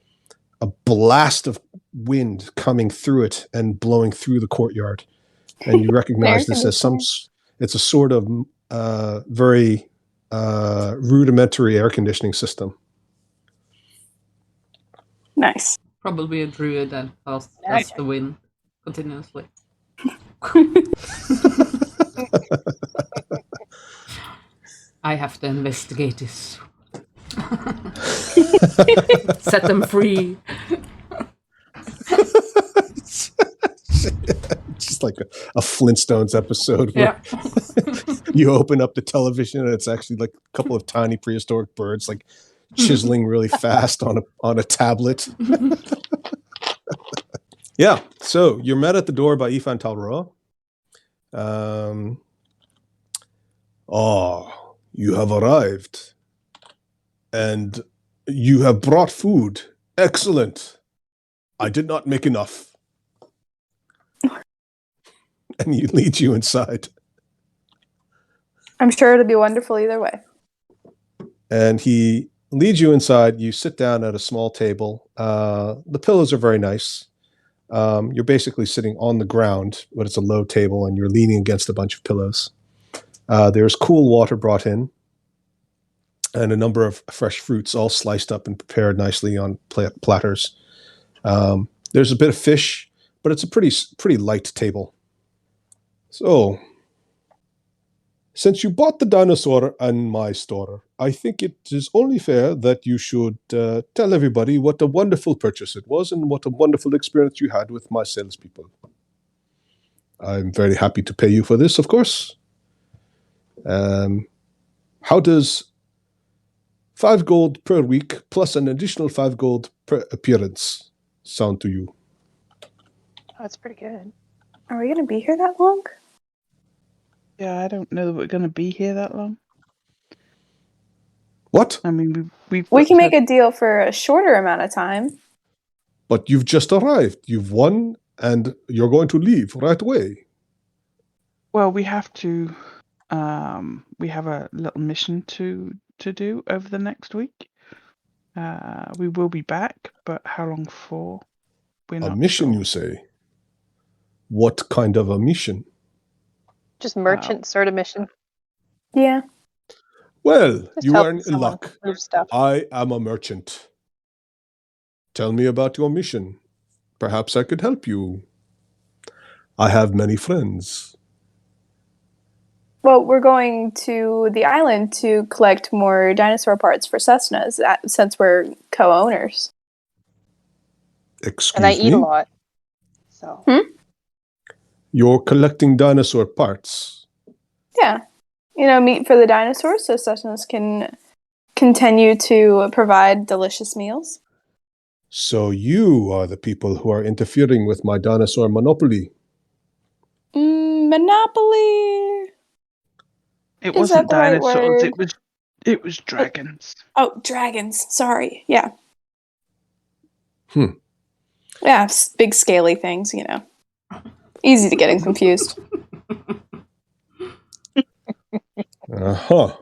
a blast of wind coming through it and blowing through the courtyard. And you recognize this as it's a sort of very rudimentary air conditioning system. Nice. Probably a druid that has Nice. the wind continuously. I have to investigate this. Set them free. Just like a Flintstones episode where Yeah. you open up the television and it's actually like a couple of tiny prehistoric birds like chiseling really fast on a tablet. Yeah, so you're met at the door by Ethan Talroa. You have arrived. And you have brought food. Excellent. I did not make enough. And he leads you inside. I'm sure it'll be wonderful either way. And he leads you inside. You sit down at a small table. The pillows are very nice. You're basically sitting on the ground, but it's a low table, and you're leaning against a bunch of pillows. There's cool water brought in, and a number of fresh fruits all sliced up and prepared nicely on platters. There's a bit of fish, but it's a pretty light table. So, since you bought the dinosaur in my store, I think it is only fair that you should tell everybody what a wonderful purchase it was and what a wonderful experience you had with my salespeople. I'm very happy to pay you for this, of course. How does 5 gold per week plus an additional 5 gold per appearance sound to you? Oh, that's pretty good. Are we going to be here that long? Yeah, I don't know that we're going to be here that long. What? I mean, We can make a deal for a shorter amount of time. But you've just arrived. You've won and you're going to leave right away. Well, we have to. We have a little mission to do over the next week. We will be back, but how long for? We're A not mission, sure. you say? What kind of a mission? Just merchant sort of mission. Yeah. Well, Just you are helping in someone luck. move stuff. I am a merchant. Tell me about your mission. Perhaps I could help you. I have many friends. Well, we're going to the island to collect more dinosaur parts for Cessnas, since we're co-owners. Excuse And I me? eat a lot. So You're collecting dinosaur parts. Yeah. Meat for the dinosaurs, so Cessnas can continue to provide delicious meals. So you are the people who are interfering with my dinosaur monopoly. Monopoly. It Is wasn't that the right dinosaurs. word? It was dragons. Oh, dragons. Sorry. Yeah. Hmm. Yeah, big scaly things, Easy to get confused. Uh-huh.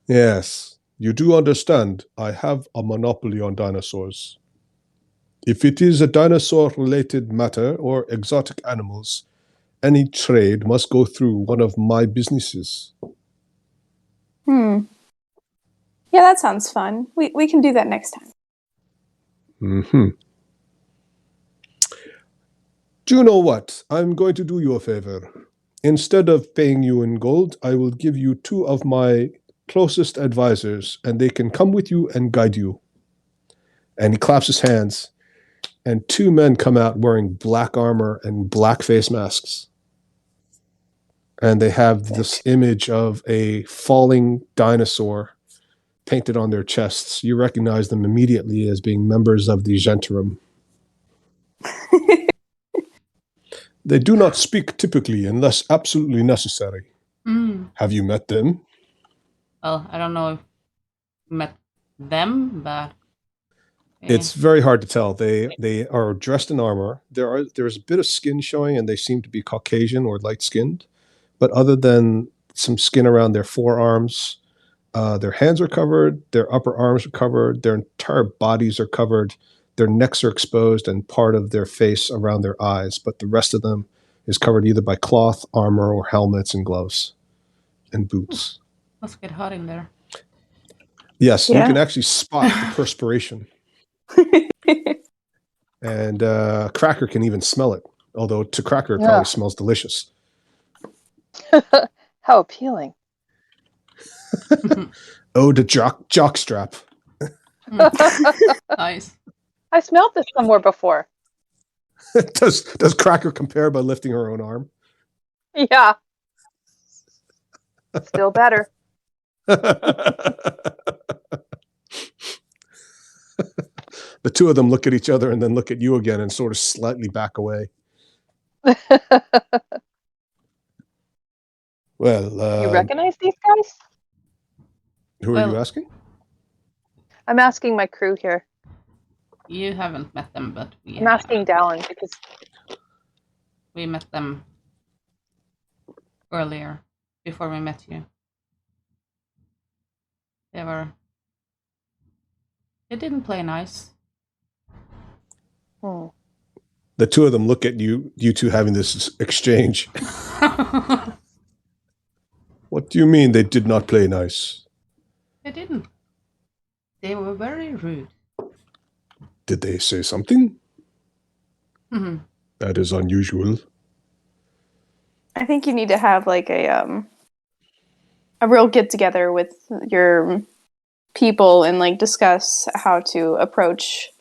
Yes, you do understand. I have a monopoly on dinosaurs. If it is a dinosaur-related matter or exotic animals, any trade must go through one of my businesses. Yeah, that sounds fun. We can do that next time. Mm-hmm. Do you know what? I'm going to do you a favor. Instead of paying you in gold, I will give you 2 of my closest advisors, and they can come with you and guide you. And he claps his hands, and 2 men come out wearing black armor and black face masks. And they have this image of a falling dinosaur painted on their chests. You recognize them immediately as being members of the Gentium. They do not speak typically unless absolutely necessary. Have you met them? Well, I don't know if I met them, but It's very hard to tell. They are dressed in armor. There's a bit of skin showing, and they seem to be Caucasian or light-skinned. But other than some skin around their forearms, their hands are covered, their upper arms are covered, their entire bodies are covered, their necks are exposed, and part of their face around their eyes. But the rest of them is covered either by cloth, armor, or helmets and gloves and boots. must get hot in there. Yes, Yeah. you can actually spot the perspiration. And Cracker can even smell it. Although to Cracker, it probably Yeah. smells delicious. How appealing. Oh, the jockstrap. Nice. I smelled this somewhere before. Does Cracker compare by lifting her own arm? Yeah. Still better. The 2 of them look at each other and then look at you again and sort of slightly back away. Well, You recognize these guys? who are you Well- asking? I'm asking my crew here. You haven't met them, but I'm asking Dallin because we met them earlier, before we met you. They didn't play nice. The 2 of them look at you 2 having this exchange. What do you mean they did not play nice? They didn't. They were very rude. Did they say something? Mhm. That is unusual. I think you need to have like a real get together with your people and like discuss how to approach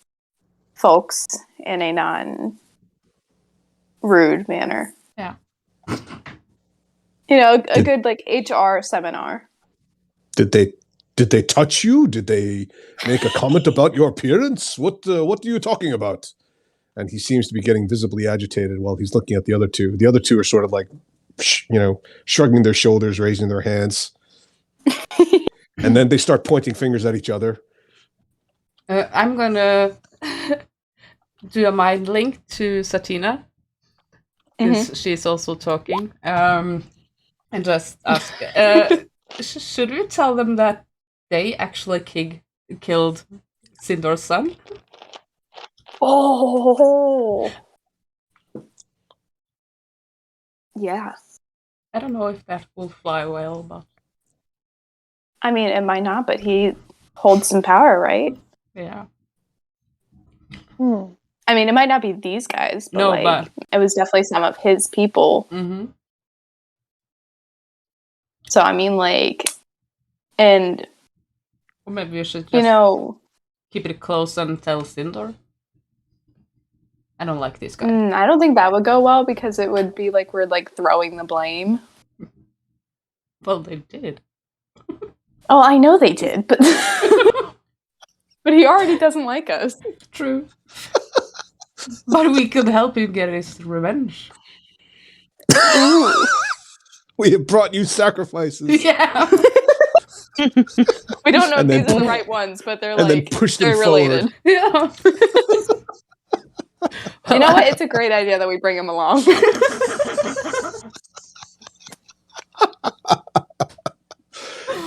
folks in a non rude manner. Yeah. A good like HR seminar. Did they touch you? Did they make a comment about your appearance? What are you talking about? And he seems to be getting visibly agitated while he's looking at the other 2. The other 2 are sort of like, shrugging their shoulders, raising their hands. And then they start pointing fingers at each other. I'm gonna do a mind link to Satina, because she's also talking, and just ask, should we tell them that they actually killed Sindor's son? Oh. Yeah. I don't know if that will fly well, but I mean, it might not, but he holds some power, right? yeah. I mean, it might not be these guys, but No, like, but it was definitely some of his people. mm-hmm. So I mean, like, and Or maybe you should just you know, keep it close and tell Sindor. I don't like this guy. I don't think that would go well because it would be like we're like throwing the blame. Well, they did. Oh, I know they did, but but he already doesn't like us. True. But we could help him get his revenge. We have brought you sacrifices. Yeah. We don't know And if then these are the pu- right ones, but they're and then like push them they're related. Yeah. You know what? It's a great idea that we bring him along.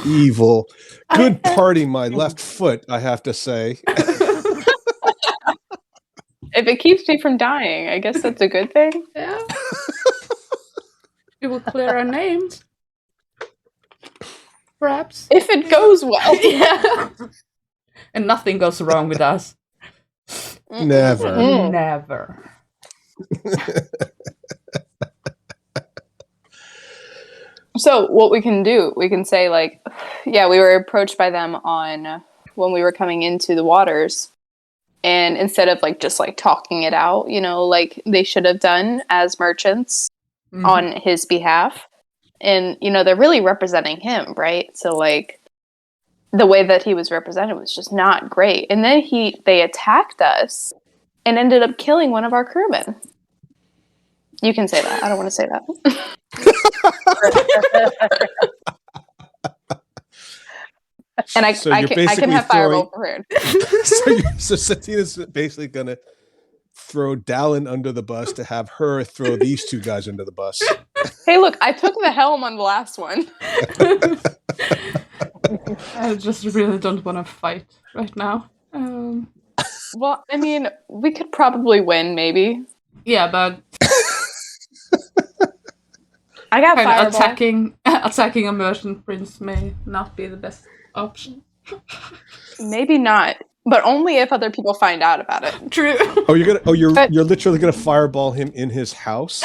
Evil. Good party, my left foot, I have to say. If it keeps me from dying, I guess that's a good thing. Yeah. It will clear our names. Perhaps. If it goes well. Yeah. And nothing goes wrong with us. Never. Never. So what we can do, we can say like, yeah, we were approached by them on when we were coming into the waters. And instead of like just like talking it out, you know, like they should have done as merchants on his behalf. And, you know, they're really representing him, right? So like the way that he was represented was just not great. And then they attacked us and ended up killing one of our crewmen. You can say that. I don't want to say that. And So I you're can basically have Fireball prepared. So Satina's basically going to throw Dallin under the bus to have her throw these two guys under the bus. Hey, look, I took the helm on the last one. I just really don't want to fight right now. Well, I mean, we could probably win, maybe. Yeah, but I got kind of Fireball. attacking a merchant prince may not be the best option. Maybe not, but only if other people find out about it. True. Oh, you're literally gonna fireball him in his house.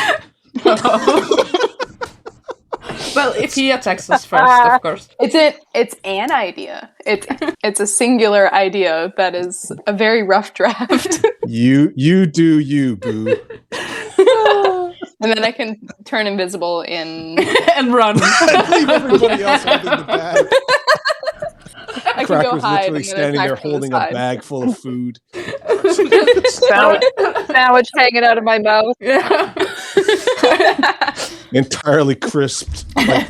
Well, if he attacks us first, of course. It's an idea. It's a singular idea that is a very rough draft. You do you, boo. And then I can turn invisible in. And run. Leave everybody else holding the bag. I can go Cracker's hide. literally and then standing there attack from the holding a side. bag full of food. Sandwich hanging out of my mouth. Yeah. Entirely crisped, like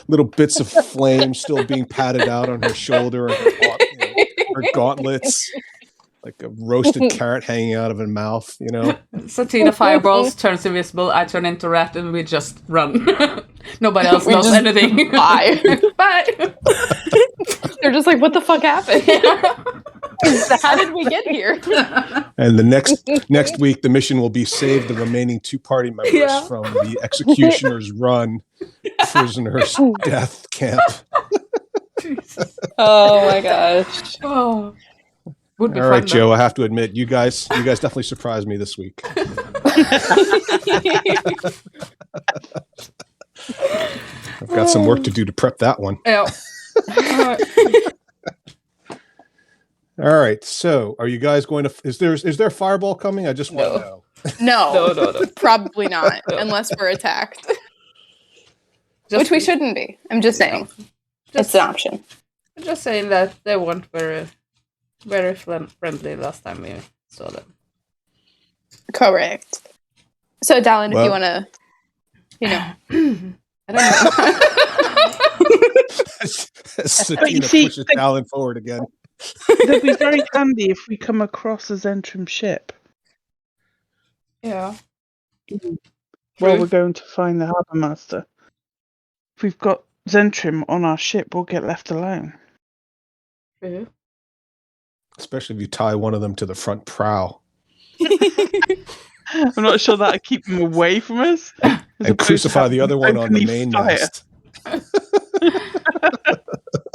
little bits of flame still being patted out on her shoulder and her gauntlets, like a roasted carrot hanging out of her mouth, you know. Satina fireballs, turns invisible, I turn into rat, and we just run. Nobody else knows just anything. Bye. Bye. They're just like, what the fuck happened? How did we get here? And the next week, the mission will be save the remaining two party members from the executioner's run prisoners death camp. Jesus. Oh my gosh. Oh. Would be All right, fun, Joe. I have to admit, you guys definitely surprised me this week. I've got some work to do to prep that one. Yeah. All right. So, are you guys going to? Is there a fireball coming? I just want to know. No, probably not, unless we're attacked. Which we shouldn't be. I'm just saying. It's an option. Just saying that they weren't very, very friendly last time we saw them. Correct. So, Dallin, if Well- you want to, I don't know. Satina see, pushes Dallin forward again. It'll be very handy if we come across a Zentrum ship. Yeah. Well, True. we're going to find the harbour master. If we've got Zentrim on our ship, we'll get left alone. True. Especially if you tie one of them to the front prow I'm not sure that'll keep them away from us. as and opposed to crucify the having other one on the openly fire. mainmast.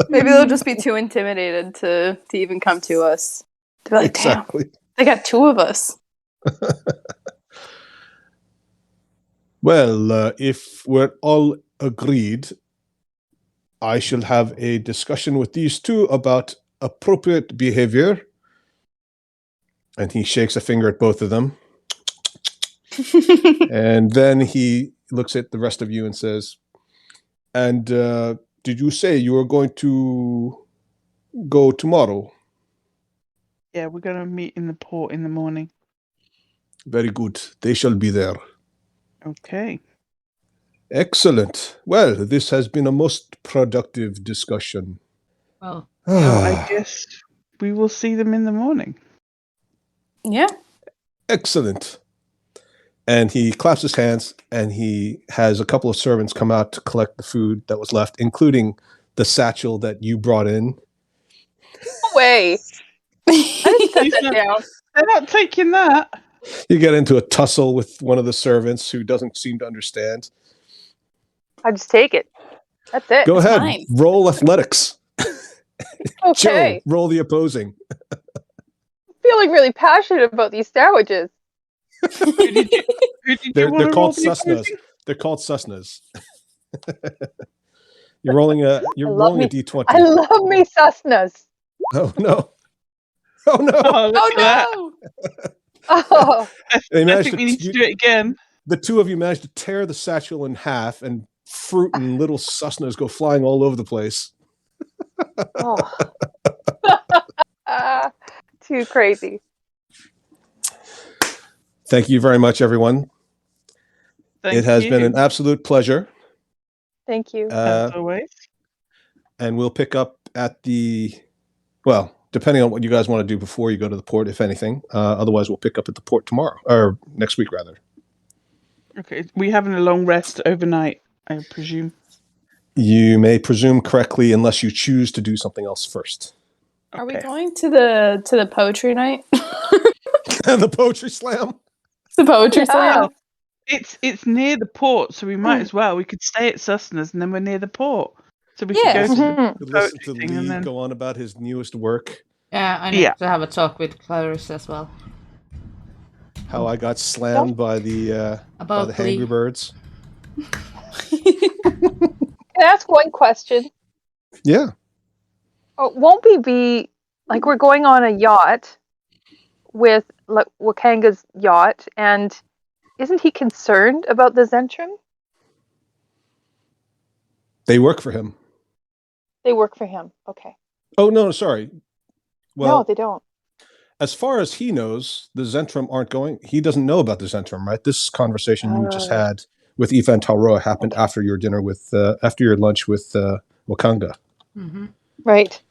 Maybe they'll just be too intimidated to even come to us. They'll be like, damn, Exactly. they got two of us. Well, if we're all agreed, I shall have a discussion with these two about appropriate behavior. And he shakes a finger at both of them. And then he looks at the rest of you and says, and did you say you were going to go tomorrow? Yeah, we're going to meet in the port in the morning. Very good. They shall be there. Okay. Excellent. Well, this has been a most productive discussion. Well, So I guess we will see them in the morning. Yeah. Excellent. And he claps his hands and he has a couple of servants come out to collect the food that was left, including the satchel that you brought in. No way. I didn't set that down. They're not taking that. You get into a tussle with one of the servants who doesn't seem to understand. I just take it. That's it. Go It's ahead. mine. Roll athletics. Okay. Joe, roll the opposing. Feeling really passionate about these sandwiches. Who did you They're want to roll called the Cessnas. opposing? They're called Cessnas. You're rolling a love me- d20. I love me Cessnas. Oh no. Oh no. Oh, look Oh at that. no! Oh, They I managed think we need to you- do it again. the two of you managed to tear the satchel in half, and fruit and little Cessnas go flying all over the place. oh. Too crazy. Thank you very much, everyone. Thank It has been you, an absolute pleasure. Thank you. as always. And we'll pick up at well, depending on what you guys want to do before you go to the port, if anything. Otherwise, we'll pick up at the port tomorrow, or next week, rather. Okay, we having a long rest overnight, I presume. You may presume correctly unless you choose to do something else first. Are we Okay. going to the poetry night? The poetry slam. The poetry slam? It's near the port, so we might as well. We could stay at Sustenance and then we're near the port. So we Yeah. could go to the Mhm. Listen to poetry thing and Lee then go on about his newest work. yeah, I need Yeah. to have a talk with Clarice as well. How I got slammed by the About Angry Lee. Birds. Can I ask one question? Yeah. Won't we be like we're going on a yacht with like Wakanga's yacht, and isn't he concerned about the Zentrum? They work for him. They work for him. Okay. Oh no, sorry. Well, No, they don't. as far as he knows, the Zentrum aren't going. He doesn't know about the Zentrum, right? This conversation you just had with Ifan Tauroa happened after your dinner with, after your lunch with Wakanga. Mm-hmm. Right.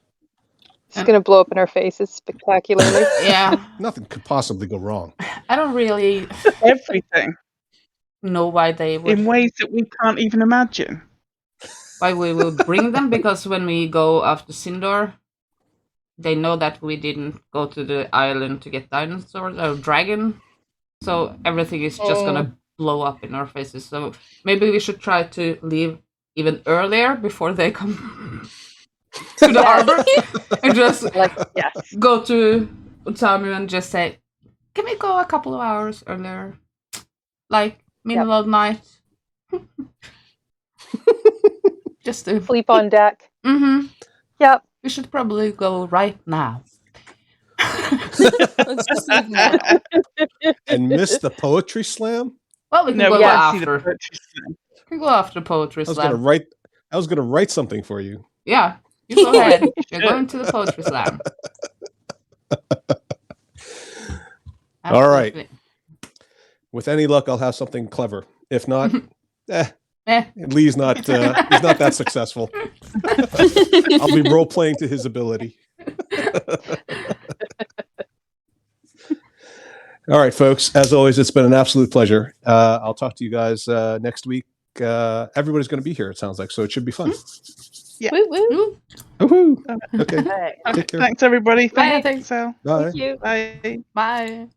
It's And- gonna blow up in our faces spectacularly. Yeah, Nothing could possibly go wrong. I don't really everything know why they would, in ways that we can't even imagine. why we will bring them, because when we go after Sindor, they know that we didn't go to the island to get dinosaurs or dragon, so everything is just gonna blow up in our faces. So maybe we should try to leave even earlier before they come to the harbor, and just Like, yes. go to Utamu and just say, "Can we go a couple of hours earlier, like middle of night?" Just to. Sleep on deck. Mm-hmm. Yep. We should probably go right now. Let's just leave now. And miss the poetry slam? Well, we can No, go we gotta see the after. poetry slam. We can go after poetry I was gonna slam. write something for you. Yeah, you go ahead. You're going to the poetry slam. All right. Absolutely. With any luck, I'll have something clever. If not, Eh. Lee's not he's not that successful. I'll be role playing to his ability. All right, folks. As always, it's been an absolute pleasure. I'll talk to you guys next week. Everybody's going to be here, it sounds like, so it should be fun. Woo woo. Ooh. Woohoo! Okay. All right. Take care. Thanks, everybody. Bye. Thanks, Al. Bye. Thank you. Bye. Bye.